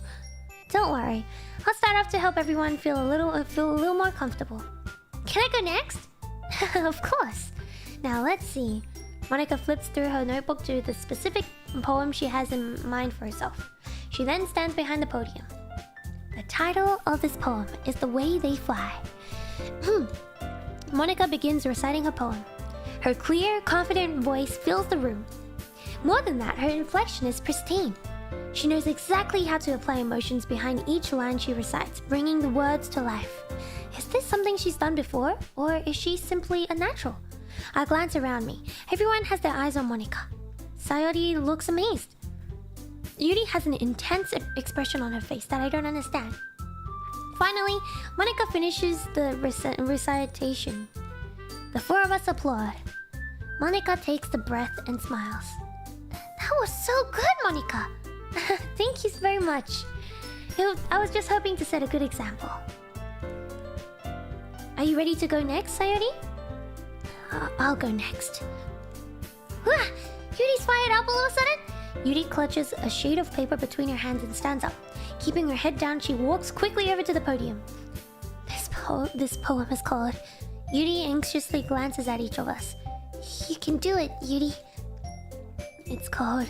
Don't worry. I'll start off to help everyone feel a little more comfortable. Can I go next? Of course. Now let's see. Monika flips through her notebook to the specific poem she has in mind for herself. She then stands behind the podium. The title of this poem is The Way They Fly. Monika begins reciting her poem. Her clear, confident voice fills the room. More than that, her inflection is pristine. She knows exactly how to apply emotions behind each line she recites, bringing the words to life. Is this something she's done before, or is she simply a natural? I glance around me. Everyone has their eyes on Monika. Sayori looks amazed. Yuri has an intense expression on her face that I don't understand. Finally, Monika finishes the recitation. The four of us applaud. Monika takes the breath and smiles. That was so good, Monika! Thank you very much. I was just hoping to set a good example. Are you ready to go next, Sayori? I'll go next. Yuri's fired up all of a sudden? Yuri clutches a sheet of paper between her hands and stands up. Keeping her head down, she walks quickly over to the podium. This poem is called... Yuri anxiously glances at each of us. You can do it, Yuri. It's called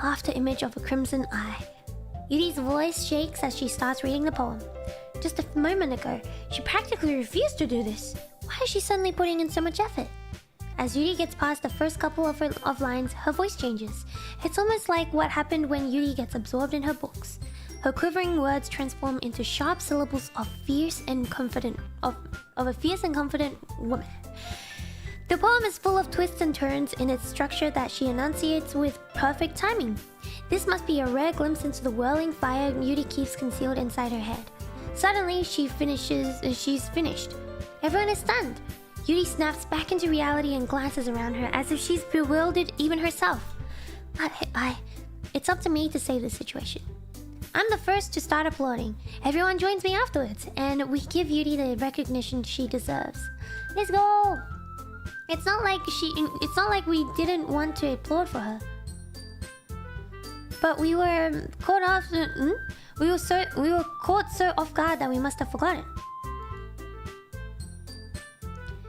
After Image of a Crimson Eye. Yuri's voice shakes as she starts reading the poem. Just a moment ago, she practically refused to do this. Why is she suddenly putting in so much effort? As Yuri gets past the first couple of lines, her voice changes. It's almost like what happened when Yuri gets absorbed in her books. Her quivering words transform into sharp syllables of a fierce and confident woman. The poem is full of twists and turns in its structure that she enunciates with perfect timing. This must be a rare glimpse into the whirling fire Yuri keeps concealed inside her head. Suddenly, she's finished. Everyone is stunned. Yuri snaps back into reality and glances around her as if she's bewildered even herself. It's up to me to save the situation. I'm the first to start applauding. Everyone joins me afterwards, and we give Yuri the recognition she deserves. Let's go! It's not like we didn't want to applaud for her. But we were caught off. We were caught so off guard that we must have forgotten.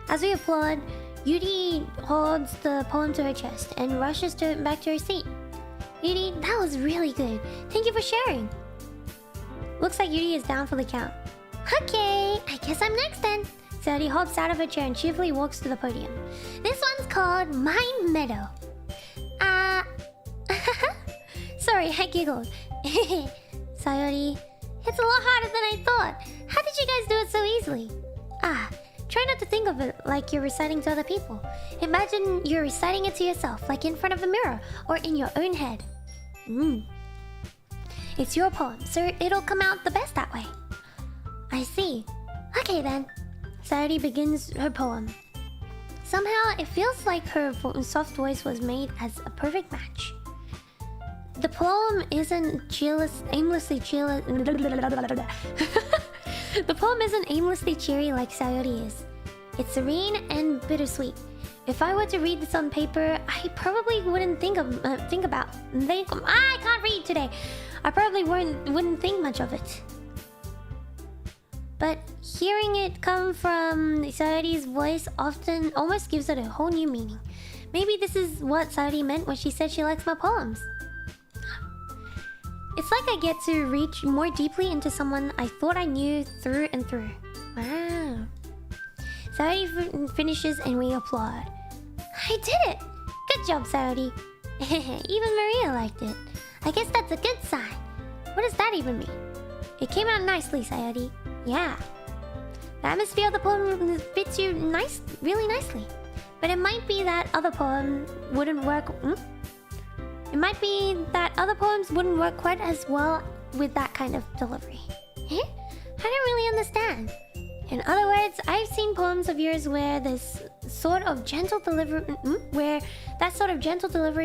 As we applaud, Yuri holds the poem to her chest and rushes back to her seat. Yuri, that was really good. Thank you for sharing. Looks like Yuri is down for the count. Okay, I guess I'm next then. Sayori hops out of her chair and cheerfully walks to the podium. This one's called My Meadow. Sorry, I giggled. Sayori, it's a lot harder than I thought. How did you guys do it so easily? try not to think of it like you're reciting to other people. Imagine you're reciting it to yourself, like in front of a mirror or in your own head. It's your poem, so it'll come out the best that way. I see. Okay then. Sayori begins her poem. Somehow, it feels like her soft voice was made as a perfect match. The poem isn't aimlessly cheerless. The poem isn't aimlessly cheery like Sayori is. It's serene and bittersweet. If I were to read this on paper, I probably wouldn't I can't read today. I probably wouldn't think much of it. But hearing it come from Sayori's voice almost gives it a whole new meaning. Maybe this is what Sayori meant when she said she likes my poems. It's like I get to reach more deeply into someone I thought I knew through and through. Wow. Sayori finishes and we applaud. I did it! Good job, Sayori. Even Maria liked it. I guess that's a good sign. What does that even mean? It came out nicely, Sayori. Yeah. The atmosphere of the poem fits you really nicely. But it might be that other poem wouldn't work. It might be that other poems wouldn't work quite as well with that kind of delivery. Eh? I don't really understand. In other words, I've seen poems of yours where this sort of gentle delivery,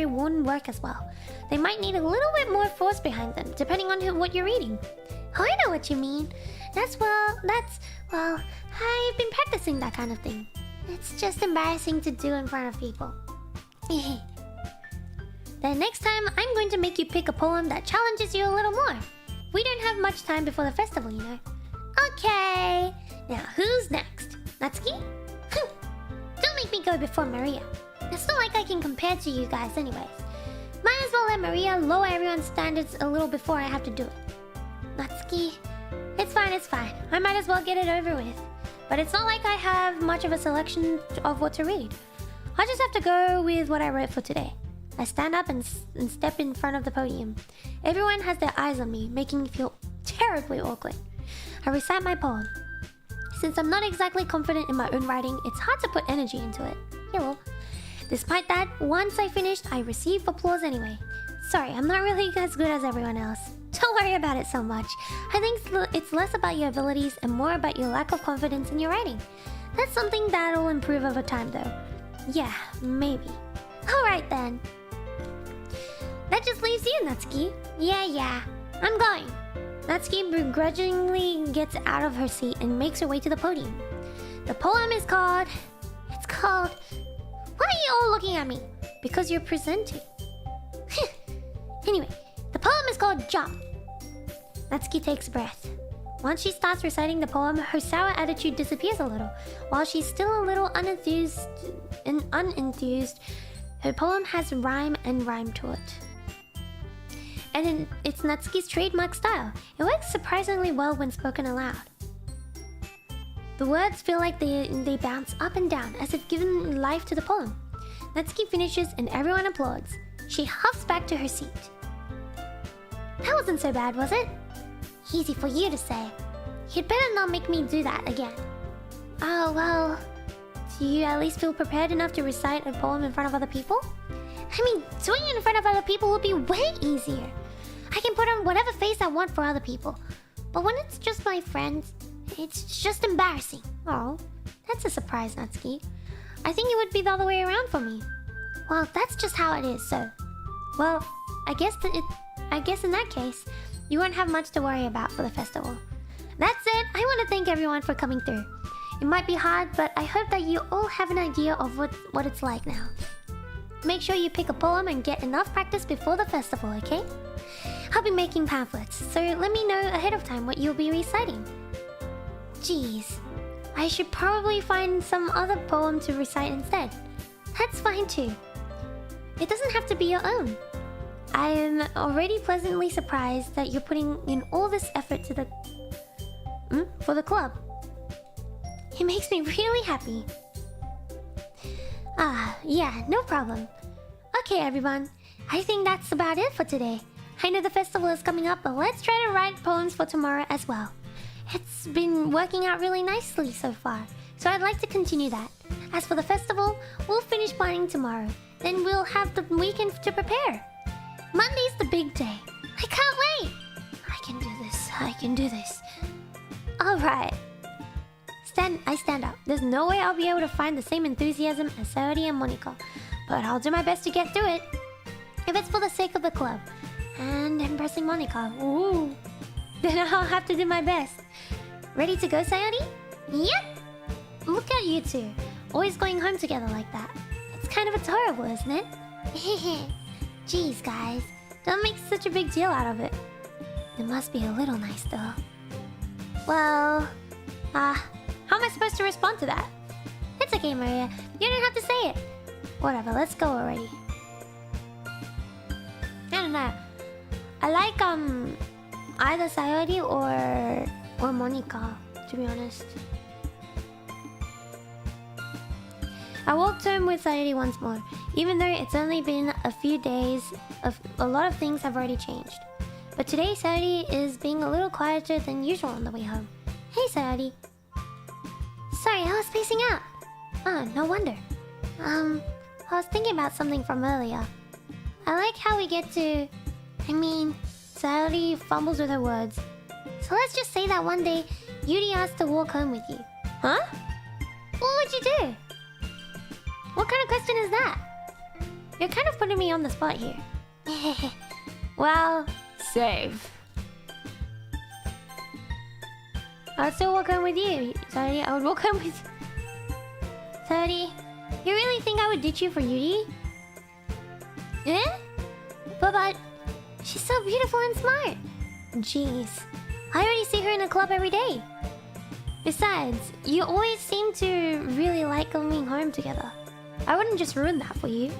wouldn't work as well. They might need a little bit more force behind them, depending on what you're reading. Oh, I know what you mean. Well, I've been practicing that kind of thing. It's just embarrassing to do in front of people. Then next time, I'm going to make you pick a poem that challenges you a little more. We don't have much time before the festival, you know. Okay. Now, who's next? Natsuki? Don't make me go before Maria. It's not like I can compare to you guys anyways. Might as well let Maria lower everyone's standards a little before I have to do it. Natsuki, it's fine. I might as well get it over with. But it's not like I have much of a selection of what to read. I just have to go with what I wrote for today. I stand up and step in front of the podium. Everyone has their eyes on me, making me feel terribly awkward. I recite my poem. Since I'm not exactly confident in my own writing, it's hard to put energy into it. Hello. Despite that, once I finished, I received applause anyway. Sorry, I'm not really as good as everyone else. Don't worry about it so much. I think it's less about your abilities and more about your lack of confidence in your writing. That's something that'll improve over time though. Yeah, maybe. Alright then. That just leaves you, Natsuki. Yeah. I'm going. Natsuki begrudgingly gets out of her seat and makes her way to the podium. The poem is called... Why are you all looking at me? Because you're presenting. Anyway, the poem is called Jump. Natsuki takes a breath. Once she starts reciting the poem, her sour attitude disappears a little. While she's still a little unenthused, her poem has rhyme to it. And it's Natsuki's trademark style. It works surprisingly well when spoken aloud. The words feel like they bounce up and down, as if given life to the poem. Natsuki finishes and everyone applauds. She huffs back to her seat. That wasn't so bad, was it? Easy for you to say. You'd better not make me do that again. Oh, well... Do you at least feel prepared enough to recite a poem in front of other people? I mean, doing it in front of other people would be way easier. I can put on whatever face I want for other people. But when it's just my friends, it's just embarrassing. Oh, that's a surprise, Natsuki. I think it would be the other way around for me. Well, that's just how it is, so... Well, I guess in that case, you won't have much to worry about for the festival. That's it. I want to thank everyone for coming through. It might be hard, but I hope that you all have an idea of what it's like now. Make sure you pick a poem and get enough practice before the festival, okay? I'll be making pamphlets, so let me know ahead of time what you'll be reciting. Jeez, I should probably find some other poem to recite instead. That's fine too. It doesn't have to be your own. I am already pleasantly surprised that you're putting in all this effort for the club. It makes me really happy. Yeah, no problem. Okay, everyone. I think that's about it for today. I know the festival is coming up, but let's try to write poems for tomorrow as well. It's been working out really nicely so far. So I'd like to continue that. As for the festival, we'll finish planning tomorrow. Then we'll have the weekend to prepare. Monday's the big day. I can't wait. I can do this. I can do this. Alright. I stand up. There's no way I'll be able to find the same enthusiasm as Sayori and Monika. But I'll do my best to get through it. If it's for the sake of the club. And impressing Monika. Ooh. Then I'll have to do my best. Ready to go, Sayori? Yep. Look at you two. Always going home together like that. It's kind of adorable, isn't it? Jeez, guys. Don't make such a big deal out of it. It must be a little nice, though. Well... how am I supposed to respond to that? It's okay, Maria. You don't have to say it. Whatever, let's go already. I don't know. I like, either Sayori or Monika, to be honest. I walked home with Sayori once more. Even though it's only been a few days, a lot of things have already changed. But today, Sayori is being a little quieter than usual on the way home. Hey, Sayori. Sorry, I was spacing out. Oh, no wonder. I was thinking about something from earlier. I like how we get to... Sayori fumbles with her words. So let's just say that one day, Yuri asked to walk home with you. Huh? What would you do? What kind of question is that? You're kind of putting me on the spot here. Well, Save. I'll still walk home with you. Sorry, I would walk home with... Sorry, you really think I would ditch you for Yuri? Eh? But... she's so beautiful and smart. Jeez. I already see her in the club every day. Besides, you always seem to really like coming home together. I wouldn't just ruin that for you.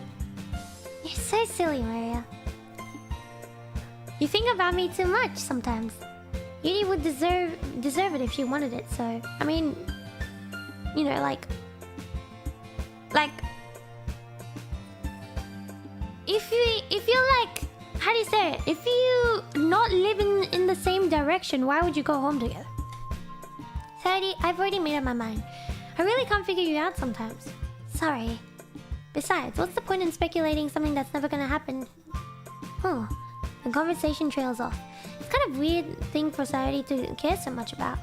You're so silly, Maria. You think about me too much sometimes. Yuri would deserve it if she wanted it, so... you know, like... If you're like... How do you say it? If you not live in the same direction, why would you go home together? Sadie, I've already made up my mind. I really can't figure you out sometimes. Sorry. Besides, what's the point in speculating something that's never gonna happen? The conversation trails off. It's kind of weird thing for Sayori to care so much about.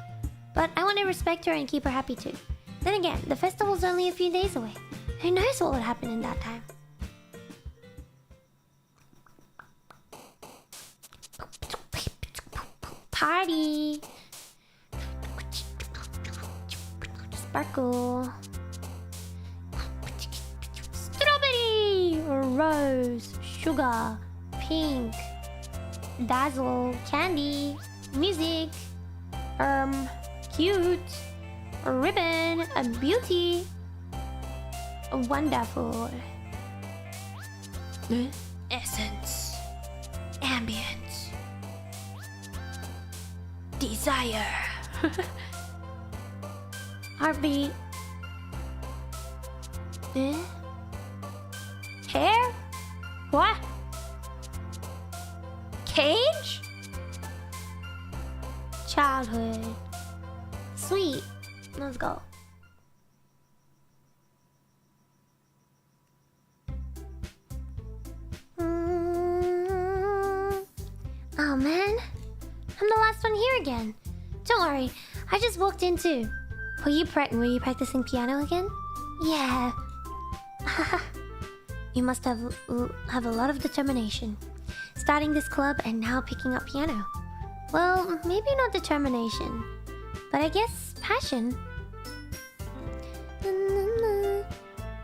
But I want to respect her and keep her happy too. Then again, the festival's only a few days away. Who knows what would happen in that time? Party! Sparkle! Strawberry! Rose! Sugar! Pink! Dazzle! Candy! Music! Cute! A ribbon! A beauty! Wonderful! Essence! Ambience! Desire! Heartbeat! Hair? What? Cage? Childhood. Sweet. Let's go. Oh man, I'm the last one here again. Don't worry, I just walked in too. Were you practicing piano again? Yeah. You must have a lot of determination. Starting this club and now picking up piano. Well, maybe not determination, but I guess passion.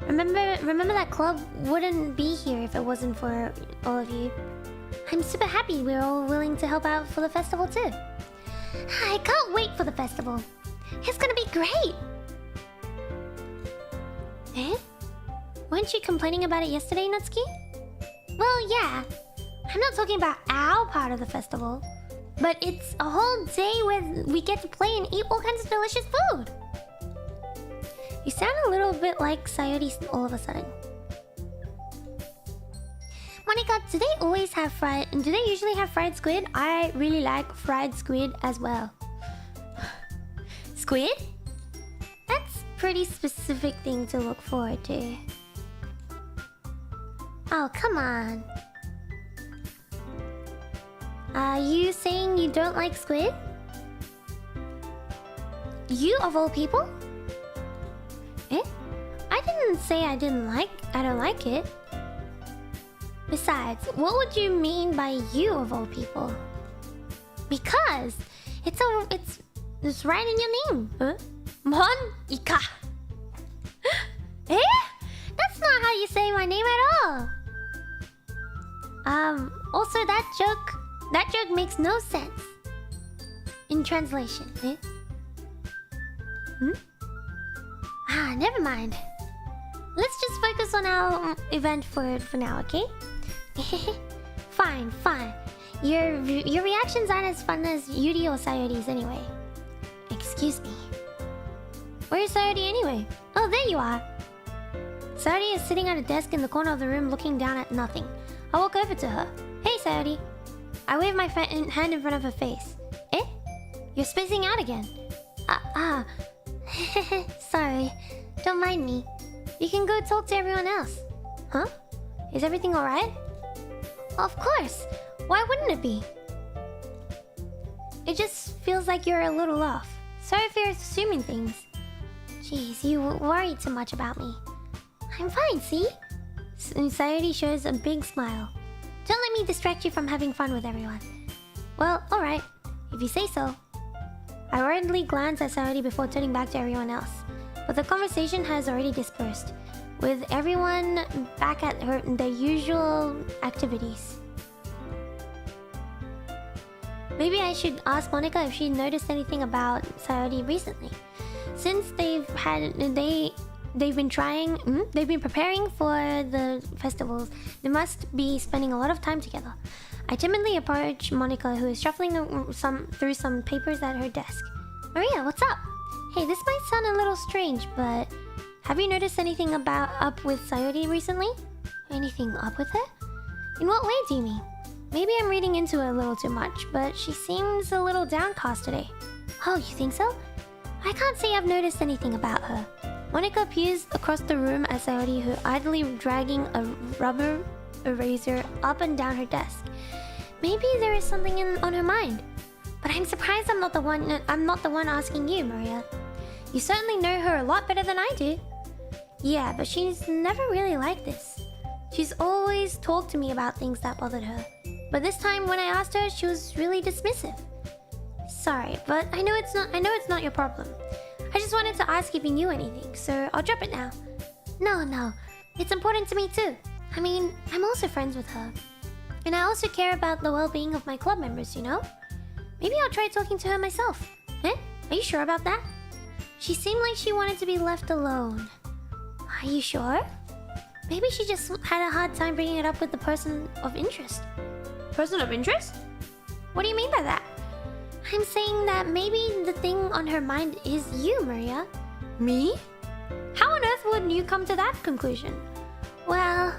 Remember that club wouldn't be here if it wasn't for all of you. I'm super happy we're all willing to help out for the festival too. I can't wait for the festival. It's gonna be great! Eh? Weren't you complaining about it yesterday, Natsuki? Well, yeah. I'm not talking about our part of the festival. But it's a whole day where we get to play and eat all kinds of delicious food. You sound a little bit like Sayori all of a sudden. Monika, do they usually have fried squid? I really like fried squid as well. Squid? That's pretty specific thing to look forward to. Oh, come on. Are you saying you don't like squid? You of all people? Eh? I didn't say I don't like it. Besides, what would you mean by you of all people? Because it's right in your name. Huh? Mon Ika. Eh? That's not how you say my name at all. Also that joke makes no sense. In translation, eh? Ah, never mind. Let's just focus on our event for now, okay? Fine. Your reactions aren't as fun as Yuri or Sayori's anyway. Excuse me. Where's Sayori anyway? Oh, there you are. Sayori is sitting at a desk in the corner of the room looking down at nothing. I walk over to her. Hey, Sayori. I wave my hand in front of her face. Eh? You're spacing out again. Sorry. Don't mind me. You can go talk to everyone else. Huh? Is everything alright? Of course. Why wouldn't it be? It just feels like you're a little off. Sorry for assuming things. Jeez, you worry too much about me. I'm fine, see? Sayori shows a big smile. Don't let me distract you from having fun with everyone. Well, alright. If you say so. I hurriedly glance at Sayori before turning back to everyone else. But the conversation has already dispersed, with everyone back at their usual activities. Maybe I should ask Monika if she noticed anything about Sayori recently. Since they've been preparing for the festivals, they must be spending a lot of time together. I timidly approach Monika, who is shuffling through some papers at her desk. Maria, what's up? Hey, this might sound a little strange, but have you noticed anything up with Sayori recently? Anything up with her? In what way do you mean? Maybe I'm reading into it a little too much, but she seems a little downcast today. Oh, you think so? I can't say I've noticed anything about her. Monika peers across the room at Sayori, who idly dragging a rubber eraser up and down her desk. Maybe there is something on her mind. But I'm surprised I'm not the one asking you, Maria. You certainly know her a lot better than I do. Yeah, but she's never really like this. She's always talked to me about things that bothered her. But this time when I asked her, she was really dismissive. Sorry, but I know it's not your problem. I just wanted to ask if you knew anything, so I'll drop it now. No. It's important to me too. I mean, I'm also friends with her. And I also care about the well-being of my club members, you know? Maybe I'll try talking to her myself. Eh? Are you sure about that? She seemed like she wanted to be left alone. Are you sure? Maybe she just had a hard time bringing it up with the person of interest. Person of interest? What do you mean by that? I'm saying that maybe the thing on her mind is you, Maria. Me? How on earth would you come to that conclusion? Well,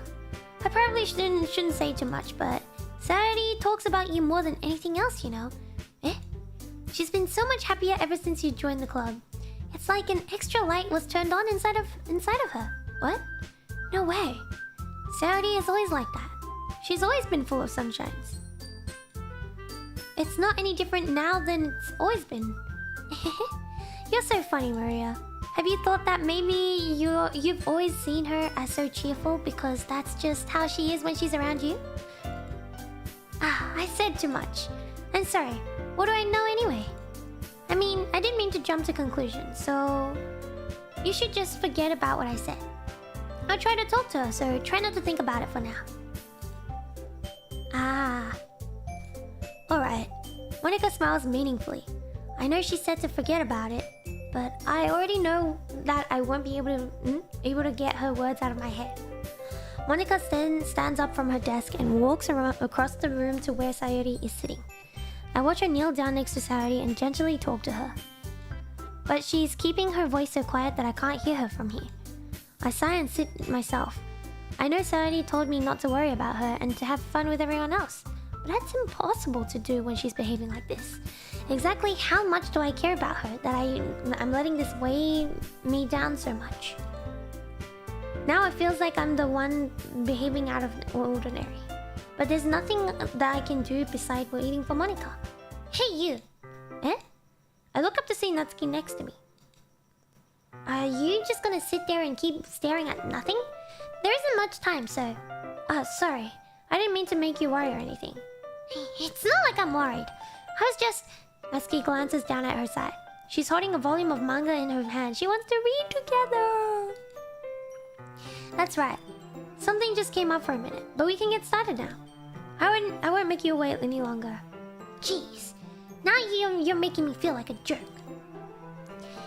I probably shouldn't say too much, but Sayori talks about you more than anything else, you know. Eh? She's been so much happier ever since you joined the club. It's like an extra light was turned on inside of her. What? No way. Sayori is always like that. She's always been full of sunshines. It's not any different now than it's always been. You're so funny, Maria. Have you thought that maybe you've always seen her as so cheerful because that's just how she is when she's around you? Ah, I said too much. I'm sorry. What do I know anyway? I mean, I didn't mean to jump to conclusions, so you should just forget about what I said. I'll try to talk to her, so try not to think about it for now. Ah. Alright. Monika smiles meaningfully. I know she said to forget about it, but I already know that I won't be able to get her words out of my head. Monika stands up from her desk and walks across the room to where Sayori is sitting. I watch her kneel down next to Sayori and gently talk to her. But she's keeping her voice so quiet that I can't hear her from here. I sigh and sit myself. I know Sayori told me not to worry about her and to have fun with everyone else. But that's impossible to do when she's behaving like this. Exactly how much do I care about her that I'm letting this weigh me down so much? Now it feels like I'm the one behaving out of ordinary. But there's nothing that I can do besides waiting for Monika. Hey, you! Eh? I look up to see Natsuki next to me. Are you just gonna sit there and keep staring at nothing? There isn't much time, so... sorry. I didn't mean to make you worry or anything. It's not like I'm worried. I was just... Natsuki glances down at her side. She's holding a volume of manga in her hand. She wants to read together. That's right. Something just came up for a minute, but we can get started now. I won't make you wait any longer. Jeez. Now you're making me feel like a jerk.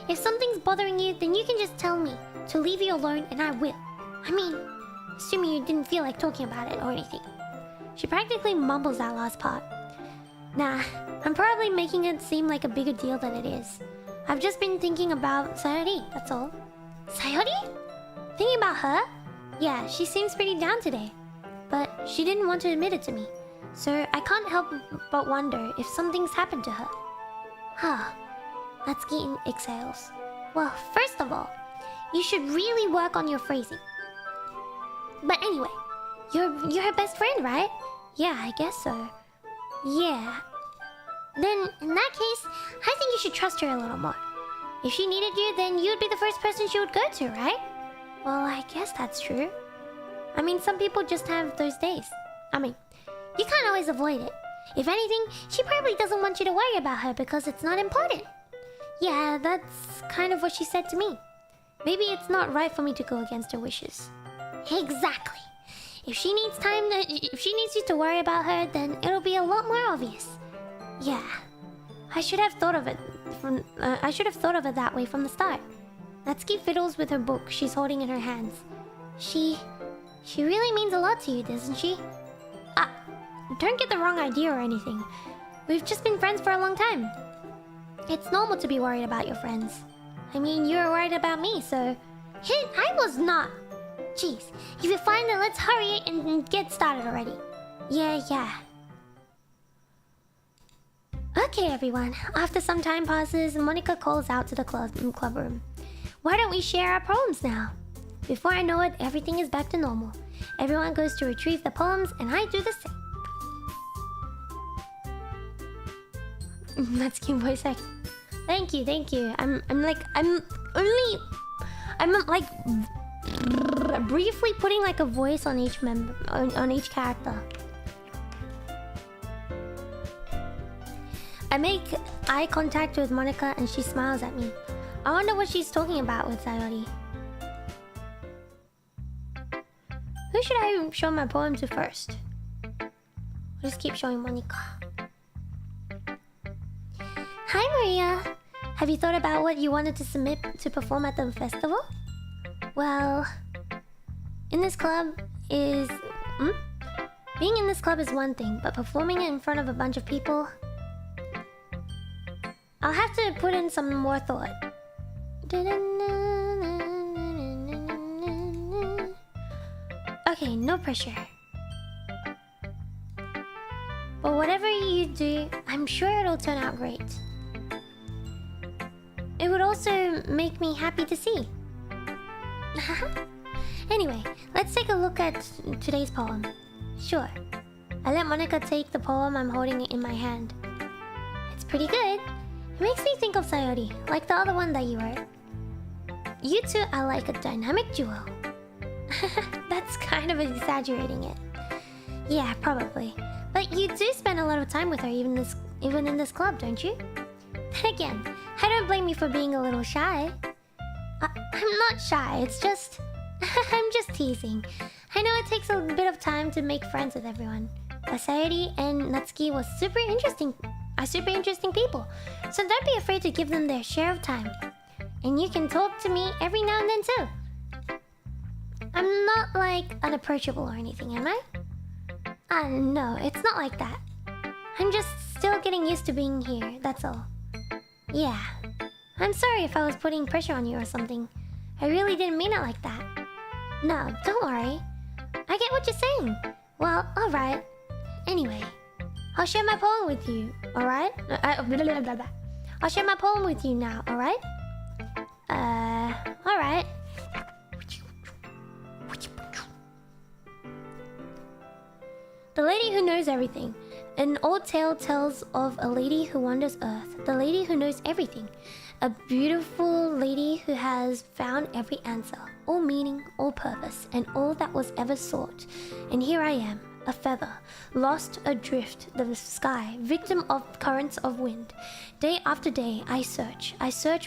If something's bothering you, then you can just tell me to leave you alone and I will. I mean, assuming you didn't feel like talking about it or anything. She practically mumbles that last part. Nah, I'm probably making it seem like a bigger deal than it is. I've just been thinking about Sayori, that's all. Sayori? Thinking about her? Yeah, she seems pretty down today. But she didn't want to admit it to me. So I can't help but wonder if something's happened to her. Huh. Natsuki exhales. Well, first of all, you should really work on your phrasing. But anyway, you're her best friend, right? Yeah, I guess so. Yeah. Then, in that case, I think you should trust her a little more. If she needed you, then you'd be the first person she would go to, right? Well, I guess that's true. I mean, some people just have those days. I mean, you can't always avoid it. If anything, she probably doesn't want you to worry about her because it's not important. Yeah, that's kind of what she said to me. Maybe it's not right for me to go against her wishes. Exactly. If she needs you to worry about her, then it'll be a lot more obvious. Yeah, I should have thought of it that way from the start. Natsuki fiddles with her book she's holding in her hands. She really means a lot to you, doesn't she? Don't get the wrong idea or anything. We've just been friends for a long time. It's normal to be worried about your friends. I mean, you were worried about me, so... Hey, I was not! Jeez, if you're fine, then let's hurry and get started already. Yeah. Okay, everyone. After some time passes, Monika calls out to the club room. Why don't we share our poems now? Before I know it, everything is back to normal. Everyone goes to retrieve the poems, and I do the same. Natsuki voice act. Thank you. I'm briefly putting like a voice on each member, on each character. I make eye contact with Monika and she smiles at me. I wonder what she's talking about with Sayori. Who should I show my poem to first? I'll just keep showing Monika. Hi Maria! Have you thought about what you wanted to submit to perform at the festival? Well... being in this club is one thing, but performing it in front of a bunch of people... I'll have to put in some more thought. Okay, no pressure. But whatever you do, I'm sure it'll turn out great. It would also make me happy to see. Anyway, let's take a look at today's poem. Sure. I let Monika take the poem I'm holding in my hand. It's pretty good. It makes me think of Sayori, like the other one that you wrote. You two are like a dynamic duo. That's kind of exaggerating it. Yeah, probably. But you do spend a lot of time with her even in this club, don't you? Then again, I don't blame you for being a little shy. I'm not shy, it's just... I'm just teasing. I know it takes a bit of time to make friends with everyone. But Sayori and Natsuki are super interesting people. So don't be afraid to give them their share of time. And you can talk to me every now and then too. I'm not like unapproachable or anything, am I? No, it's not like that. I'm just still getting used to being here, that's all. Yeah. I'm sorry if I was putting pressure on you or something. I really didn't mean it like that. No, don't worry. I get what you're saying. Well, alright. Anyway, I'll share my poem with you. Alright? I'll share my poem with you now, alright? Alright. The lady who knows everything. An old tale tells of a lady who wanders earth. The lady who knows everything. A beautiful lady who has found every answer, all meaning, all purpose, and all that was ever sought. And here I am, a feather, lost adrift the sky, victim of currents of wind. Day after day, I search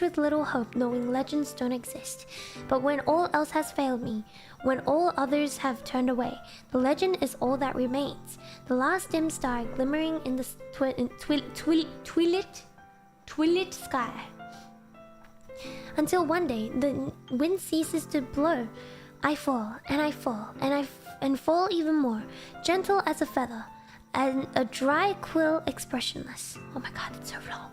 with little hope, knowing legends don't exist. But when all else has failed me, when all others have turned away, the legend is all that remains. The last dim star glimmering in the twilit sky. Until one day, the wind ceases to blow. I fall, and I fall, and fall even more, gentle as a feather, and a dry quill expressionless. Oh my god, it's so long.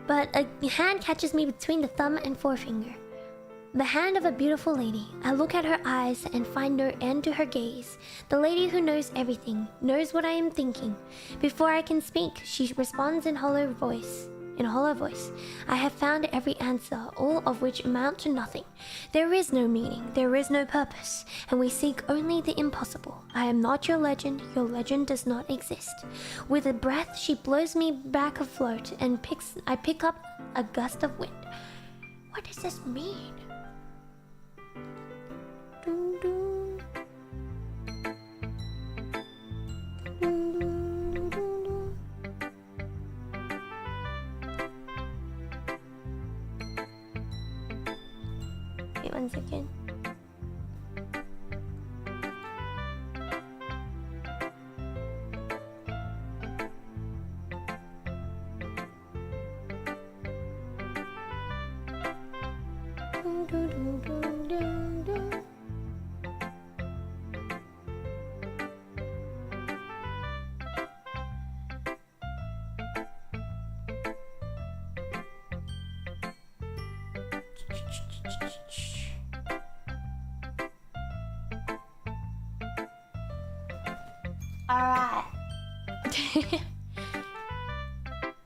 But a hand catches me between the thumb and forefinger. The hand of a beautiful lady. I look at her eyes and find no end to her gaze. The lady who knows everything, knows what I am thinking. Before I can speak, she responds in a hollow voice. I have found every answer, all of which amount to nothing. There is no meaning, there is no purpose, and we seek only the impossible. I am not your legend does not exist. With a breath, she blows me back afloat, and I pick up a gust of wind. What does this mean? Dun, dun. Dun, dun, dun, dun. Wait 1 second. Dun, dun, dun, dun, dun, dun. Alright.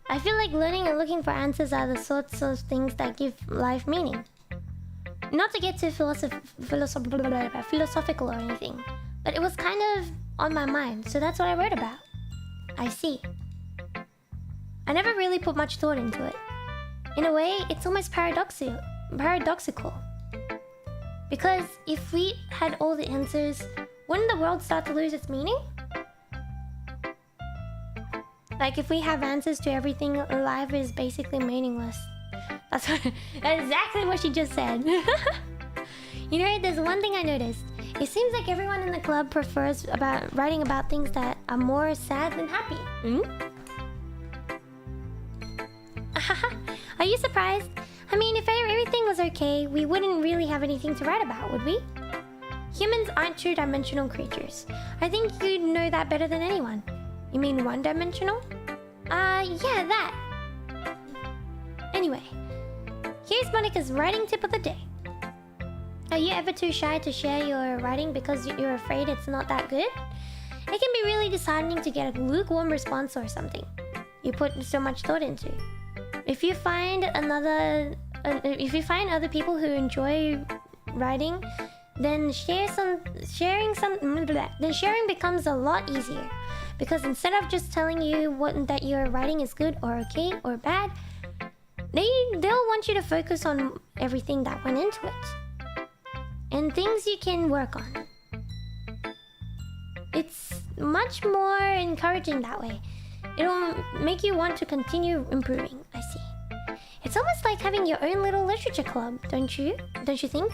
I feel like learning and looking for answers are the sorts of things that give life meaning. Not to get too philosophical or anything, but it was kind of on my mind, so that's what I wrote about. I see. I never really put much thought into it. In a way, it's almost paradoxical. Because if we had all the answers, wouldn't the world start to lose its meaning? Like if we have answers to everything, life is basically meaningless. That's exactly what she just said. You know, there's one thing I noticed. It seems like everyone in the club prefers writing about things that are more sad than happy. Are you surprised? I mean, if everything was okay, we wouldn't really have anything to write about, would we? Humans aren't two-dimensional creatures. I think you'd know that better than anyone. You mean one-dimensional? Yeah, that. Anyway, here's Monica's writing tip of the day. Are you ever too shy to share your writing because you're afraid it's not that good? It can be really disheartening to get a lukewarm response or something you put so much thought into. If you find other people who enjoy writing, then sharing becomes a lot easier. Because instead of just telling you that your writing is good or okay or bad, they'll want you to focus on everything that went into it and things you can work on. It's much more encouraging that way. It'll make you want to continue improving, I see. It's almost like having your own little literature club, don't you? Don't you think?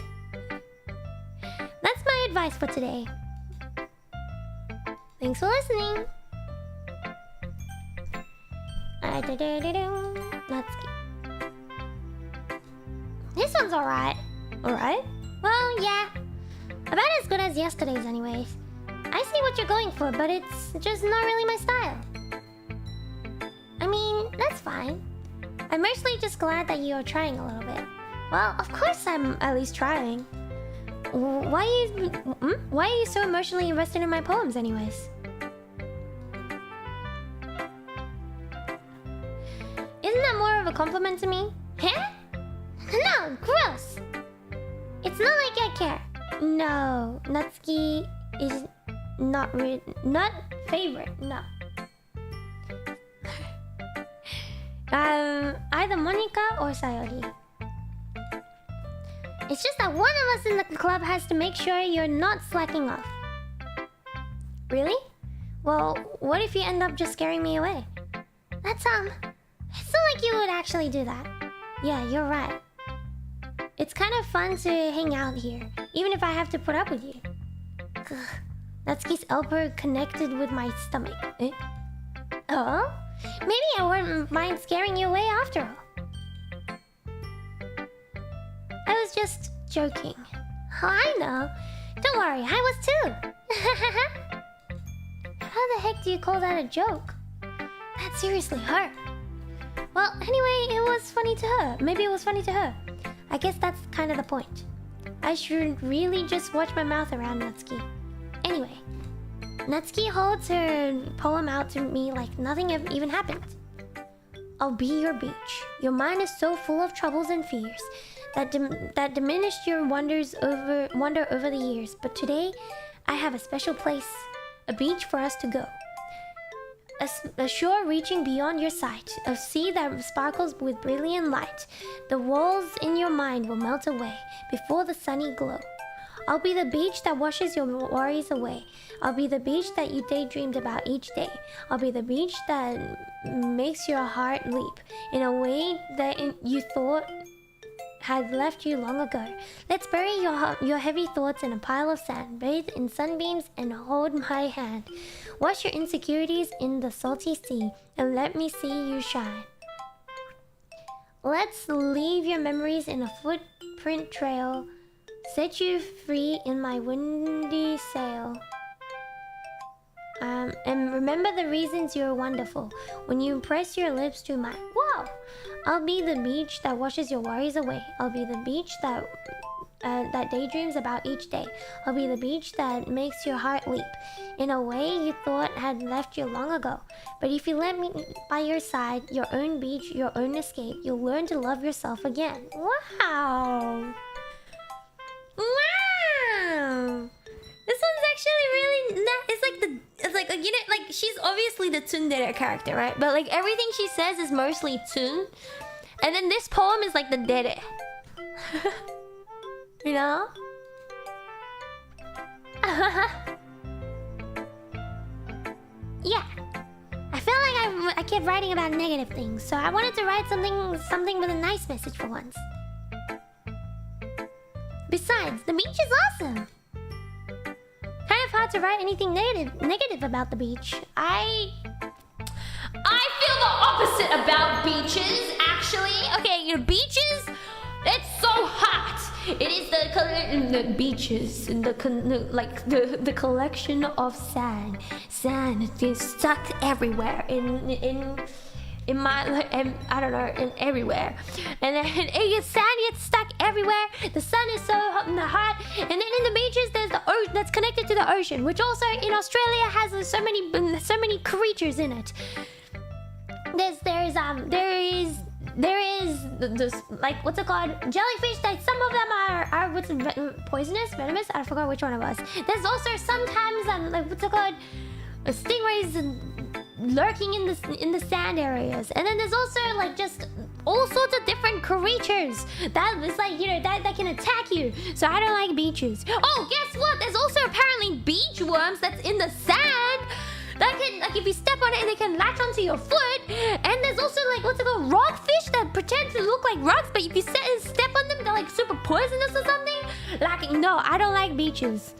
That's my advice for today. Thanks for listening. Let's get... This one's alright. Alright? Well, yeah. About as good as yesterday's anyways. I see what you're going for, but it's just not really my style. I mean, that's fine. I'm mostly just glad that you're trying a little bit. Well, of course I'm at least trying. Why are you so emotionally invested in my poems anyways? compliment to me? Huh? No, gross. It's not like I care. No, Natsuki is not favorite. No. Either Monica or Sayori. It's just that one of us in the club has to make sure you're not slacking off. Really? Well, what if you end up just scaring me away? That's it's not like you would actually do that. Yeah, you're right. It's kind of fun to hang out here, even if I have to put up with you. Natsuki's elbow connected with my stomach. Eh? Oh? Maybe I wouldn't mind scaring you away after all. I was just joking. Oh, I know. Don't worry, I was too. How the heck do you call that a joke? That seriously hurt. Well, anyway, it was funny to her. Maybe it was funny to her. I guess that's kind of the point. I should really just watch my mouth around Natsuki. Anyway, Natsuki holds her poem out to me like nothing even happened. I'll be your beach. Your mind is so full of troubles and fears that diminished your wonder over the years. But today, I have a special place, a beach for us to go. A shore reaching beyond your sight, a sea that sparkles with brilliant light. The walls in your mind will melt away before the sunny glow. I'll be the beach that washes your worries away. I'll be the beach that you daydreamed about each day. I'll be the beach that makes your heart leap in a way that you thought had left you long ago. Let's bury your heavy thoughts in a pile of sand, bathe in sunbeams and hold my hand. Wash your insecurities in the salty sea and let me see you shine. Let's leave your memories in a footprint trail. Set you free in my windy sail. And remember the reasons you're wonderful when you press your lips to mine. Whoa! I'll be the beach that washes your worries away. I'll be the beach that daydreams about each day. I'll be the beach that makes your heart leap in a way you thought had left you long ago. But if you let me by your side, your own beach, your own escape, you'll learn to love yourself again. Wow! Wow! This one's actually really it's like you know, like she's obviously the tsundere character, right? But like everything she says is mostly tsun, and then this poem is like the dere. You know? Yeah. I felt like I kept writing about negative things, so I wanted to write something with a nice message for once. Besides, the beach is awesome. Kind of hard to write anything negative about the beach. I feel the opposite about beaches, actually. Okay, you know, beaches, it's so hot. It is the beaches and the collection of sand. Sand is stuck everywhere in my, I don't know, in everywhere. And then sand gets stuck everywhere. The sun is so hot. And then in the beaches, there's the ocean that's connected to the ocean, which also in Australia has so many creatures in it. There is this, like, what's it called? Jellyfish that some of them are poisonous, venomous. I forgot which one it was. There's also sometimes like, what's it called? Stingrays lurking in the sand areas, and then there's also like just all sorts of different creatures that is like, you know, that can attack you. So I don't like beaches. Oh, guess what? There's also apparently beach worms that's in the sand that can, like, if you step on it, they can latch onto your foot. And there's also like, what's it called? Rockfish that pretend to look like rocks, but if you step on them, they're like super poisonous or something. Like, no, I don't like beaches.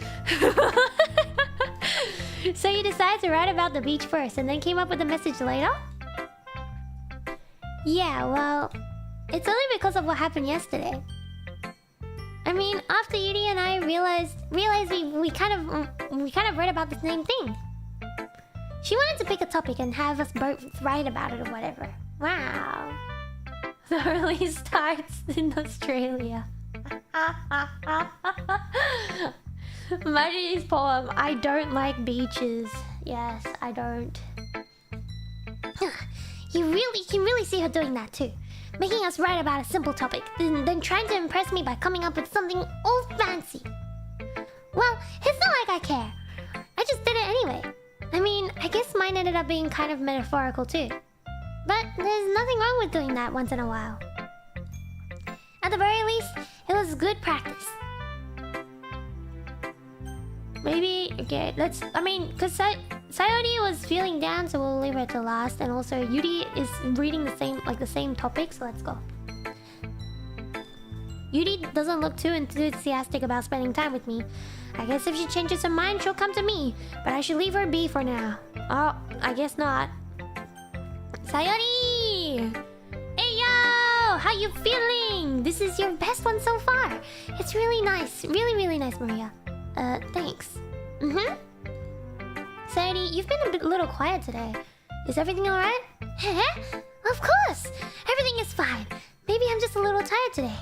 So you decided to write about the beach first and then came up with a message later? Yeah, well, it's only because of what happened yesterday. I mean, after Yuri and I realized we kind of read about the same thing. She wanted to pick a topic and have us both write about it or whatever. Wow. The early starts in Australia. Maji's poem, I don't like beaches. Yes, I don't. You can really see her doing that too. making us write about a simple topic, then trying to impress me by coming up with something all fancy. Well, it's not like I care. I just did it anyway. I mean, I guess mine ended up being kind of metaphorical too. But there's nothing wrong with doing that once in a while. At the very least, it was good practice. Maybe, okay, let's... I mean, because Sayori was feeling down, so we'll leave her to last. And also, Yuri is reading the same topic, so let's go. Yuri doesn't look too enthusiastic about spending time with me. I guess if she changes her mind, she'll come to me. But I should leave her be for now. Oh, I guess not. Sayori! Hey yo! How you feeling? This is your best one so far. It's really nice. Really, really nice, Maria. Thanks. Sayori, you've been a little quiet today. Is everything alright? Of course! Everything is fine. Maybe I'm just a little tired today.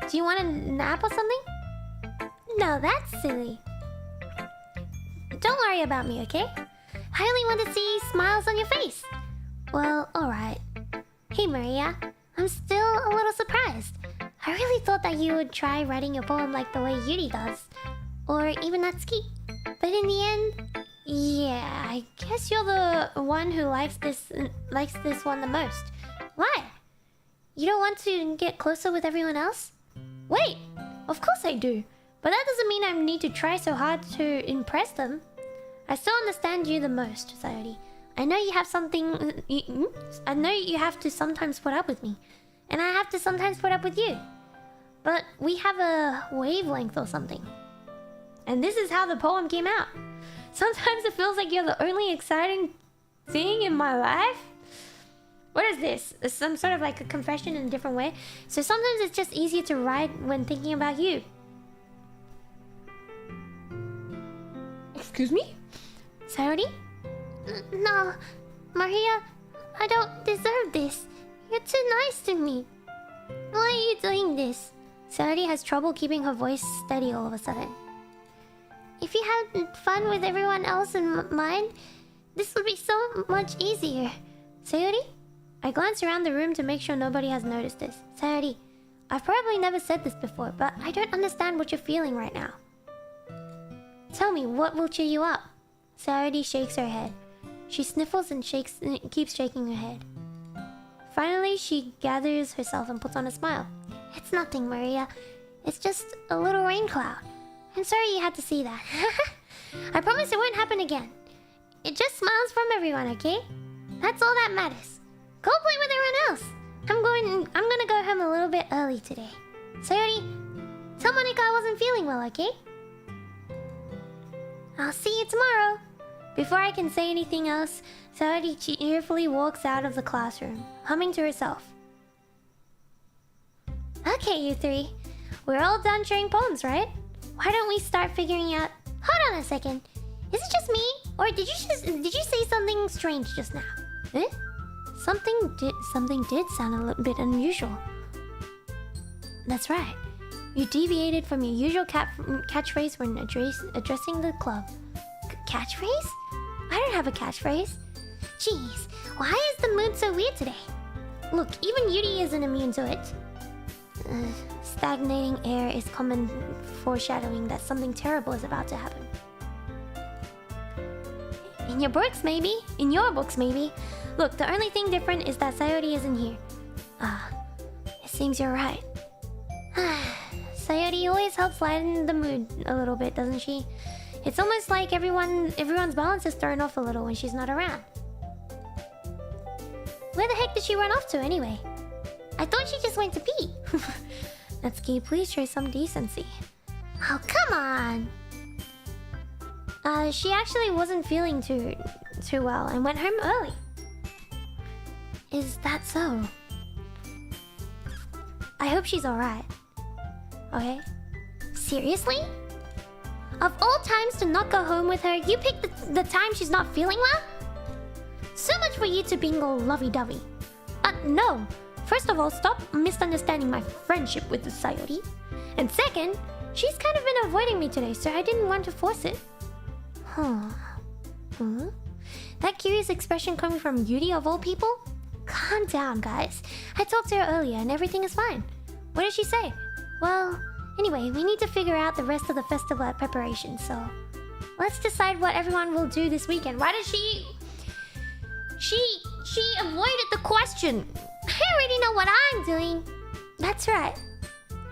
Do you want a nap or something? No, that's silly. Don't worry about me, okay? I only want to see smiles on your face. Well, alright. Hey Maria, I'm still a little surprised. I really thought that you would try writing your poem like the way Yuri does. Or even Natsuki. But in the end, yeah, I guess you're the one who likes this one the most. Why? You don't want to get closer with everyone else? Wait, of course I do. But that doesn't mean I need to try so hard to impress them. I still understand you the most, Sayori. I know you have something... I know you have to sometimes put up with me. And I have to sometimes put up with you. But we have a wavelength or something. And this is how the poem came out. Sometimes it feels like you're the only exciting thing in my life. What is this? It's some sort of like a confession in a different way. So sometimes it's just easier to write when thinking about you. Excuse me? Sayori? No, Maria, I don't deserve this. You're too nice to me. Why are you doing this? Sayori has trouble keeping her voice steady all of a sudden. If you had fun with everyone else in mine, this would be so much easier. Sayori? I glance around the room to make sure nobody has noticed this. Sayori, I've probably never said this before, but I don't understand what you're feeling right now. Tell me, what will cheer you up? Sayori shakes her head. She sniffles and keeps shaking her head. Finally, she gathers herself and puts on a smile. It's nothing, Maria. It's just a little rain cloud. I'm sorry you had to see that. I promise it won't happen again. It just smiles from everyone, okay? That's all that matters. Go play with everyone else. I'm gonna go home a little bit early today. Sayori, tell Monica I wasn't feeling well, okay? I'll see you tomorrow. Before I can say anything else, Sayori cheerfully walks out of the classroom, humming to herself. Okay, you three. We're all done sharing poems, right? Why don't we start figuring out... Hold on a second. Is it just me? Or did you say something strange just now? Eh? Something did sound a little bit unusual. That's right. You deviated from your usual catchphrase when addressing the club. Catchphrase? I don't have a catchphrase. Jeez, why is the mood so weird today? Look, even Yuri isn't immune to it. Stagnating air is common foreshadowing that something terrible is about to happen. In your books, maybe. In your books, maybe. Look, the only thing different is that Sayori isn't here. It seems you're right. Sayori always helps lighten the mood a little bit, doesn't she? It's almost like everyone's balance is thrown off a little when she's not around. Where the heck did she run off to anyway? I thought she just went to pee. Natsuki, please show some decency. Oh, come on! She actually wasn't feeling too well and went home early. Is that so? I hope she's alright. Okay? Seriously? Of all times to not go home with her, you picked the time she's not feeling well? So much for you two being all lovey-dovey. No. First of all, stop misunderstanding my friendship with the Sayori. And second, she's kind of been avoiding me today, so I didn't want to force it. Huh? That curious expression coming from Yuri of all people? calm down, guys. I talked to her earlier and everything is fine. What did she say? Well, anyway, we need to figure out the rest of the festival preparation, so... Let's decide what everyone will do this weekend. Why did she... She avoided the question. I already know what I'm doing. That's right.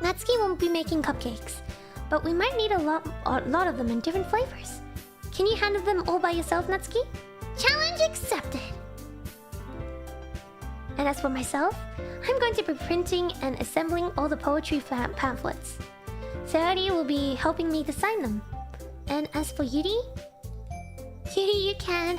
Natsuki won't be making cupcakes. But we might need a lot of them in different flavors. Can you handle them all by yourself, Natsuki? Challenge accepted. And as for myself, I'm going to be printing and assembling all the poetry pamphlets. Sayori will be helping me to sign them. And as for Yuri... Yuri, you can...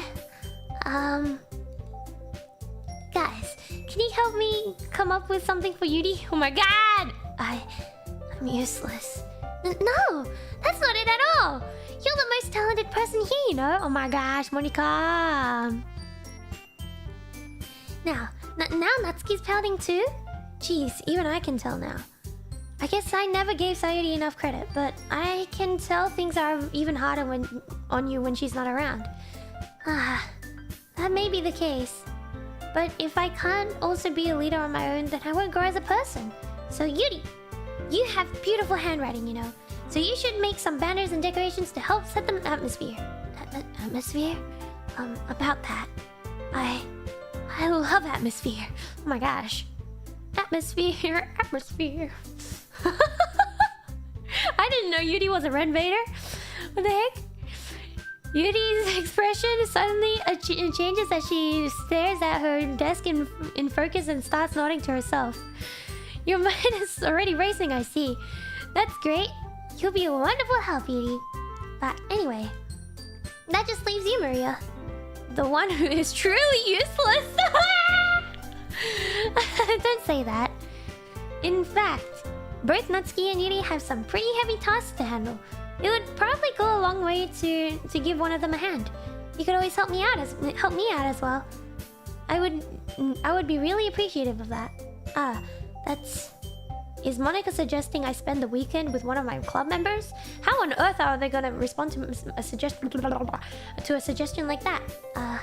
Guys, can you help me come up with something for Yuri? Oh my god! I'm useless. No, that's not it at all! You're the most talented person here, you know? Oh my gosh, Monika! Now Natsuki's pouting too? Jeez, even I can tell now. I guess I never gave Sayuri enough credit, but I can tell things are even harder on you when she's not around. That may be the case. But if I can't also be a leader on my own, then I won't grow as a person. So Yuri, you have beautiful handwriting, you know. So you should make some banners and decorations to help set the atmosphere. Atmosphere? About that. I love atmosphere. Oh my gosh. Atmosphere. I didn't know Yuri was a Ren Vader. What the heck? Yuri's expression suddenly changes as she stares at her desk in focus and starts nodding to herself. Your mind is already racing, I see. That's great. You'll be a wonderful help, Yuri. But anyway, that just leaves you, Maria. The one who is truly useless. Don't say that. In fact, both Natsuki and Yuri have some pretty heavy tasks to handle. It would probably go a long way to give one of them a hand. You could always help me out as well. I would be really appreciative of that. Is Monika suggesting I spend the weekend with one of my club members? How on earth are they gonna respond to a suggestion like that? I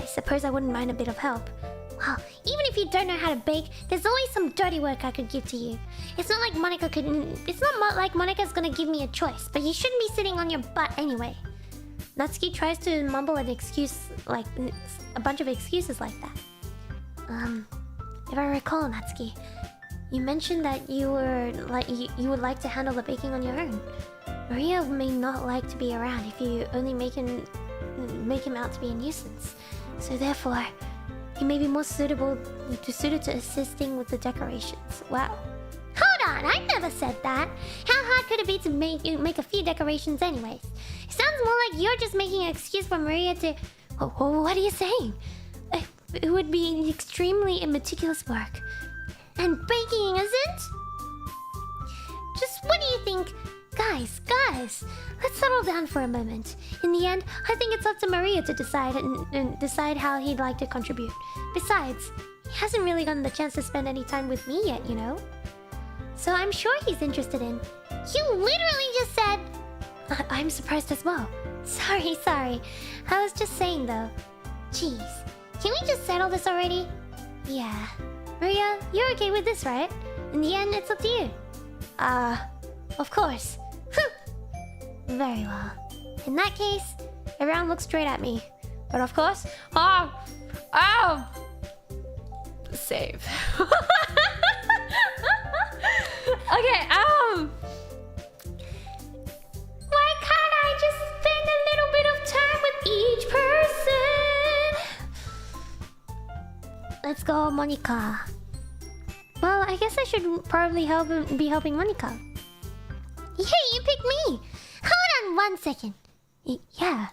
suppose I wouldn't mind a bit of help. Well, even if you don't know how to bake, there's always some dirty work I could give to you. It's not like Monika's gonna give me a choice, but you shouldn't be sitting on your butt anyway. Natsuki tries to mumble an excuse, like a bunch of excuses like that. If I recall, Natsuki, you mentioned that you would like to handle the baking on your own. Maria may not like to be around if you only make him out to be a nuisance. So therefore, he may be more suited to assisting with the decorations. Wow. Hold on, I never said that. How hard could it be to make a few decorations anyways? It sounds more like you're just making an excuse for Maria to... what are you saying? It would be extremely meticulous work. And baking isn't? Just what do you think? Guys, let's settle down for a moment. In the end, I think it's up to Maria to decide and decide how he'd like to contribute. Besides, he hasn't really gotten the chance to spend any time with me yet, you know? So I'm sure he's interested in... You literally just said... I'm surprised as well. Sorry. I was just saying though. Jeez, can we just settle this already? Yeah. Maria, you're okay with this, right? In the end, it's up to you. Of course. Very well. In that case, everyone looks straight at me. But of course... Save. Okay, why can't I just spend a little bit of time with each person? Let's go, Monika. Well, I guess I should probably be helping Monika. Hey, you picked me! Hold on 1 second. Yeah.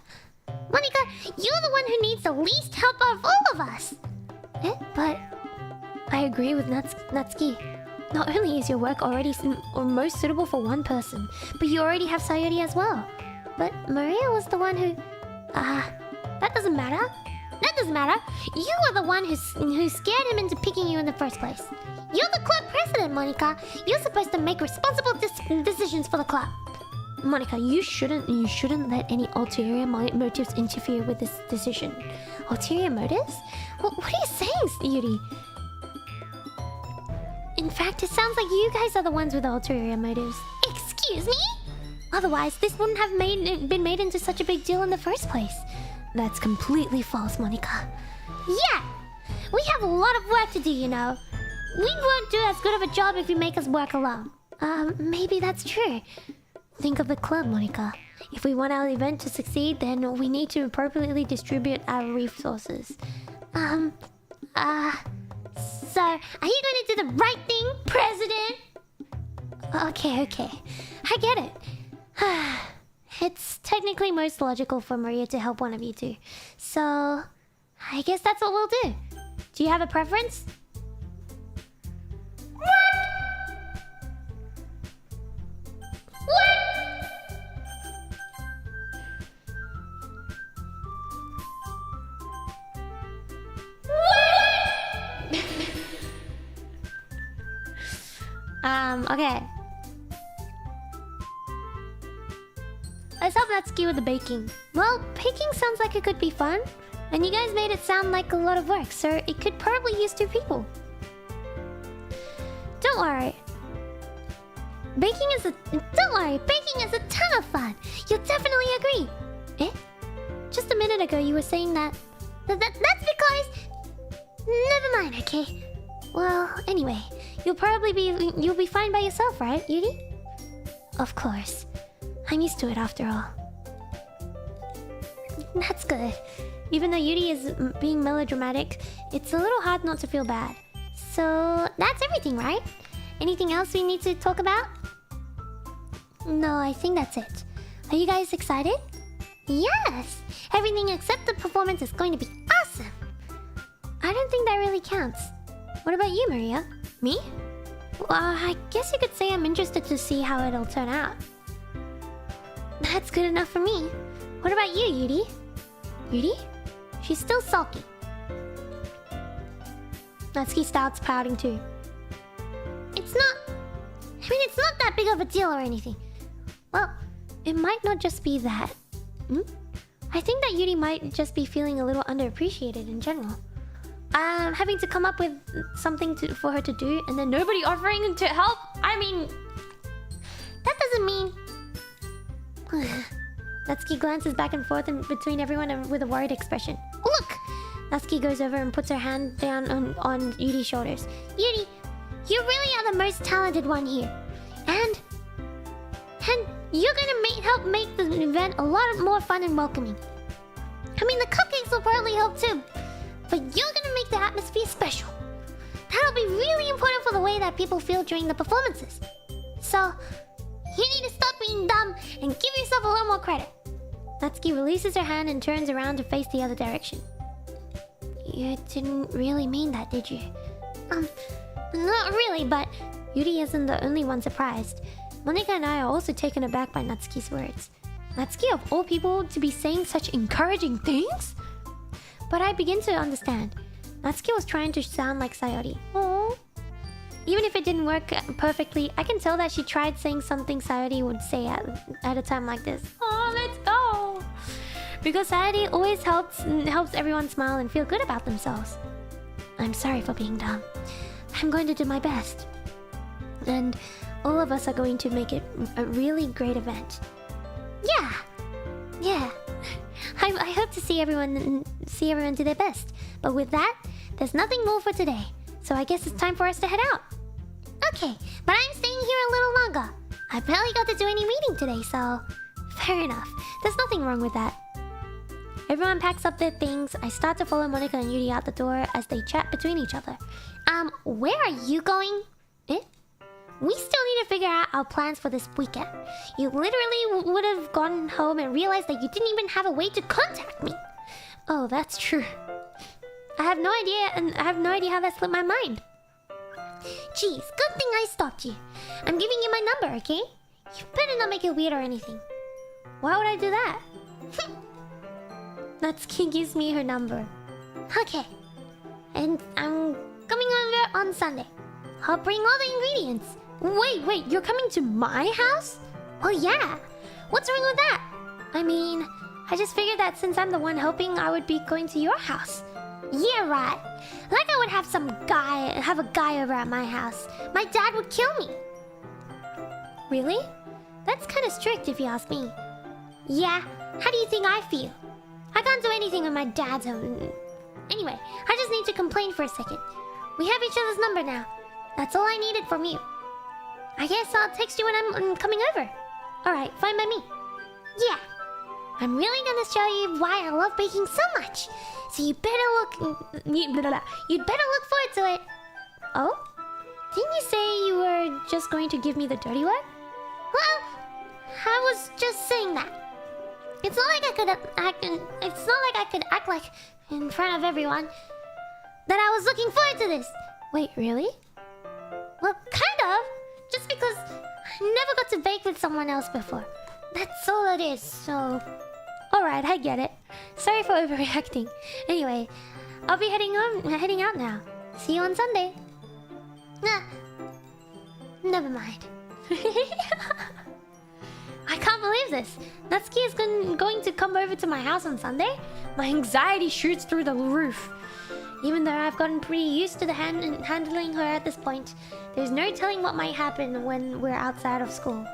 Monika, you're the one who needs the least help of all of us! But... I agree with Natsuki. Not only is your work already most suitable for one person, but you already have Sayori as well. But Maria was the one who... that doesn't matter. That doesn't matter. You are the one who scared him into picking you in the first place. You're the club president, Monika. You're supposed to make responsible decisions for the club. Monica, you shouldn't let any ulterior motives interfere with this decision. Ulterior motives? What are you saying, Yuri? In fact, it sounds like you guys are the ones with the ulterior motives. Excuse me? Otherwise, this wouldn't have been made into such a big deal in the first place. That's completely false, Monica. Yeah! We have a lot of work to do, you know. We won't do as good of a job if you make us work alone. Maybe that's true. Think of the club, Monica. If we want our event to succeed, then we need to appropriately distribute our resources. So, are you going to do the right thing, President? Okay. I get it. It's technically most logical for Maria to help one of you two. So, I guess that's what we'll do. Do you have a preference? Okay. Let's help Natsuki with the baking. Well, baking sounds like it could be fun. And you guys made it sound like a lot of work, so it could probably use 2 people. Don't worry. Baking is a ton of fun. You'll definitely agree. Eh? Just a minute ago you were saying that... That's because... Never mind, okay? Well, anyway, you'll be fine by yourself, right, Yuri? Of course. I'm used to it after all. That's good. Even though Yuri is being melodramatic, it's a little hard not to feel bad. So, that's everything, right? Anything else we need to talk about? No, I think that's it. Are you guys excited? Yes! Everything except the performance is going to be awesome! I don't think that really counts. What about you, Maria? Me? Well, I guess you could say I'm interested to see how it'll turn out. That's good enough for me. What about you, Yuri? Yuri? She's still sulky. Natsuki starts pouting too. It's not that big of a deal or anything. Well, it might not just be that. I think that Yuri might just be feeling a little underappreciated in general. Having to come up with something for her to do and then nobody offering to help? I mean... That doesn't mean... Natsuki glances back and forth between everyone with a worried expression. Look! Natsuki goes over and puts her hand down on Yuri's shoulders. Yuri, you really are the most talented one here. And you're gonna help make the event a lot more fun and welcoming. I mean, the cupcakes will probably help too. But you're gonna make the atmosphere special. That'll be really important for the way that people feel during the performances. So, you need to stop being dumb and give yourself a little more credit. Natsuki releases her hand and turns around to face the other direction. You didn't really mean that, did you? Not really, but Yuri isn't the only one surprised. Monika and I are also taken aback by Natsuki's words. Natsuki, of all people, to be saying such encouraging things? But I begin to understand. Natsuki was trying to sound like Sayori. Aww. Even if it didn't work perfectly, I can tell that she tried saying something Sayori would say at a time like this. Oh, let's go! Because Sayori always helps everyone smile and feel good about themselves. I'm sorry for being dumb. I'm going to do my best. And all of us are going to make it a really great event. Yeah. I hope to see everyone do their best. But with that, there's nothing more for today. So I guess it's time for us to head out. Okay, but I'm staying here a little longer. I barely got to do any reading today, so... Fair enough. There's nothing wrong with that. Everyone packs up their things. I start to follow Monika and Yuri out the door as they chat between each other. Where are you going? We still need to figure out our plans for this weekend. You literally would have gone home and realized that you didn't even have a way to contact me. Oh, that's true. I have no idea how that slipped my mind. Jeez, good thing I stopped you. I'm giving you my number, okay? You better not make it weird or anything. Why would I do that? Natsuki gives me her number. Okay. And I'm coming over on Sunday. I'll bring all the ingredients. Wait, you're coming to my house? Well, yeah. What's wrong with that? I mean, I just figured that since I'm the one helping, I would be going to your house. Yeah, right. Like I would have a guy over at my house. My dad would kill me. Really? That's kind of strict if you ask me. Yeah, how do you think I feel? I can't do anything with my dad's home. Anyway, I just need to complain for a second. We have each other's number now. That's all I needed from you. I guess I'll text you when I'm coming over. Alright, fine by me. Yeah. I'm really gonna show you why I love baking so much. So you better you'd better look forward to it. Oh? Didn't you say you were just going to give me the dirty work? Well, I was just saying that. It's not like I could act like in front of everyone that I was looking forward to this. Wait, really? Well, kind of. Just because I never got to bake with someone else before. That's all it is, so... Alright, I get it. Sorry for overreacting. Anyway, I'll be heading out now. See you on Sunday. Nah. Never mind. I can't believe this. Natsuki is going to come over to my house on Sunday? My anxiety shoots through the roof. Even though I've gotten pretty used to handling her at this point, there's no telling what might happen when we're outside of school.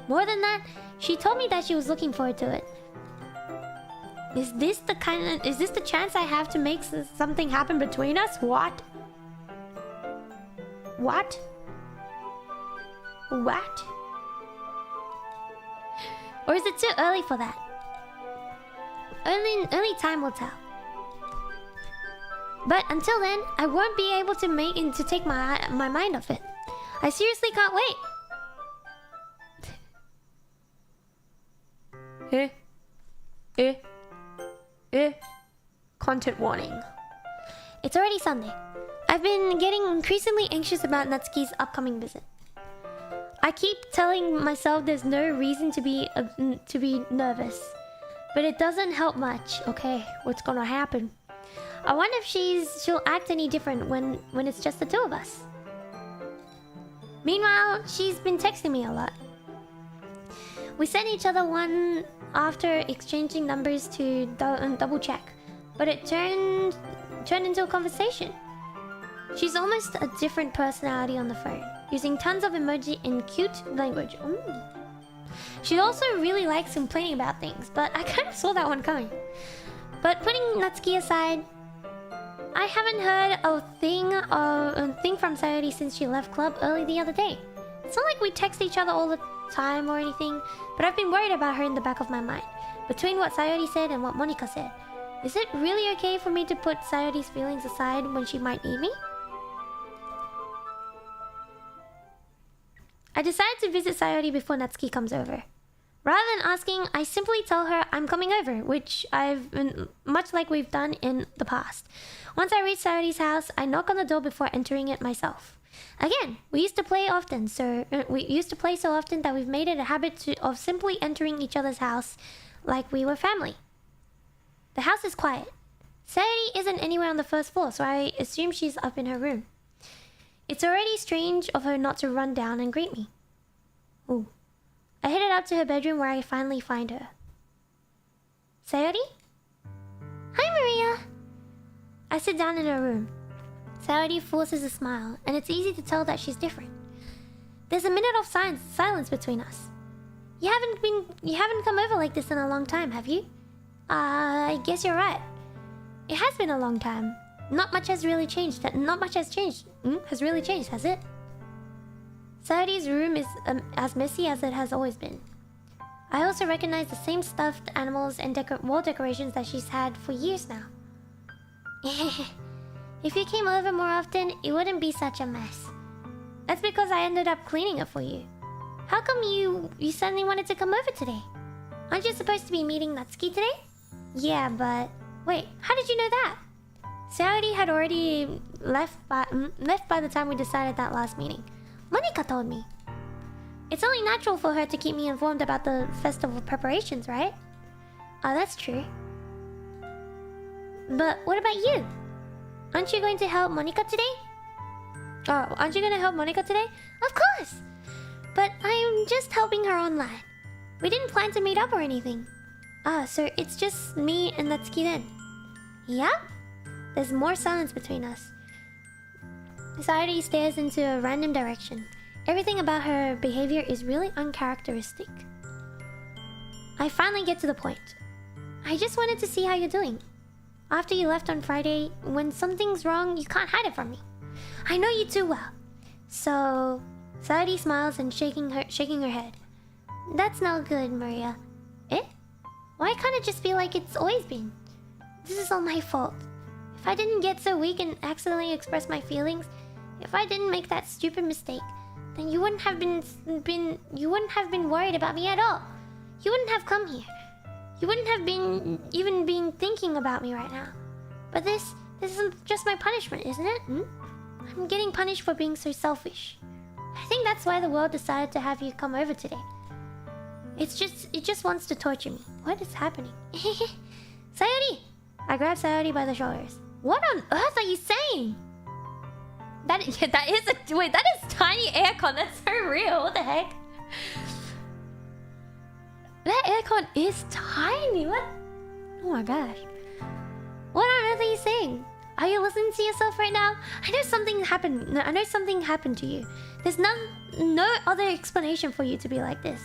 More than that, she told me that she was looking forward to it. Is this the chance I have to make something happen between us? What? What? What? Or is it too early for that? Only time will tell. But until then, I won't be able to take my mind off it. I seriously can't wait. Content warning. It's already Sunday. I've been getting increasingly anxious about Natsuki's upcoming visit. I keep telling myself there's no reason to be nervous, but it doesn't help much. Okay, what's gonna happen? I wonder if she'll act any different when it's just the two of us. Meanwhile, she's been texting me a lot. We sent each other one after exchanging numbers to double check, but it turned into a conversation. She's almost a different personality on the phone, using tons of emoji in cute language. She also really likes complaining about things, but I kind of saw that one coming. But putting Natsuki aside, I haven't heard a thing from Sayori since she left club early the other day. It's not like we text each other all the time or anything, but I've been worried about her in the back of my mind. Between what Sayori said and what Monika said, is it really okay for me to put Sayori's feelings aside when she might need me? I decided to visit Sayori before Natsuki comes over. Rather than asking, I simply tell her I'm coming over, which I've been much like we've done in the past. Once I reach Sayori's house, I knock on the door before entering it myself. Again, we used to play so often that we've made it a habit of simply entering each other's house like we were family. The house is quiet. Sayori isn't anywhere on the first floor, so I assume she's up in her room. It's already strange of her not to run down and greet me. Ooh. I headed up to her bedroom where I finally find her. Sayori? Hi, Maria. I sit down in her room. Sayori forces a smile, and it's easy to tell that she's different. There's a minute of silence between us. You haven't come over like this in a long time, have you? I guess you're right. It has been a long time. Not much has really changed. Has really changed, has it? Sayori's room is as messy as it has always been. I also recognize the same stuffed animals and wall decorations that she's had for years now. If you came over more often, it wouldn't be such a mess. That's because I ended up cleaning it for you. How come you suddenly wanted to come over today? Aren't you supposed to be meeting Natsuki today? Yeah, but... Wait, how did you know that? Sayori had already left by the time we decided that last meeting. Monika told me. It's only natural for her to keep me informed about the festival preparations, right? Oh, that's true. But what about you? Aren't you going to help Monika today? Oh, aren't you going to help Monika today? Of course! But I'm just helping her online. We didn't plan to meet up or anything. Ah, so it's just me and Natsuki then. Yeah? There's more silence between us. Sayori stares into a random direction. Everything about her behavior is really uncharacteristic. I finally get to the point. I just wanted to see how you're doing. After you left on Friday, when something's wrong, you can't hide it from me. I know you too well. So, Sayori smiles and shaking her head. That's no good, Maria. Eh? Why can't it just be like it's always been? This is all my fault. If I didn't get so weak and accidentally express my feelings, if I didn't make that stupid mistake, then you wouldn't have been worried about me at all. You wouldn't have come here. You wouldn't have been thinking about me right now. But this isn't just my punishment, isn't it? I'm getting punished for being so selfish. I think that's why the world decided to have you come over today. It just wants to torture me. What is happening? Sayori! I grab Sayori by the shoulders. What on earth are you saying? That is tiny aircon. That's so real. What the heck? That aircon is tiny. What? Oh my gosh. What on earth are you saying? Are you listening to yourself right now? I know something happened. I know something happened to you. There's no other explanation for you to be like this.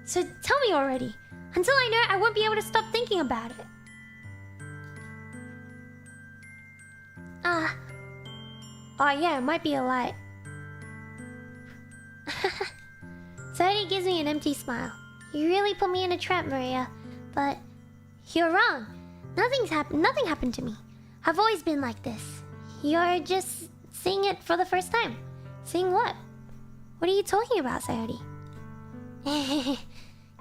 So tell me already. Until I know, I won't be able to stop thinking about it. Oh yeah, it might be a lie. Sayori gives me an empty smile. You really put me in a trap, Maria. But you're wrong. Nothing happened to me. I've always been like this. You're just seeing it for the first time. Seeing what? What are you talking about, Sayori?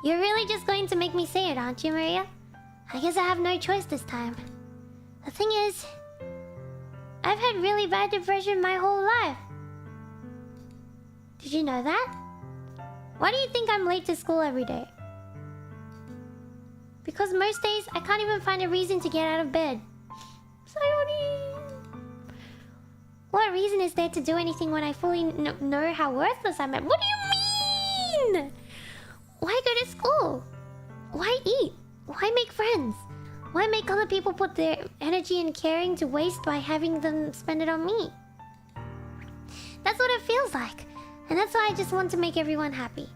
You're really just going to make me say it, aren't you, Maria? I guess I have no choice this time. The thing is, I've had really bad depression my whole life. Did you know that? Why do you think I'm late to school every day? Because most days, I can't even find a reason to get out of bed. Sayori! What reason is there to do anything when I fully know how worthless I'm at? What do you mean? Why go to school? Why eat? Why make friends? Why make other people put their energy and caring to waste by having them spend it on me? That's what it feels like. And that's why I just want to make everyone happy.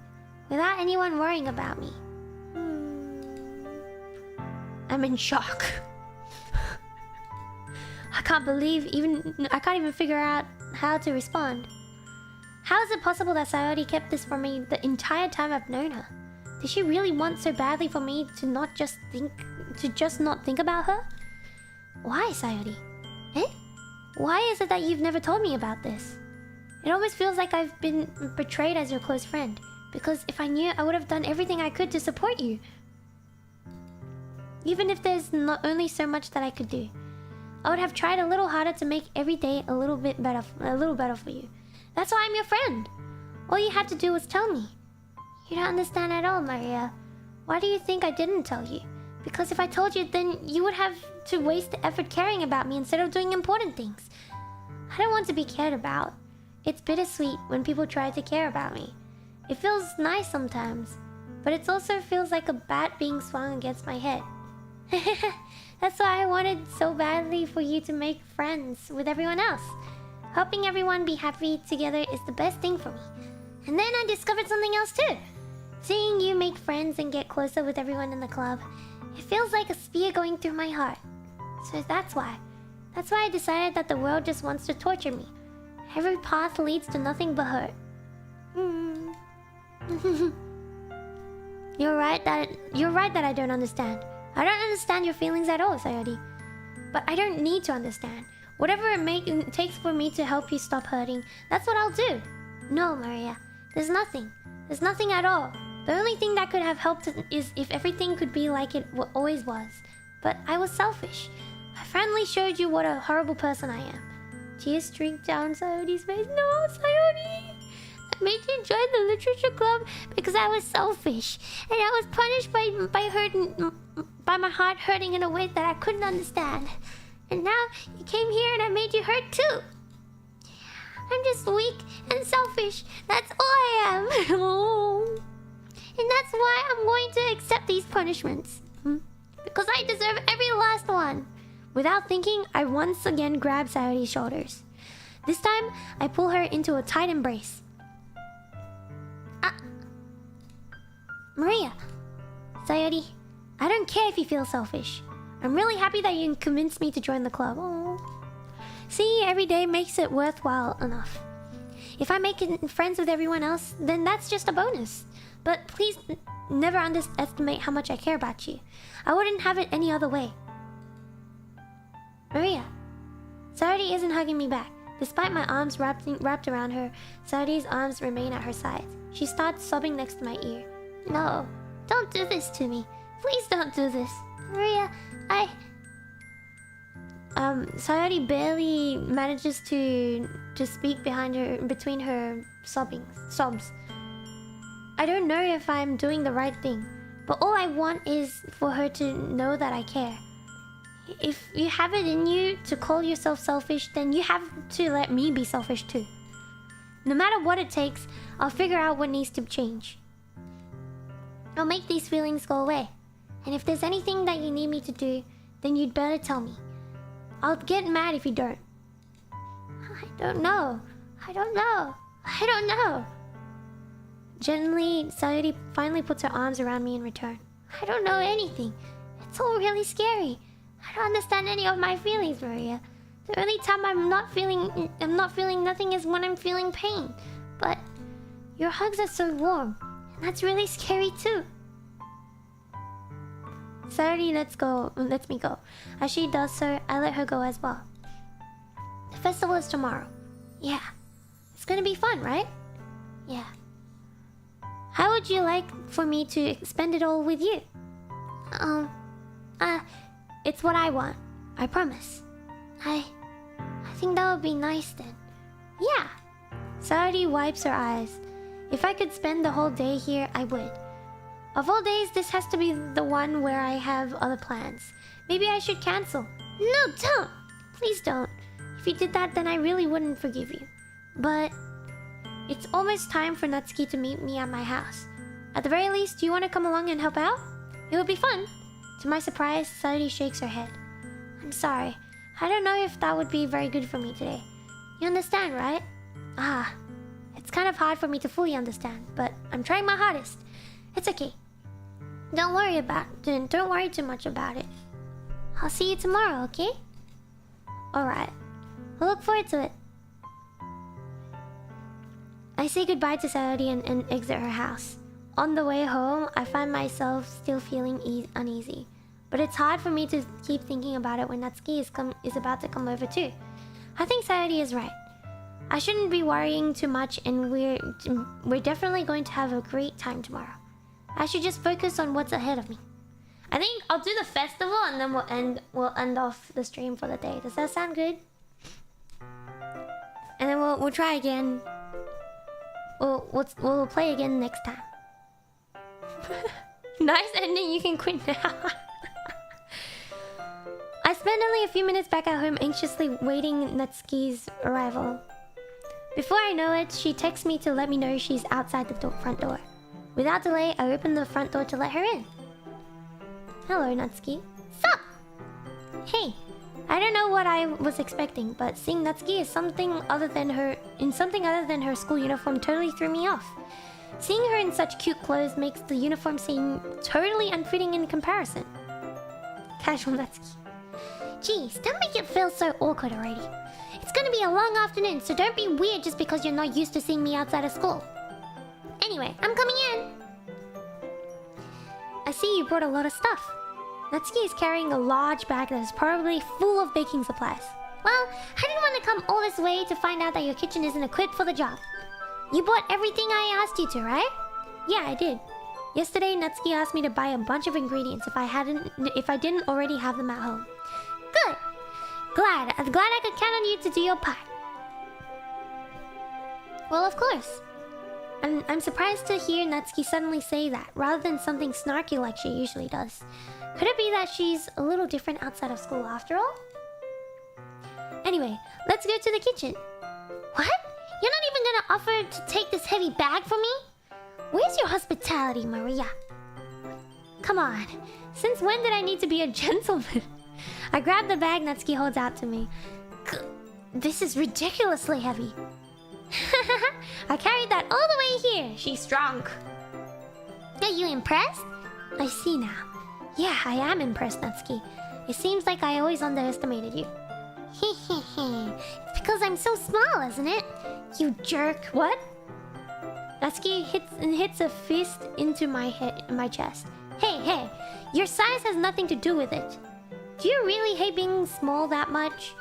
Without anyone worrying about me. I'm in shock. I can't even figure out how to respond. How is it possible that Sayori kept this from me the entire time I've known her? Did she really want so badly for me to just not think about her? Why, Sayori? Eh? Why is it that you've never told me about this? It almost feels like I've been betrayed as your close friend. Because if I knew, I would have done everything I could to support you. Even if there's not only so much that I could do. I would have tried a little harder to make every day a little better for you. That's why I'm your friend. All you had to do was tell me. You don't understand at all, Maria. Why do you think I didn't tell you? Because if I told you, then you would have to waste the effort caring about me instead of doing important things. I don't want to be cared about. It's bittersweet when people try to care about me. It feels nice sometimes, but it also feels like a bat being swung against my head. That's why I wanted so badly for you to make friends with everyone else. Helping everyone be happy together is the best thing for me. And then I discovered something else too. Seeing you make friends and get closer with everyone in the club, it feels like a spear going through my heart. So that's why. That's why I decided that the world just wants to torture me. Every path leads to nothing but hurt. You're right that I don't understand. I don't understand your feelings at all, Sayori. But I don't need to understand. Whatever it takes for me to help you stop hurting, that's what I'll do. No, Maria. There's nothing. There's nothing at all. The only thing that could have helped is if everything could be like it always was. But I was selfish. I finally showed you what a horrible person I am. Tears streaked down Sayori's face. No, Sayori! I made you join the literature club because I was selfish. And I was punished by my heart hurting in a way that I couldn't understand. And now you came here and I made you hurt too. I'm just weak and selfish. That's all I am. Oh. And that's why I'm going to accept these punishments. Because I deserve every last one. Without thinking, I once again grab Sayori's shoulders. This time, I pull her into a tight embrace. Maria. Sayori, I don't care if you feel selfish. I'm really happy that you convinced me to join the club. Aww. See, every day makes it worthwhile enough. If I make friends with everyone else, then that's just a bonus. But please never underestimate how much I care about you. I wouldn't have it any other way. Maria. Sayori isn't hugging me back. Despite my arms wrapped around her, Sayori's arms remain at her sides. She starts sobbing next to my ear. No, don't do this to me. Please don't do this. Maria, Sayori barely manages to speak between her sobs. I don't know if I'm doing the right thing, but all I want is for her to know that I care. If you have it in you to call yourself selfish, then you have to let me be selfish too. No matter what it takes, I'll figure out what needs to change. I'll make these feelings go away. And if there's anything that you need me to do, then you'd better tell me. I'll get mad if you don't. I don't know. Gently, Sayori finally puts her arms around me in return. I don't know anything. It's all really scary. I don't understand any of my feelings, Maria. The only time I'm not feeling nothing is when I'm feeling pain. But your hugs are so warm, and that's really scary too. Sayori lets me go. As she does so, I let her go as well. The festival is tomorrow. Yeah. It's gonna be fun, right? Yeah. How would you like for me to spend it all with you? It's what I want. I promise. I think that would be nice then. Yeah. Sayori wipes her eyes. If I could spend the whole day here, I would. Of all days, this has to be the one where I have other plans. Maybe I should cancel. No, don't! Please don't. If you did that, then I really wouldn't forgive you. But it's almost time for Natsuki to meet me at my house. At the very least, do you want to come along and help out? It would be fun. To my surprise, Sayori shakes her head. I'm sorry. I don't know if that would be very good for me today. You understand, right? It's kind of hard for me to fully understand, but I'm trying my hardest. It's okay. Don't worry too much about it. I'll see you tomorrow, okay? Alright. I'll look forward to it. I say goodbye to Sayori and exit her house. On the way home, I find myself still feeling uneasy. But it's hard for me to keep thinking about it when Natsuki is about to come over too. I think Sayori is right. I shouldn't be worrying too much, and we're definitely going to have a great time tomorrow. I should just focus on what's ahead of me. I think I'll do the festival and then we'll end off the stream for the day. Does that sound good? And then we'll try again. We'll play again next time. Nice ending. You can quit now. I spent only a few minutes back at home anxiously waiting Natsuki's arrival. Before I know it, she texts me to let me know she's outside the front door. Without delay, I open the front door to let her in. Hello, Natsuki. Sup? Hey, I don't know what I was expecting, but seeing Natsuki is something other than her school uniform totally threw me off. Seeing her in such cute clothes makes the uniform seem totally unfitting in comparison. Casual Natsuki. Jeez, don't make it feel so awkward already. It's gonna be a long afternoon, so don't be weird just because you're not used to seeing me outside of school. Anyway, I'm coming in. I see you brought a lot of stuff. Natsuki is carrying a large bag that is probably full of baking supplies. Well, I didn't want to come all this way to find out that your kitchen isn't equipped for the job. You bought everything I asked you to, right? Yeah, I did. Yesterday, Natsuki asked me to buy a bunch of ingredients if I didn't already have them at home. Good. Glad I could count on you to do your part. Well, of course. I'm surprised to hear Natsuki suddenly say that, rather than something snarky like she usually does. Could it be that she's a little different outside of school after all? Anyway, let's go to the kitchen. What? You're not even gonna offer to take this heavy bag for me? Where's your hospitality, Maria? Come on. Since when did I need to be a gentleman? I grab the bag Natsuki holds out to me. This is ridiculously heavy. I carried that all the way here. She's strong. Are you impressed? I see now. Yeah, I am impressed, Natsuki. It seems like I always underestimated you. It's because I'm so small, isn't it? You jerk. What? Natsuki hits a fist into my chest. Hey, your size has nothing to do with it. Do you really hate being small that much?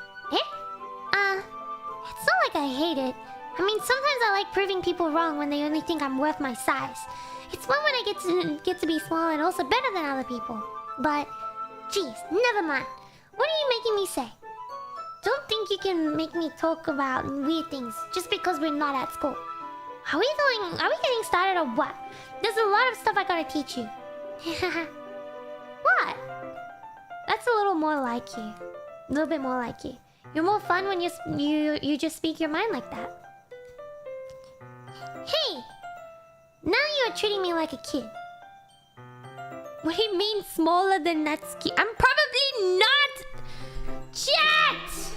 It's not like I hate it. I mean, sometimes I like proving people wrong when they only think I'm worth my size. It's fun when I get to be small and also better than other people. But, geez, never mind. What are you making me say? Don't think you can make me talk about weird things just because we're not at school. Are we getting started or what? There's a lot of stuff I gotta teach you. What? That's a little more like you. A little bit more like you. You're more fun when you just speak your mind like that. Hey! Now you're treating me like a kid. What do you mean smaller than Natsuki? I'm probably not! Chat!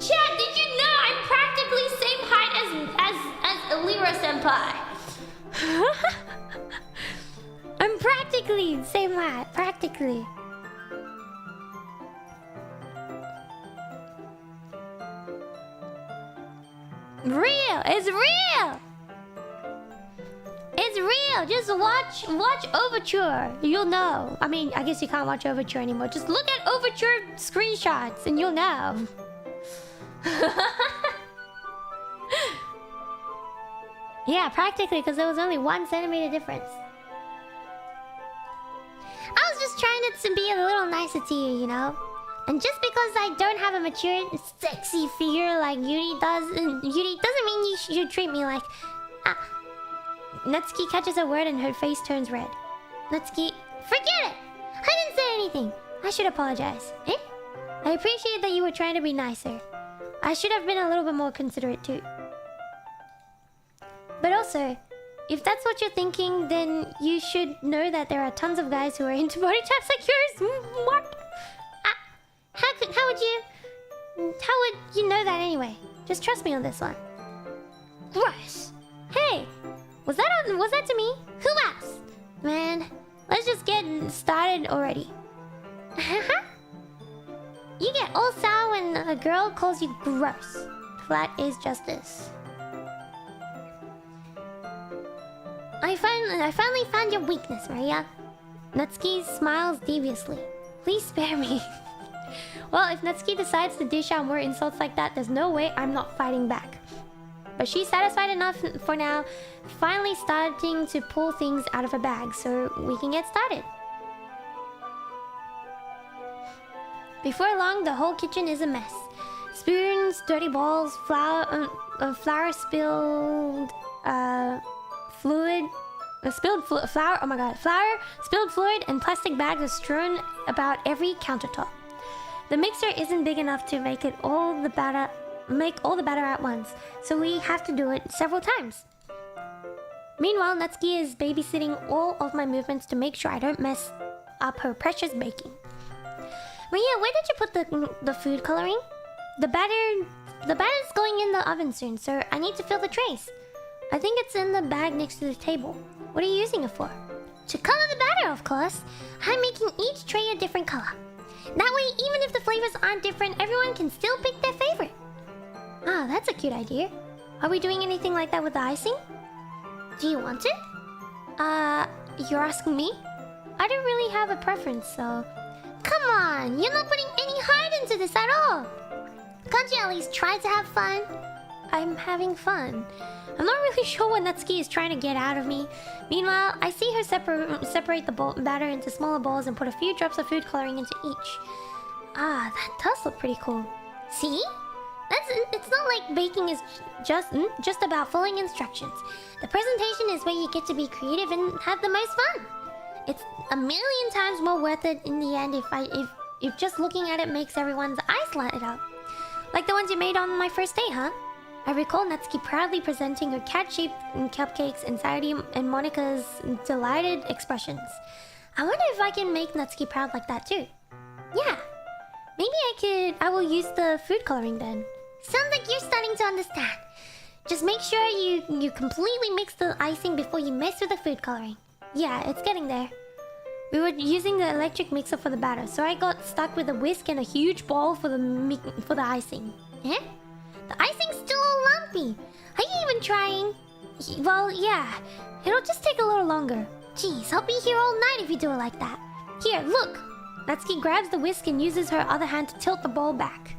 Chat, did you know I'm practically same height as Elira senpai? I'm practically same height. Practically. Real! It's real! It's real! Just watch Overture. You'll know. I mean, I guess you can't watch Overture anymore. Just look at Overture screenshots and you'll know. Yeah, practically, because there was only 1 centimeter difference. I was just trying to be a little nicer to you, you know? And just because I don't have a mature, sexy figure like Yuri does, doesn't mean you should treat me like... Natsuki catches a word and her face turns red. Natsuki, forget it! I didn't say anything. I should apologize. Eh? I appreciate that you were trying to be nicer. I should have been a little bit more considerate too. But also, if that's what you're thinking, then you should know that there are tons of guys who are into body types like yours. What? How would you know that anyway? Just trust me on this one. Rush. Hey, was that to me? Who asked? Man, let's just get started already. You get all sour when a girl calls you gross. That is justice. I finally found your weakness, Maria. Natsuki smiles deviously. Please spare me. Well, if Natsuki decides to dish out more insults like that, there's no way I'm not fighting back. But she's satisfied enough for now, finally starting to pull things out of her bag so we can get started. Before long, the whole kitchen is a mess. Spoons, dirty bowls, flour spilled... fluid... flour, oh my god. Flour, spilled fluid, and plastic bags are strewn about every countertop. The mixer isn't big enough to make all the batter at once, so we have to do it several times. Meanwhile, Natsuki is babysitting all of my movements to make sure I don't mess up her precious baking. Maria, where did you put the food coloring? The batter's going in the oven soon, so I need to fill the trays. I think it's in the bag next to the table. What are you using it for? To color the batter, of course. I'm making each tray a different color. That way, even if the flavors aren't different, everyone can still pick their favorite. Ah, that's a cute idea. Are we doing anything like that with the icing? Do you want it? You're asking me? I don't really have a preference, so... Come on, you're not putting any heart into this at all. Can't you at least try to have fun? I'm having fun. I'm not really sure what Natsuki is trying to get out of me. Meanwhile, I see her separate the batter into smaller balls and put a few drops of food coloring into each. Ah, that does look pretty cool. See? It's not like baking is just about following instructions. The presentation is where you get to be creative and have the most fun. It's a million times more worth it in the end if just looking at it makes everyone's eyes light up. Like the ones you made on my first day, huh? I recall Natsuki proudly presenting her cat-shaped cupcakes and Sayori and Monika's delighted expressions. I wonder if I can make Natsuki proud like that too. Yeah. Maybe I will use the food coloring then. Sounds like you're starting to understand. Just make sure you completely mix the icing before you mess with the food coloring. Yeah, it's getting there. We were using the electric mixer for the batter, so I got stuck with a whisk and a huge ball for the icing. Eh? The icing's still all lumpy. Are you even trying? Well, yeah. It'll just take a little longer. Jeez, I'll be here all night if you do it like that. Here, look. Natsuki grabs the whisk and uses her other hand to tilt the ball back.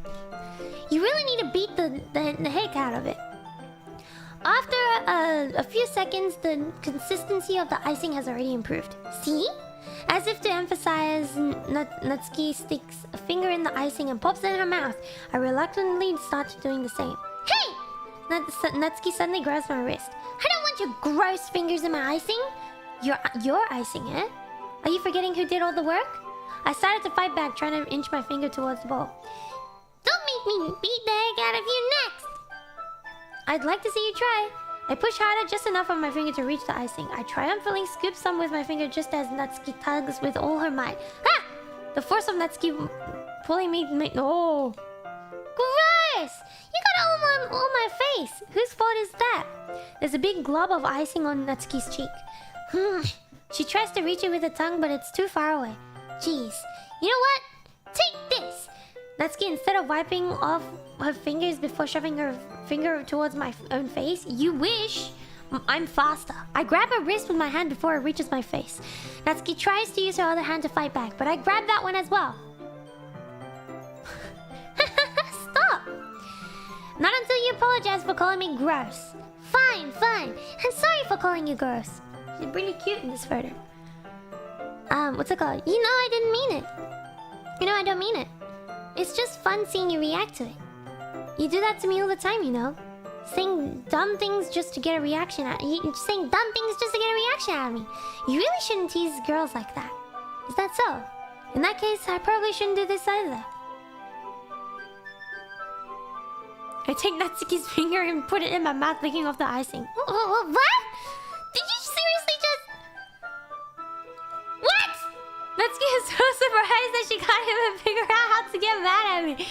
You really need to beat the heck out of it. After a few seconds, the consistency of the icing has already improved. See? As if to emphasize, Natsuki sticks a finger in the icing and pops it in her mouth. I reluctantly start doing the same. Hey! Natsuki suddenly grabs my wrist. I don't want your gross fingers in my icing. Your icing, eh? Are you forgetting who did all the work? I started to fight back, trying to inch my finger towards the bowl. Don't make me beat the heck out of you next! I'd like to see you try. I push harder just enough on my finger to reach the icing. I triumphantly scoop some with my finger just as Natsuki tugs with all her might. Ah! The force of Natsuki pulling me... Oh! Gross! You got all my face! Whose fault is that? There's a big glob of icing on Natsuki's cheek. She tries to reach it with her tongue, but it's too far away. Jeez. You know what? Take this! Natsuki, instead of wiping off her fingers before shoving her finger towards my own face, you wish. I'm faster. I grab her wrist with my hand before it reaches my face. Natsuki tries to use her other hand to fight back, but I grab that one as well. Stop! Not until you apologize for calling me gross. Fine. I'm sorry for calling you gross. You're pretty cute in this photo. What's it called? You know I didn't mean it. You know I don't mean it. It's just fun seeing you react to it. You do that to me all the time, you know. Saying dumb things just to get a reaction out. Saying dumb things just to get a reaction out of me. You really shouldn't tease girls like that. Is that so? In that case, I probably shouldn't do this either. I take Natsuki's finger and put it in my mouth, licking off the icing. What? Did you seriously just... What? Natsuki is so surprised that she can't even figure out how to get mad at me.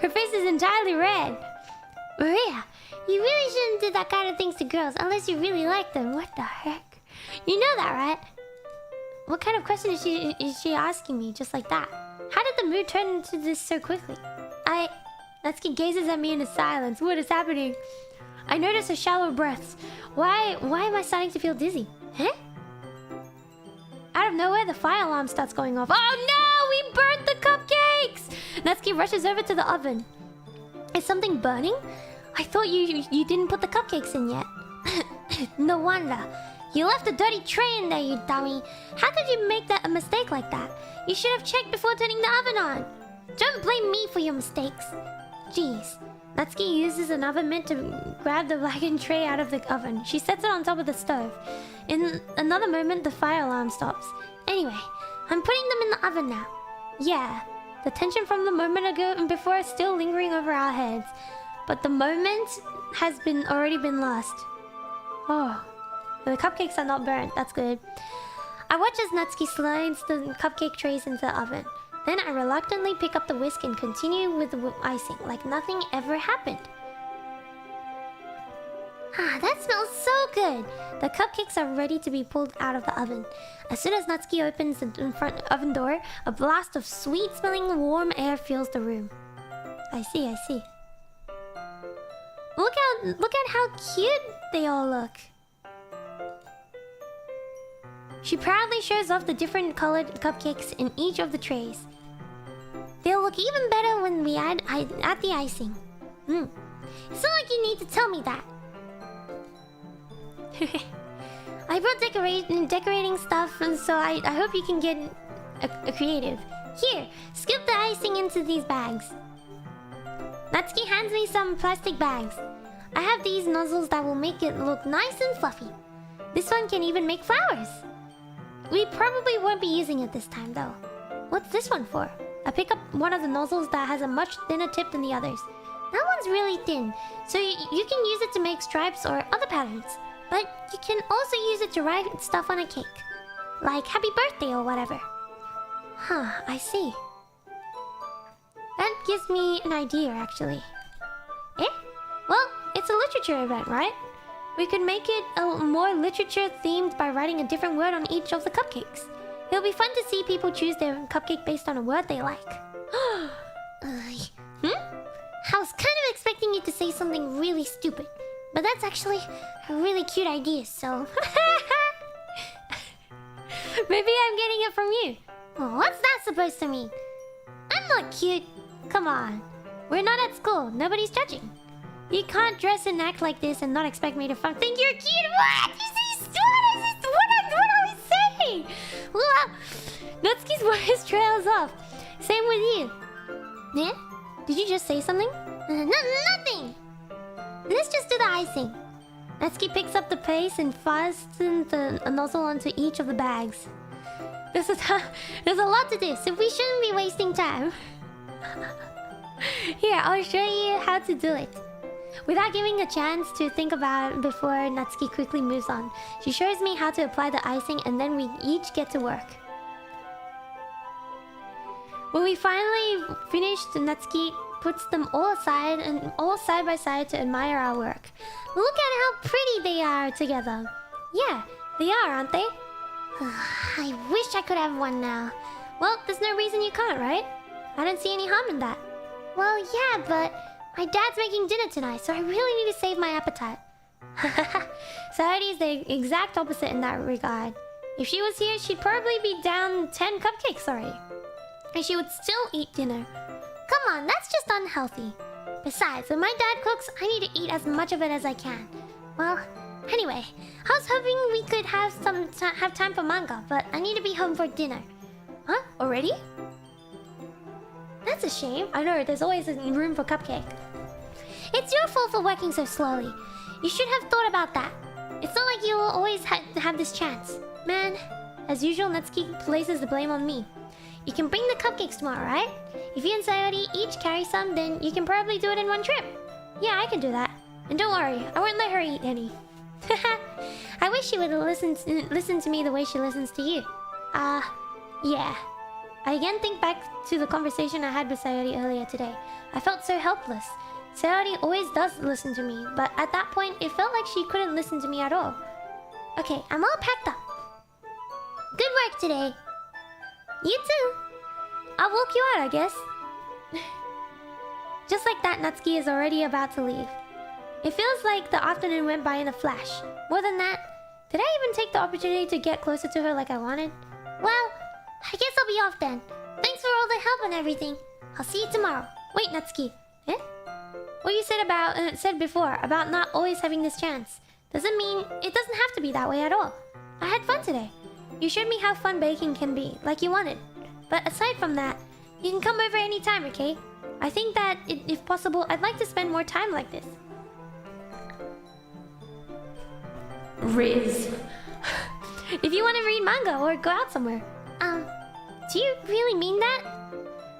Her face is entirely red. Maria, you really shouldn't do that kind of things to girls unless you really like them. What the heck? You know that, right? What kind of question is she asking me just like that? How did the mood turn into this so quickly? Natsuki gazes at me in silence. What is happening? I notice her shallow breaths. Why am I starting to feel dizzy? Huh? Out of nowhere, the fire alarm starts going off. Oh no! We burnt the cupcakes! Natsuki rushes over to the oven. Is something burning? I thought you didn't put the cupcakes in yet. No wonder. You left a dirty tray in there, you dummy. How could you make a mistake like that? You should have checked before turning the oven on. Don't blame me for your mistakes. Jeez. Natsuki uses an oven mitt to grab the blackened tray out of the oven. She sets it on top of the stove. In another moment, the fire alarm stops. Anyway, I'm putting them in the oven now. Yeah, the tension from the moment ago and before is still lingering over our heads. But the moment has already been lost. Oh, the cupcakes are not burnt. That's good. I watch as Natsuki slides the cupcake trays into the oven. Then I reluctantly pick up the whisk and continue with the icing, like nothing ever happened. Ah, that smells so good! The cupcakes are ready to be pulled out of the oven. As soon as Natsuki opens the front oven door, a blast of sweet-smelling warm air fills the room. I see. Look at how cute they all look. She proudly shows off the different colored cupcakes in each of the trays. They'll look even better when we add the icing. It's not like you need to tell me that. I brought decorating stuff, and so I hope you can get creative. Here, scoop the icing into these bags. Natsuki hands me some plastic bags. I have these nozzles that will make it look nice and fluffy. This one can even make flowers. We probably won't be using it this time, though. What's this one for? I pick up one of the nozzles that has a much thinner tip than the others. That one's really thin, so you can use it to make stripes or other patterns. But you can also use it to write stuff on a cake. Like happy birthday or whatever. Huh, I see. That gives me an idea, actually. Eh? Well, it's a literature event, right? We could make it more literature-themed by writing a different word on each of the cupcakes. It'll be fun to see people choose their cupcake based on a word they like. I was kind of expecting you to say something really stupid, but that's actually a really cute idea, so... Maybe I'm getting it from you. Oh, what's that supposed to mean? I'm not cute. Come on. We're not at school. Nobody's judging. You can't dress and act like this and not expect me to think you're cute. What? What are we saying? Natsuki's voice trails off. Same with you. Yeah? Did you just say something? Nothing! Let's just do the icing. Natsuki picks up the paste and fastens a nozzle onto each of the bags. There's a lot to this, so we shouldn't be wasting time. Here, I'll show you how to do it. Without giving a chance to think about it before Natsuki quickly moves on, she shows me how to apply the icing and then we each get to work. When we finally finished, Natsuki puts them all aside and all side by side to admire our work. Look at how pretty they are together. Yeah, they are, aren't they? I wish I could have one now. Well, there's no reason you can't, right? I don't see any harm in that. Well, yeah, but my dad's making dinner tonight, so I really need to save my appetite. Sayori's the exact opposite in that regard. If she was here, she'd probably be down 10 cupcakes already. And she would still eat dinner. Come on, that's just unhealthy. Besides, when my dad cooks, I need to eat as much of it as I can. Well, anyway, I was hoping we could have have time for manga, but I need to be home for dinner. Huh? Already? That's a shame. I know, there's always room for cupcake. It's your fault for working so slowly. You should have thought about that. It's not like you'll always have this chance. Man, as usual, Natsuki places the blame on me. You can bring the cupcakes tomorrow, right? If you and Sayori each carry some, then you can probably do it in one trip. Yeah, I can do that. And don't worry, I won't let her eat any. I wish she would have listened to me the way she listens to you. Yeah. I again think back to the conversation I had with Sayori earlier today. I felt so helpless. Sayori always does listen to me, but at that point, it felt like she couldn't listen to me at all. Okay, I'm all packed up. Good work today. You too. I'll walk you out, I guess. Just like that, Natsuki is already about to leave. It feels like the afternoon went by in a flash. More than that, did I even take the opportunity to get closer to her like I wanted? Well, I guess I'll be off then. Thanks for all the help and everything. I'll see you tomorrow. Wait, Natsuki. Eh? What you said before about not always having this chance doesn't mean it doesn't have to be that way at all. I had fun today. You showed me how fun baking can be, like you wanted. But aside from that, you can come over anytime, okay? I think that, if possible, I'd like to spend more time like this. Riz. If you want to read manga or go out somewhere. Do you really mean that?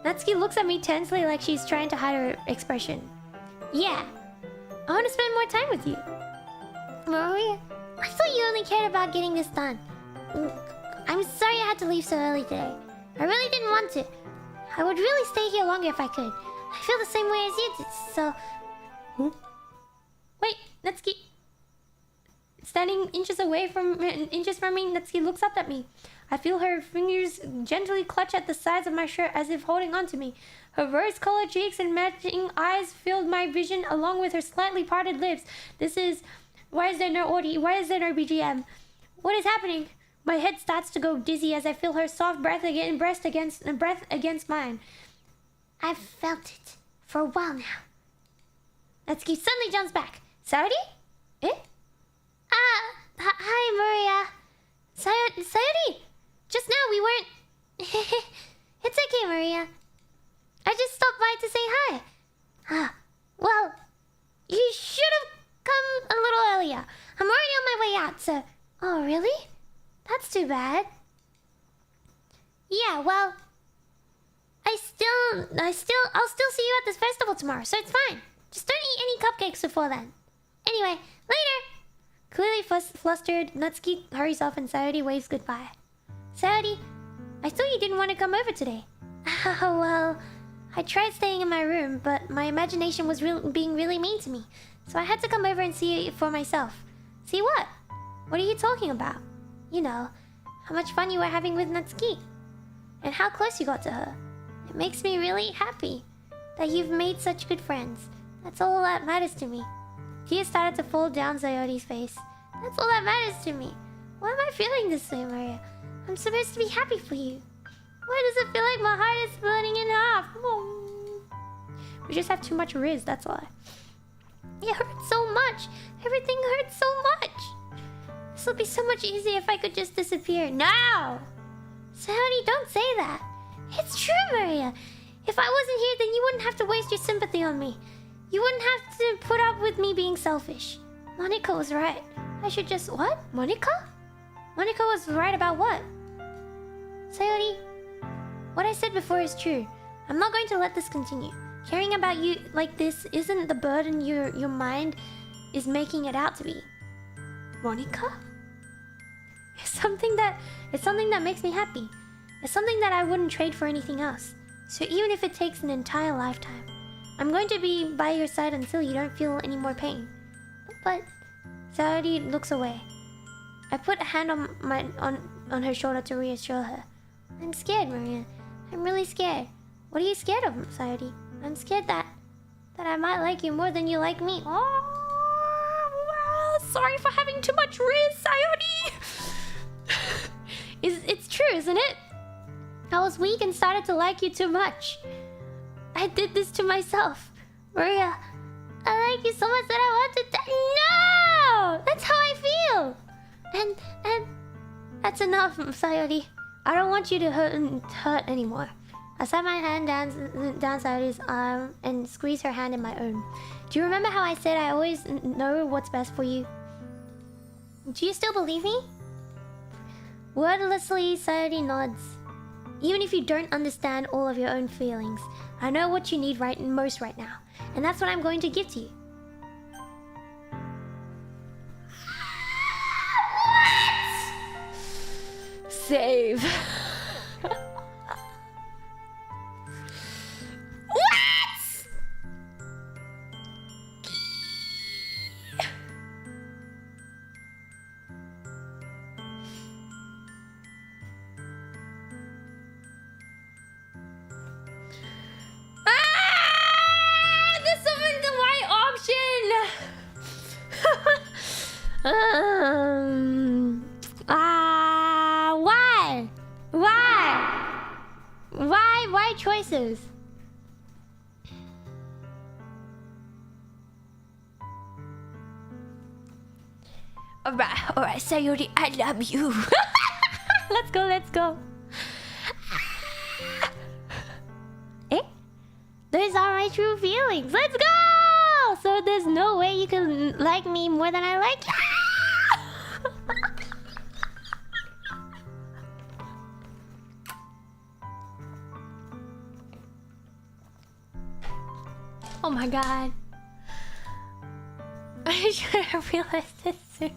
Natsuki looks at me tensely like she's trying to hide her expression. Yeah. I want to spend more time with you. Maria, I thought you only cared about getting this done. I'm sorry I had to leave so early today. I really didn't want to. I would really stay here longer if I could. I feel the same way as you did, so... Wait, Natsuki... Standing inches from me, Natsuki looks up at me. I feel her fingers gently clutch at the sides of my shirt as if holding on to me. Her rose-colored cheeks and matching eyes filled my vision along with her slightly parted lips. Why is there no BGM? What is happening? My head starts to go dizzy as I feel her soft breath against mine. I've felt it for a while now. Natsuki suddenly jumps back. Sayori? Eh? Hi, Maria. Sayori! Just now we weren't... It's okay, Maria. I just stopped by to say hi. Well, you should have come a little earlier. I'm already on my way out, so... Oh, really? That's too bad. Yeah, well... I'll still see you at this festival tomorrow, so it's fine. Just don't eat any cupcakes before then. Anyway, later! Clearly flustered, Natsuki hurries off and Sayori waves goodbye. Sayori, I thought you didn't want to come over today. Oh, well, I tried staying in my room, but my imagination was being really mean to me. So I had to come over and see it for myself. See what? What are you talking about? You know, how much fun you were having with Natsuki. And how close you got to her. It makes me really happy that you've made such good friends. That's all that matters to me. Tears started to fall down Sayori's face. That's all that matters to me. Why am I feeling this way, Maria? I'm supposed to be happy for you. Why does it feel like my heart is splitting in half? Oh. We just have too much Riz, that's why. It hurts so much. Everything hurts so much. This would be so much easier if I could just disappear. No! Sayori, don't say that. It's true, Maria. If I wasn't here, then you wouldn't have to waste your sympathy on me. You wouldn't have to put up with me being selfish. Monica was right. I should just... What? Monica? Monica was right about what? Sayori, what I said before is true. I'm not going to let this continue. Caring about you like this isn't the burden your mind is making it out to be. Monica? It's something that makes me happy. It's something that I wouldn't trade for anything else. So even if it takes an entire lifetime, I'm going to be by your side until you don't feel any more pain. But Sayori looks away. I put a hand on her shoulder to reassure her. I'm scared, Maria. I'm really scared. What are you scared of, Sayori? I'm scared that I might like you more than you like me. Oh, well, sorry for having too much Riz, Sayori. It's true, isn't it? I was weak and started to like you too much. I did this to myself. Maria, I like you so much that I want to die. No! That's how I feel. And that's enough, Sayori. I don't want you to hurt anymore. I set my hand down Sayori's arm and squeezed her hand in my own. Do you remember how I said I always know what's best for you? Do you still believe me? Wordlessly, Sayori nods. Even if you don't understand all of your own feelings, I know what you need most right now. And that's what I'm going to give to you. What? Save. Why choices? Alright, Sayori, I love you. Let's go. Eh? Those are my true feelings. Let's go! So there's no way you can like me more than I like you. Oh my god. I should have realized this soon.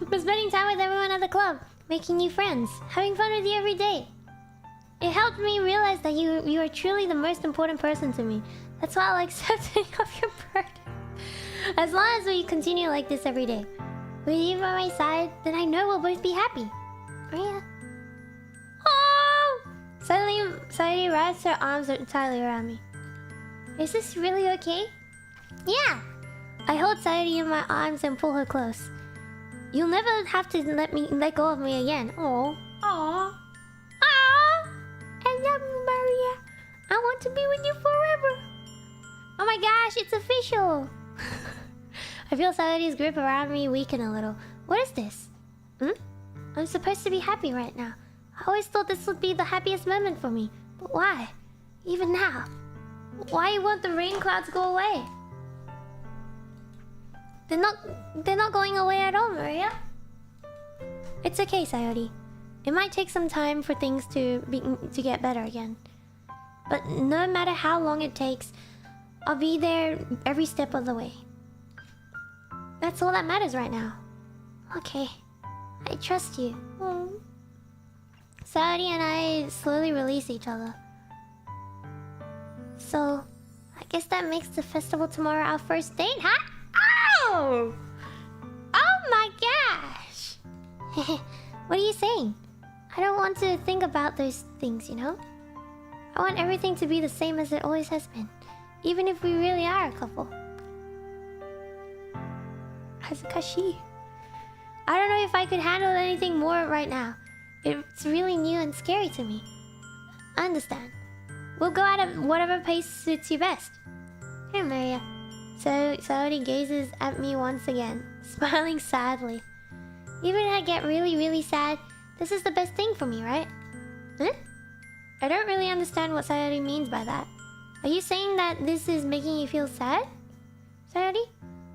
But spending time with everyone at the club, making new friends, having fun with you every day. It helped me realize that you are truly the most important person to me. That's why I'll accept any of your burden. As long as we continue like this every day. With you by my side, then I know we'll both be happy. Maria. Oh! Suddenly, Sayori wraps her arms tightly around me. Is this really okay? Yeah! I hold Sayori in my arms and pull her close. You'll never have to let go of me again. Aww. Aww. Aww! I love you, Maria. I want to be with you forever. Oh my gosh, it's official! I feel Sayori's grip around me weaken a little. What is this? I'm supposed to be happy right now. I always thought this would be the happiest moment for me. But why? Even now? Why won't the rain clouds go away? They're not going away at all, Maria. It's okay, Sayori. It might take some time for things to get better again. But no matter how long it takes, I'll be there every step of the way. That's all that matters right now. Okay, I trust you. Saori and I slowly release each other. So, I guess that makes the festival tomorrow our first date, huh? Oh! Oh my gosh! What are you saying? I don't want to think about those things, you know? I want everything to be the same as it always has been. Even if we really are a couple. Hazukashi. I don't know if I could handle anything more right now. It's really new and scary to me. I understand. We'll go at whatever pace suits you best. Hey, Maria. So Saori gazes at me once again, smiling sadly. Even if I get really, really sad, this is the best thing for me, right? Huh? I don't really understand what Saori means by that. Are you saying that this is making you feel sad? Saori?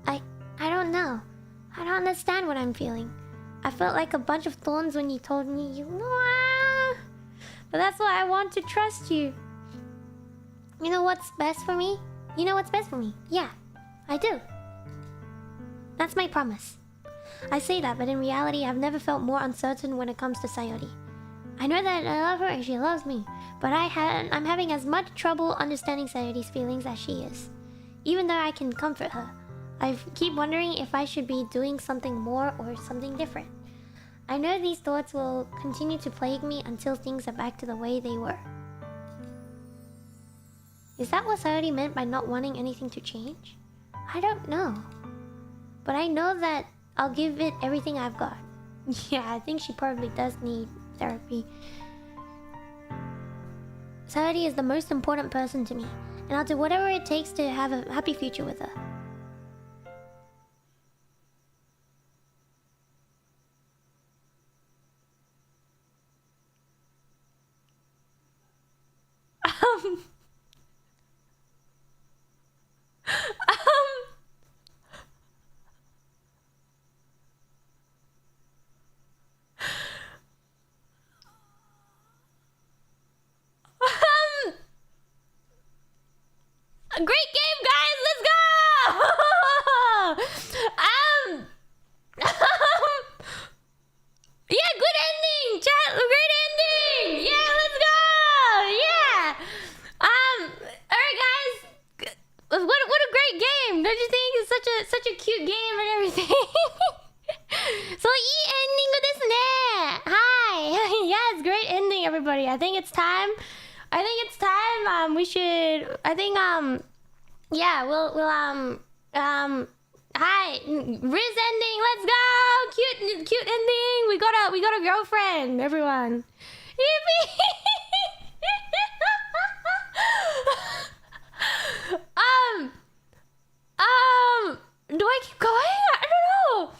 I don't know. I don't understand what I'm feeling. I felt like a bunch of thorns when you told me you... But that's why I want to trust you. You know what's best for me? You know what's best for me? Yeah, I do. That's my promise. I say that, but in reality, I've never felt more uncertain when it comes to Saori. I know that I love her and she loves me, but I'm having as much trouble understanding Saori's feelings as she is. Even though I can comfort her, I keep wondering if I should be doing something more or something different. I know these thoughts will continue to plague me until things are back to the way they were. Is that what Saori meant by not wanting anything to change? I don't know. But I know that I'll give it everything I've got. Yeah, I think she probably does need therapy. Saori is the most important person to me, and I'll do whatever it takes to have a happy future with her. A great game, guys! Let's go! Yeah, good ending! Chat, great ending! Yeah, let's go! Yeah! Alright guys. What a great game! Don't you think? It's such a cute game and everything. So, ii ending desu ne! Hi! Yeah, it's great ending, everybody. I think it's time. We should... Yeah, hi! Riz ending, let's go! Cute ending! We got a girlfriend, everyone. Yippee! Do I keep going? I don't know.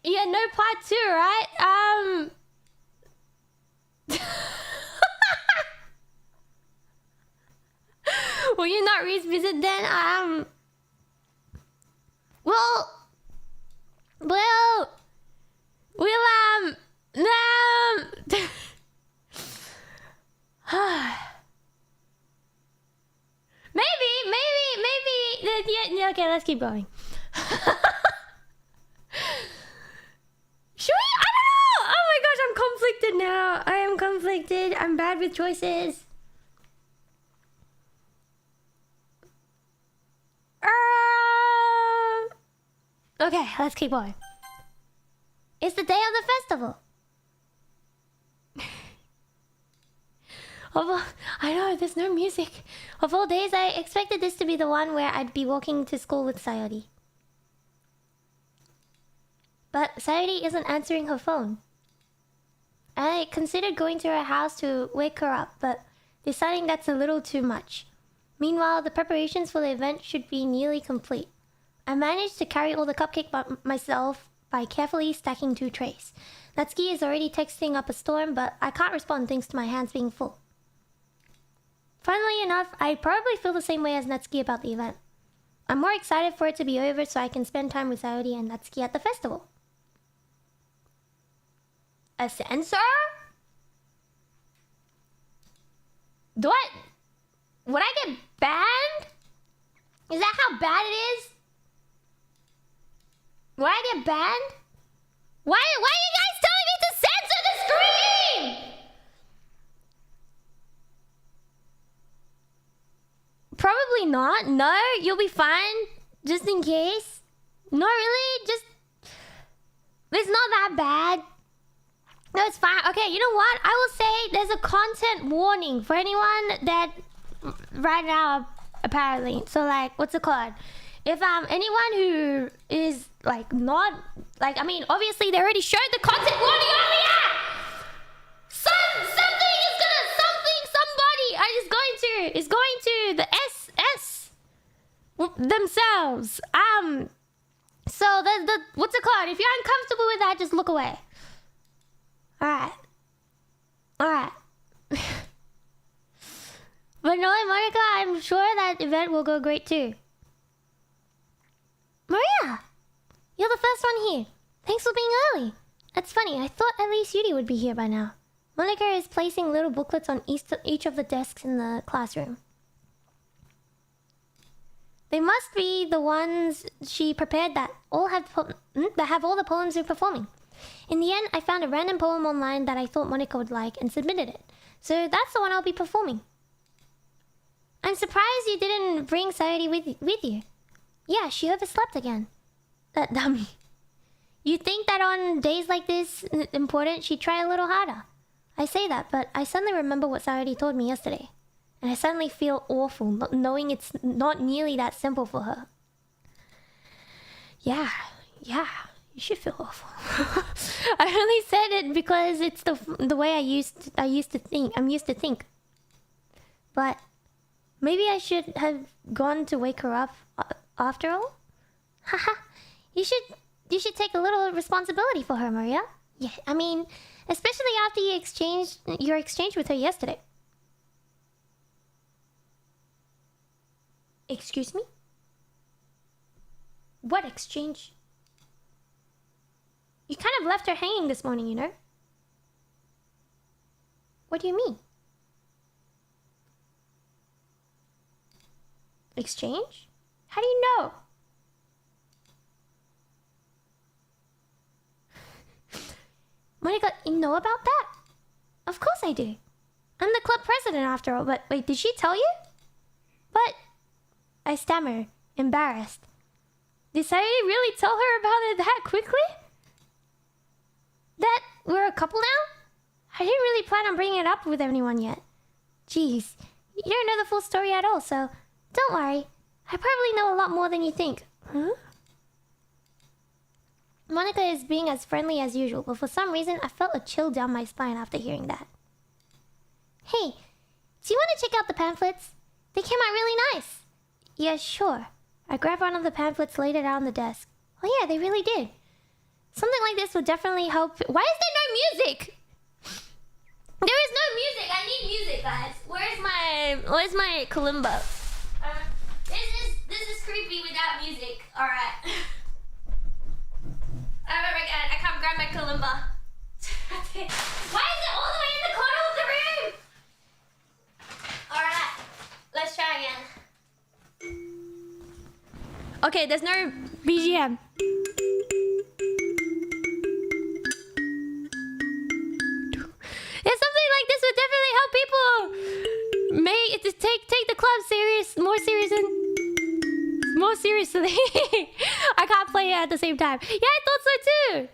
Yeah, no part 2, right? Will you not revisit then? Maybe. Yeah, okay, let's keep going. Should we? I don't know. Oh my gosh, I'm conflicted now. I am conflicted. I'm bad with choices. Okay, let's keep going. It's the day of the festival. I know, there's no music. Of all days, I expected this to be the one where I'd be walking to school with Saori. But Saori isn't answering her phone. I considered going to her house to wake her up, but deciding that's a little too much. Meanwhile, the preparations for the event should be nearly complete. I managed to carry all the cupcake by myself by carefully stacking 2 trays. Natsuki is already texting up a storm, but I can't respond thanks to my hands being full. Funnily enough, I probably feel the same way as Natsuki about the event. I'm more excited for it to be over so I can spend time with Saori and Natsuki at the festival. A sensor? banned? Why are you guys telling me to censor the screen? Probably not. No, you'll be fine. Just in case. Not really. Just... It's not that bad. No, it's fine. Okay, you know what? I will say there's a content warning for anyone that... Right now, apparently. So, like, what's it called? If anyone who is, like, not... Like, I mean, obviously, they already showed the content warning earlier! Somebody is going to the SS themselves. So the what's it called? If you're uncomfortable with that, just look away. Alright. But no, Monica, I'm sure that event will go great too. Maria! You're the first one here. Thanks for being early. That's funny, I thought at least Yuri would be here by now. Monica is placing little booklets on each of the desks in the classroom. They must be the ones she prepared that have all the poems we're performing. In the end, I found a random poem online that I thought Monica would like and submitted it. So that's the one I'll be performing. I'm surprised you didn't bring Sayori with you. Yeah, she overslept again. That dummy. You'd think that on days like this important, she'd try a little harder. I say that, but I suddenly remember what Sayori told me yesterday. And I suddenly feel awful, knowing it's not nearly that simple for her. Yeah, you should feel awful. I only said it because it's the way I used to think. But maybe I should have gone to wake her up after all. Haha, you should take a little responsibility for her, Maria. Yeah, I mean, especially after your exchange with her yesterday. Excuse me? What exchange? You kind of left her hanging this morning, you know? What do you mean? Exchange? How do you know? Monica, you know about that? Of course I do. I'm the club president after all, but wait, did she tell you? But... I stammer, embarrassed. Did Sayori really tell her about it that quickly? That we're a couple now? I didn't really plan on bringing it up with anyone yet. Jeez, you don't know the full story at all, so don't worry. I probably know a lot more than you think. Huh? Monica is being as friendly as usual, but for some reason I felt a chill down my spine after hearing that. Hey, do you want to check out the pamphlets? They came out really nice. Yeah, sure. I grabbed one of the pamphlets, laid it out on the desk. Oh yeah, they really did. Something like this would definitely help. Why is there no music? There is no music. I need music, guys. Where's my kalimba? This is creepy without music. All right. Oh my god, I can't grab my kalimba. Why is it all the way in the corner of the room? All right, let's try again. Okay, there's no BGM. Yeah, something like this would definitely help people take the club more seriously. I can't play it at the same time. Yeah, I thought so too.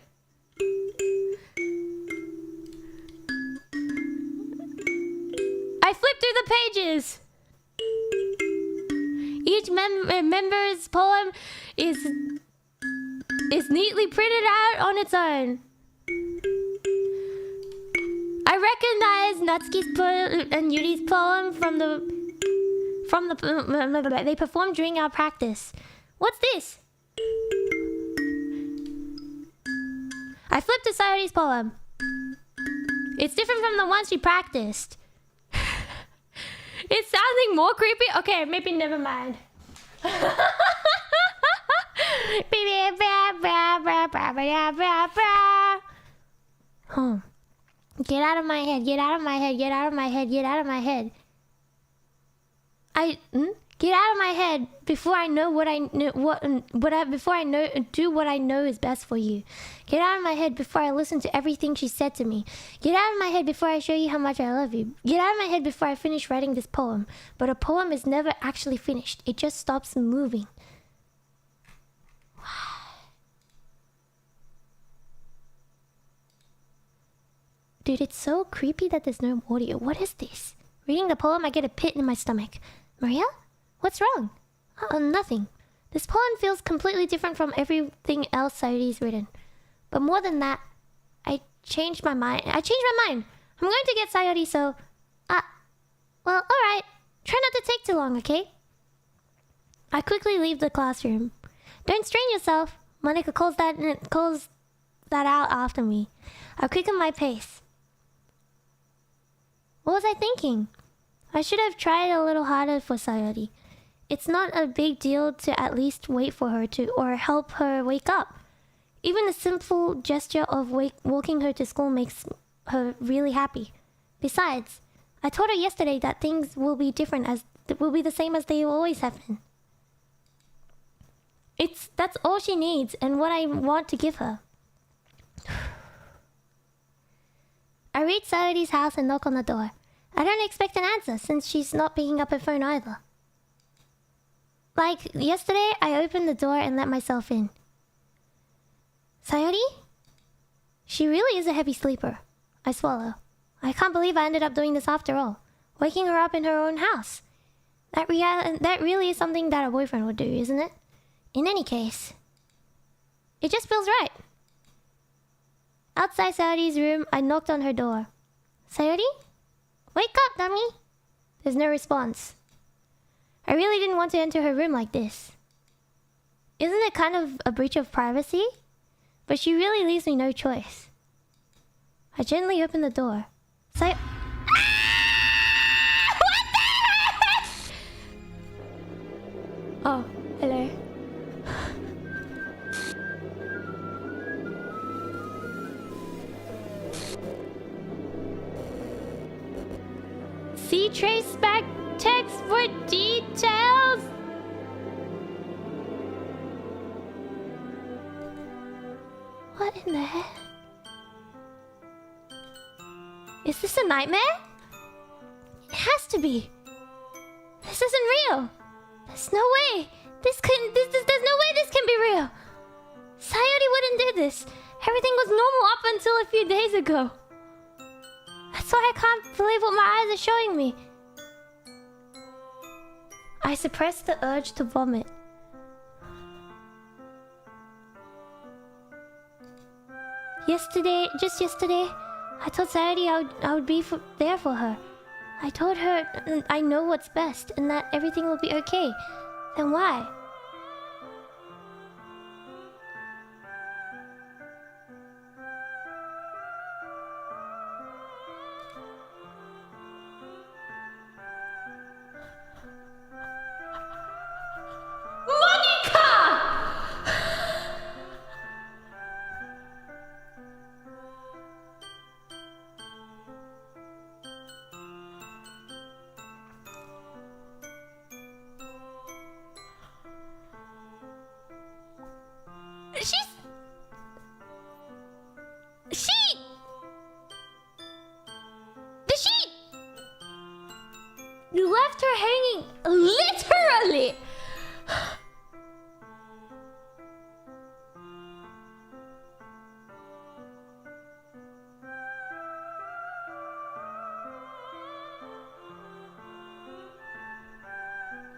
I flipped through the pages. Each member's poem is neatly printed out on its own. I recognize Natsuki's poem and Yuri's poem from the they performed during our practice. What's this? I flipped to Sayori's poem. It's different from the ones she practiced. It's sounding more creepy. Okay, maybe never mind. Oh. Get out of my head, get out of my head, get out of my head, get out of my head. Get out of my head before I know what I know. Before I know do what I know is best for you. Get out of my head before I listen to everything she said to me. Get out of my head before I show you how much I love you. Get out of my head before I finish writing this poem. But a poem is never actually finished. It just stops moving. Dude, it's so creepy that there's no audio. What is this? Reading the poem, I get a pit in my stomach. Maria? What's wrong? Nothing. This poem feels completely different from everything else Sayori's written. But more than that, I changed my mind. I'm going to get Sayori, so... well, alright. Try not to take too long, okay? I quickly leave the classroom. Don't strain yourself. Monica calls that out after me. I quicken my pace. What was I thinking? I should have tried a little harder for Sayori. It's not a big deal to at least wait for her to, or help her wake up. Even the simple gesture of walking her to school makes her really happy. Besides, I told her yesterday that things will be will be the same as they always have been. That's all she needs and what I want to give her. I reach Sayori's house and knock on the door. I don't expect an answer since she's not picking up her phone either. Like yesterday, I opened the door and let myself in. Sayori? She really is a heavy sleeper. I swallow. I can't believe I ended up doing this after all. Waking her up in her own house. That really is something that a boyfriend would do, isn't it? In any case, it just feels right. Outside Sayori's room, I knocked on her door. Sayori? Wake up, dummy! There's no response. I really didn't want to enter her room like this. Isn't it kind of a breach of privacy? But she really leaves me no choice. I gently open the door. What the? Oh, hello. See trace back text for details. What in the heck? Is this a nightmare? It has to be. This isn't real. There's no way. There's no way this can be real. Sayori wouldn't do this. Everything was normal up until a few days ago. That's why I can't believe what my eyes are showing me. I suppress the urge to vomit. Just yesterday, I told Sayori I would be there for her. I told her I know what's best and that everything will be okay. Then why? You left her hanging, literally.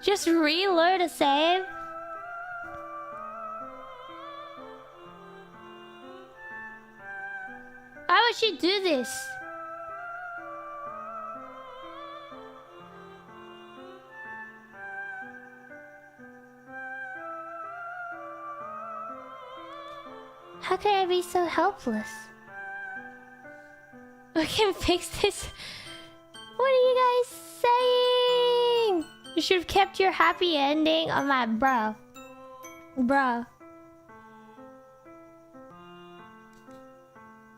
Just reload a save. Why would she do this? How could I be so helpless? We can fix this. What are you guys saying? You should have kept your happy ending on my bro. Bro.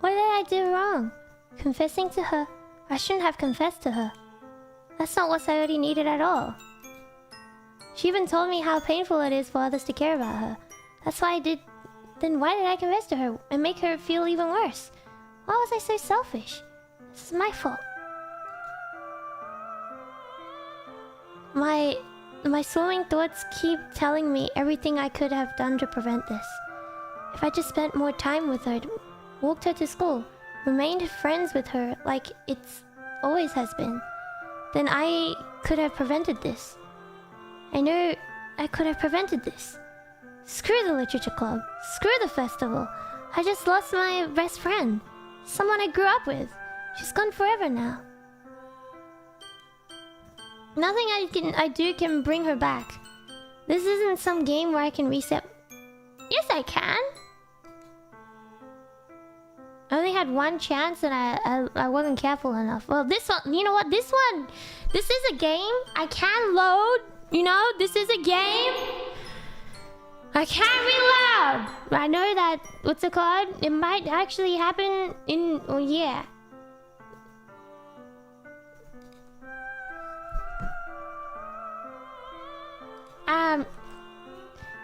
What did I do wrong? Confessing to her? I shouldn't have confessed to her. That's not what Sayori needed at all. She even told me how painful it is for others to care about her. That's why I did... Then why did I confess to her and make her feel even worse? Why was I so selfish? This is my fault. My swimming thoughts keep telling me everything I could have done to prevent this. If I just spent more time with her, walked her to school, remained friends with her like it's always has been, then I could have prevented this. I know I could have prevented this. Screw the literature club. Screw the festival. I just lost my best friend. Someone I grew up with. She's gone forever now. Nothing I do can bring her back. This isn't some game where I can reset. Yes, I can. I only had one chance and I wasn't careful enough. Well, this one, you know what? This is a game. I can load. You know, this is a game. I can't reload. I know that, what's it called? It might actually happen in, oh yeah.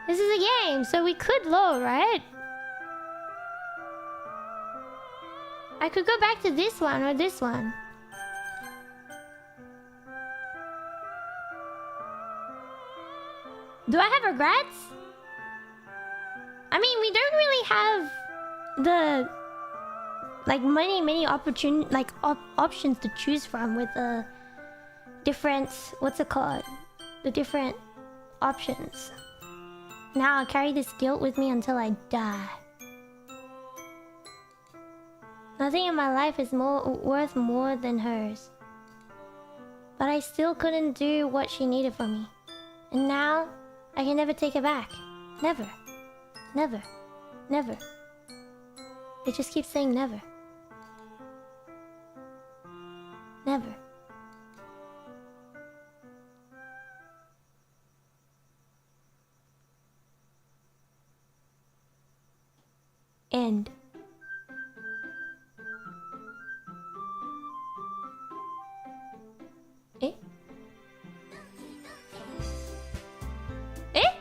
This is a game, so we could load, right? I could go back to this one or this one. Do I have regrets? I mean, we don't really have the like many opportunities, like options to choose from with the different, what's it called? The different options. Now I'll carry this guilt with me until I die. Nothing in my life is worth more than hers. But I still couldn't do what she needed from me. And now, I can never take it back. Never. Never. Never. It just keeps saying never. Never. End. Eh? Eh?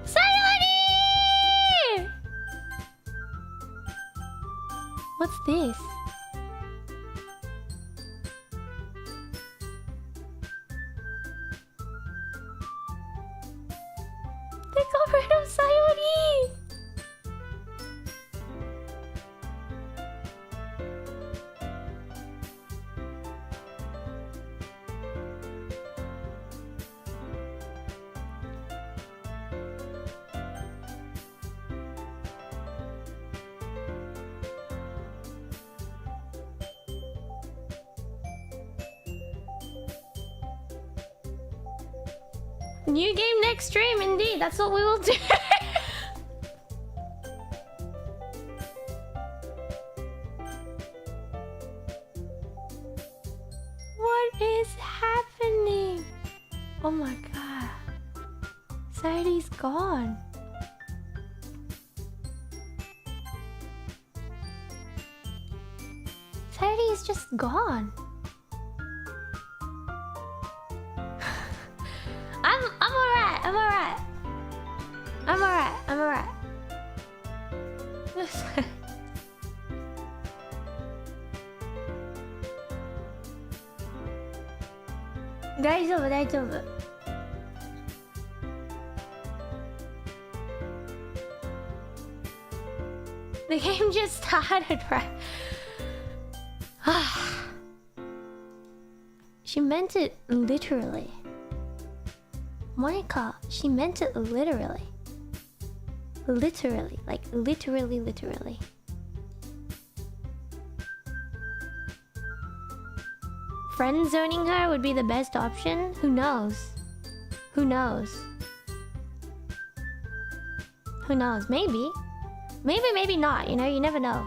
Sayori! What's this? They got rid of Sayori! New game next stream, indeed. That's what we will do. What is happening? Oh my god. Sayori's gone. Sayori is just gone. I'm alright. I'm alright. I'm alright. I'm alright. Daijoubu. The game just started, right? She meant it literally. Monica, she meant it literally. Literally, like literally. Friend zoning her would be the best option? Who knows? Who knows? Who knows? Maybe. Maybe not, you know, you never know.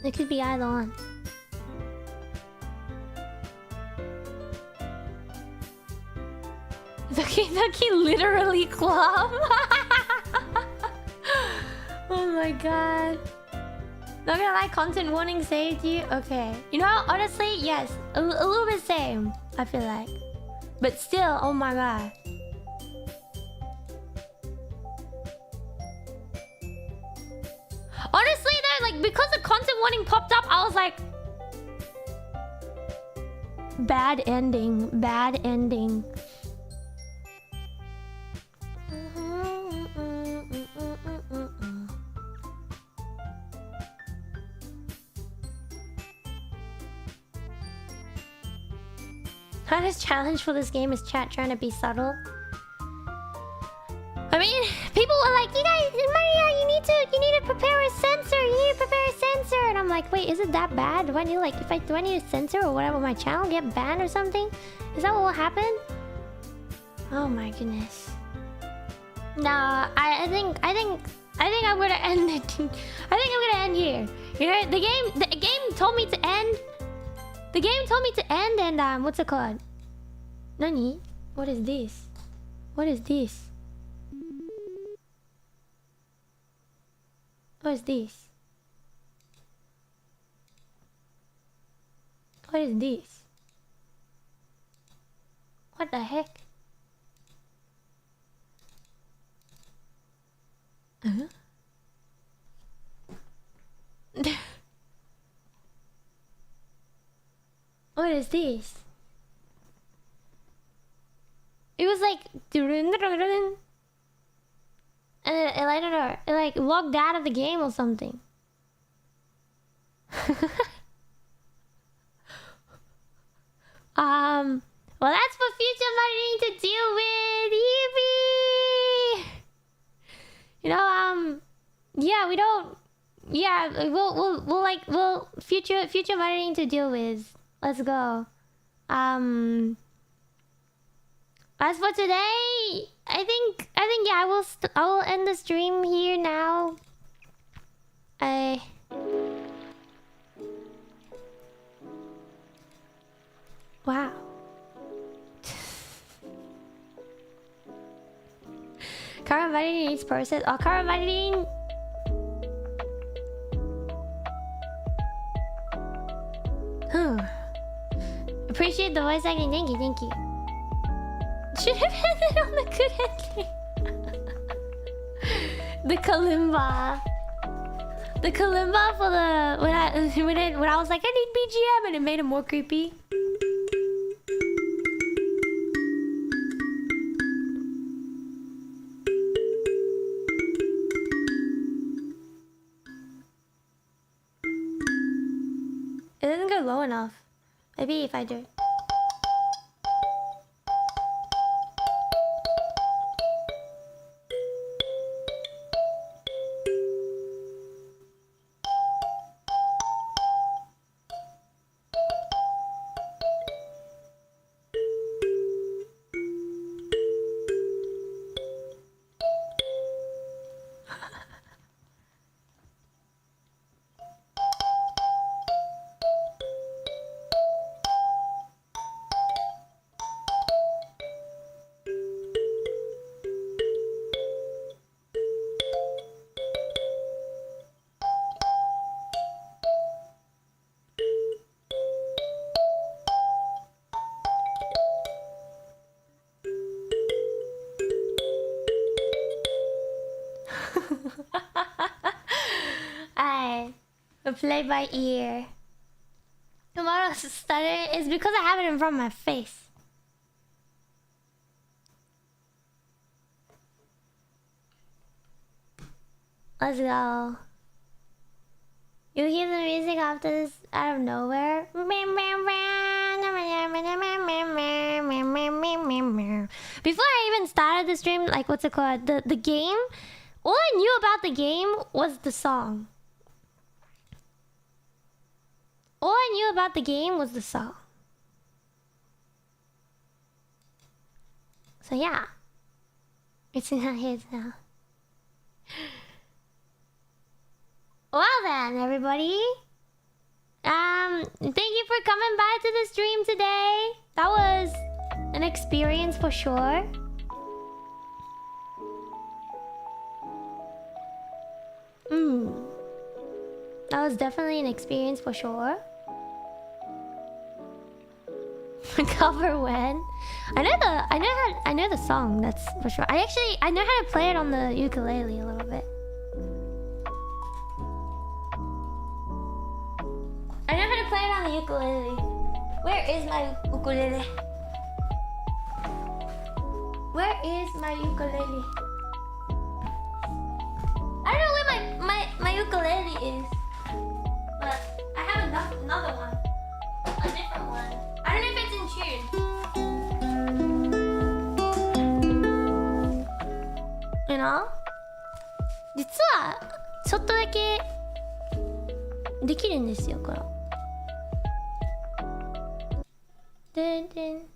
It could be either one. Doki Doki literally club. Oh my god. Not gonna lie, content warning saved you? Okay. You know, honestly, yes. A little bit same, I feel like. But still, oh my god. Honestly though, like, because the content warning popped up, I was like... Bad ending. Bad ending. Hardest challenge for this game is chat trying to be subtle. I mean, people were like, you guys, Maria, you need to prepare a sensor. You need to prepare a sensor. And I'm like, wait, is it that bad? Do I need do I need a sensor or whatever? My channel get banned or something? Is that what will happen? Oh my goodness. Nah, I think I'm gonna end it. I think I'm gonna end here. You know, the game told me to end. The game told me to end and what's it called? Nani? What is this? What is this? What is this? What is this? What the heck? Uh-huh. What is this? It was like... And I don't know, it like logged out of the game or something. Well, that's for future money to deal with. Yippee! You know, yeah, we don't. Yeah, we'll future money to deal with. Let's go. As for today, I think yeah, I will end the stream here now. Wow. Current validity needs process. Oh, current validity. Appreciate the voice acting. Thank you. Should have ended on the good ending. The kalimba. The kalimba for the when I was like, I need BGM, and it made it more creepy. It doesn't go low enough. Maybe if I do. Play by ear. Tomorrow's stutter is because I have it in front of my face. Let's go. You hear the music after this out of nowhere. Before I even started the stream, like what's it called? The game. All I knew about the game was the song. All I knew about the game was the song. So yeah. It's in our heads now. Well then, everybody. Thank you for coming by to the stream today. That was an experience for sure. That was definitely an experience for sure. Cover when? I know the song, that's for sure. I know how to play it on the ukulele a little bit. I know how to play it on the ukulele. Where is my ukulele? Where is my ukulele? I don't know where my ukulele is. But I have another one. A different one. I don't know if it's in tune. 実はちょっとだけできるんですよ、これ。でんでん。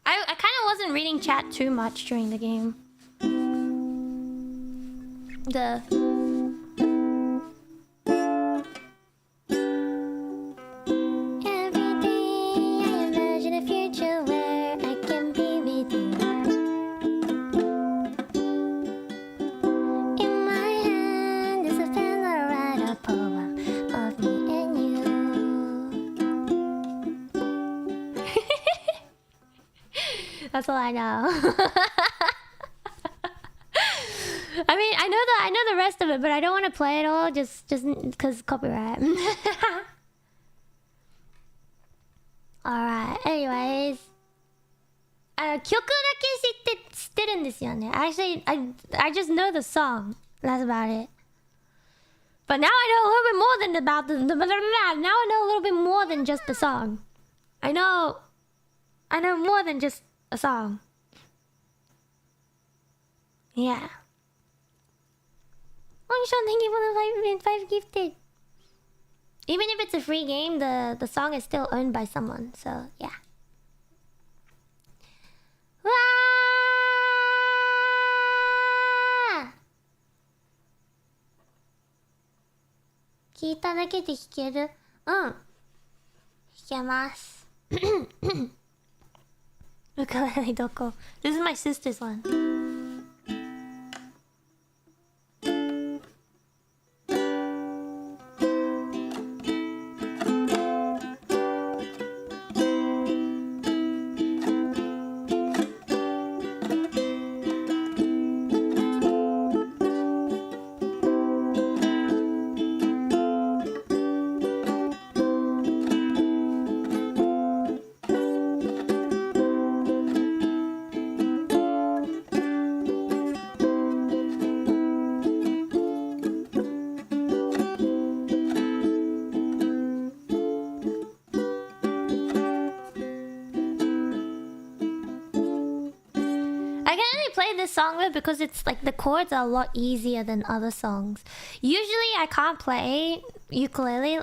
I kind of wasn't reading chat too much during the game. Every day I imagine a future where I can be with you. In my hand is a pen that write a poem of me and you. That's all I know. I mean, I know the rest of it, but I don't want to play it all just because copyright. Alright, anyways. 曲だけ知ってるんですよね. Actually, I just know the song. That's about it. But now I know a little bit more than about now I know a little bit more than just the song. I know more than just a song. Yeah. Long-Sean, thank you for the 5 gifted. Even if it's a free game, the song is still owned by someone, so yeah. Wah! 聞いただけで弾ける？うん。弾けます。ウクレレどこ？ This is my sister's one. Song with because it's like the chords are a lot easier than other songs. Usually I can't play ukulele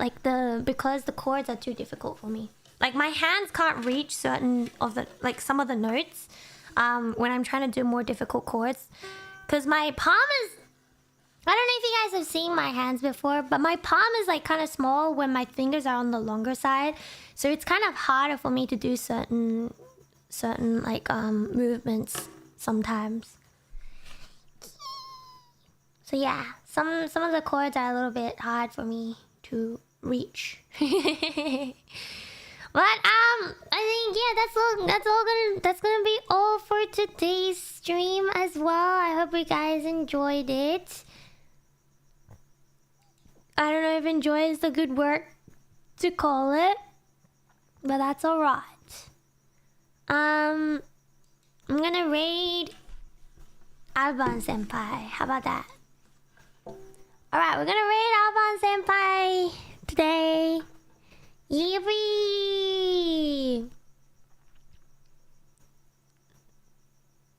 because the chords are too difficult for me. Like my hands can't reach certain of the some of the notes when I'm trying to do more difficult chords, because my palm is, I don't know if you guys have seen my hands before, but my palm is like kind of small when my fingers are on the longer side, so it's kind of harder for me to do certain like movements sometimes. So yeah, some of the chords are a little bit hard for me to reach. But I think that's gonna be all for today's stream as well. I hope you guys enjoyed it. I don't know if enjoy is the good word to call it, but that's alright. I'm gonna raid Alban Senpai. How about that? Alright, we're gonna raid Alban Senpai today. Yippee!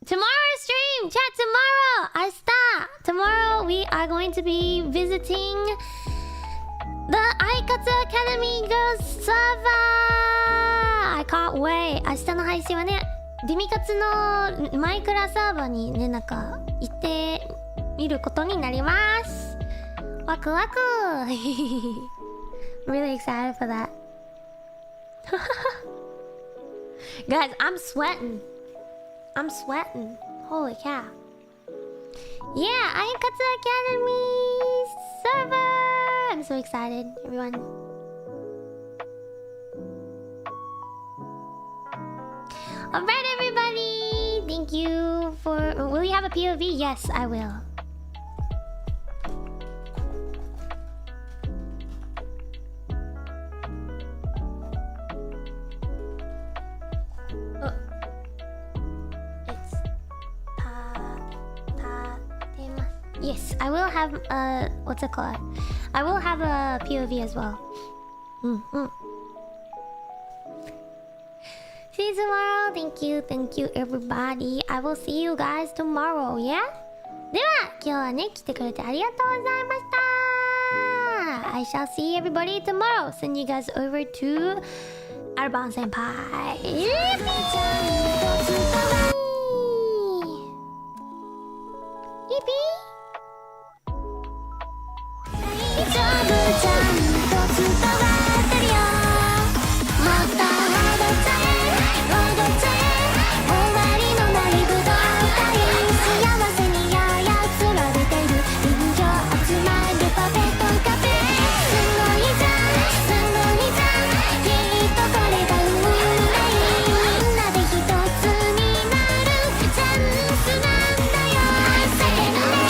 Tomorrow stream! Chat, tomorrow! Asta! Tomorrow we are going to be visiting the Aikatsu Academy Girls server! I can't wait! 明日の配信はね、ディミカツのマイクラサーバーにね、なんか行ってみることになります。ワクワクreally excited for that. Guys, I'm sweating. Holy cow. Yeah, Aia Academy server! I'm so excited, everyone. Alright, everybody! Thank you for... Will you have a POV? Yes, I will. Yes, I will have what's it called? I will have a POV as well. See you tomorrow. Thank you everybody. I will see you guys tomorrow, yeah? では、今日はね、来てくれてありがとうございました。I shall see everybody tomorrow. Send you guys over to Arban Senpai. Yippee! 大丈夫ちゃんと伝わってるよ。もっと踊っちゃえ踊っちゃえ。終わりのないぶどうたり幸せにややつられてる人形集まるパペットカフェ。すごいじゃんすごいじゃん。きっとこれが運命。みんなで一つになるチャンスなんだよ。叫んで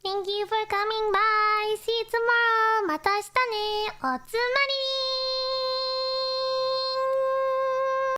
Thank you for coming by. See you tomorrow. また明日ね。おつまり。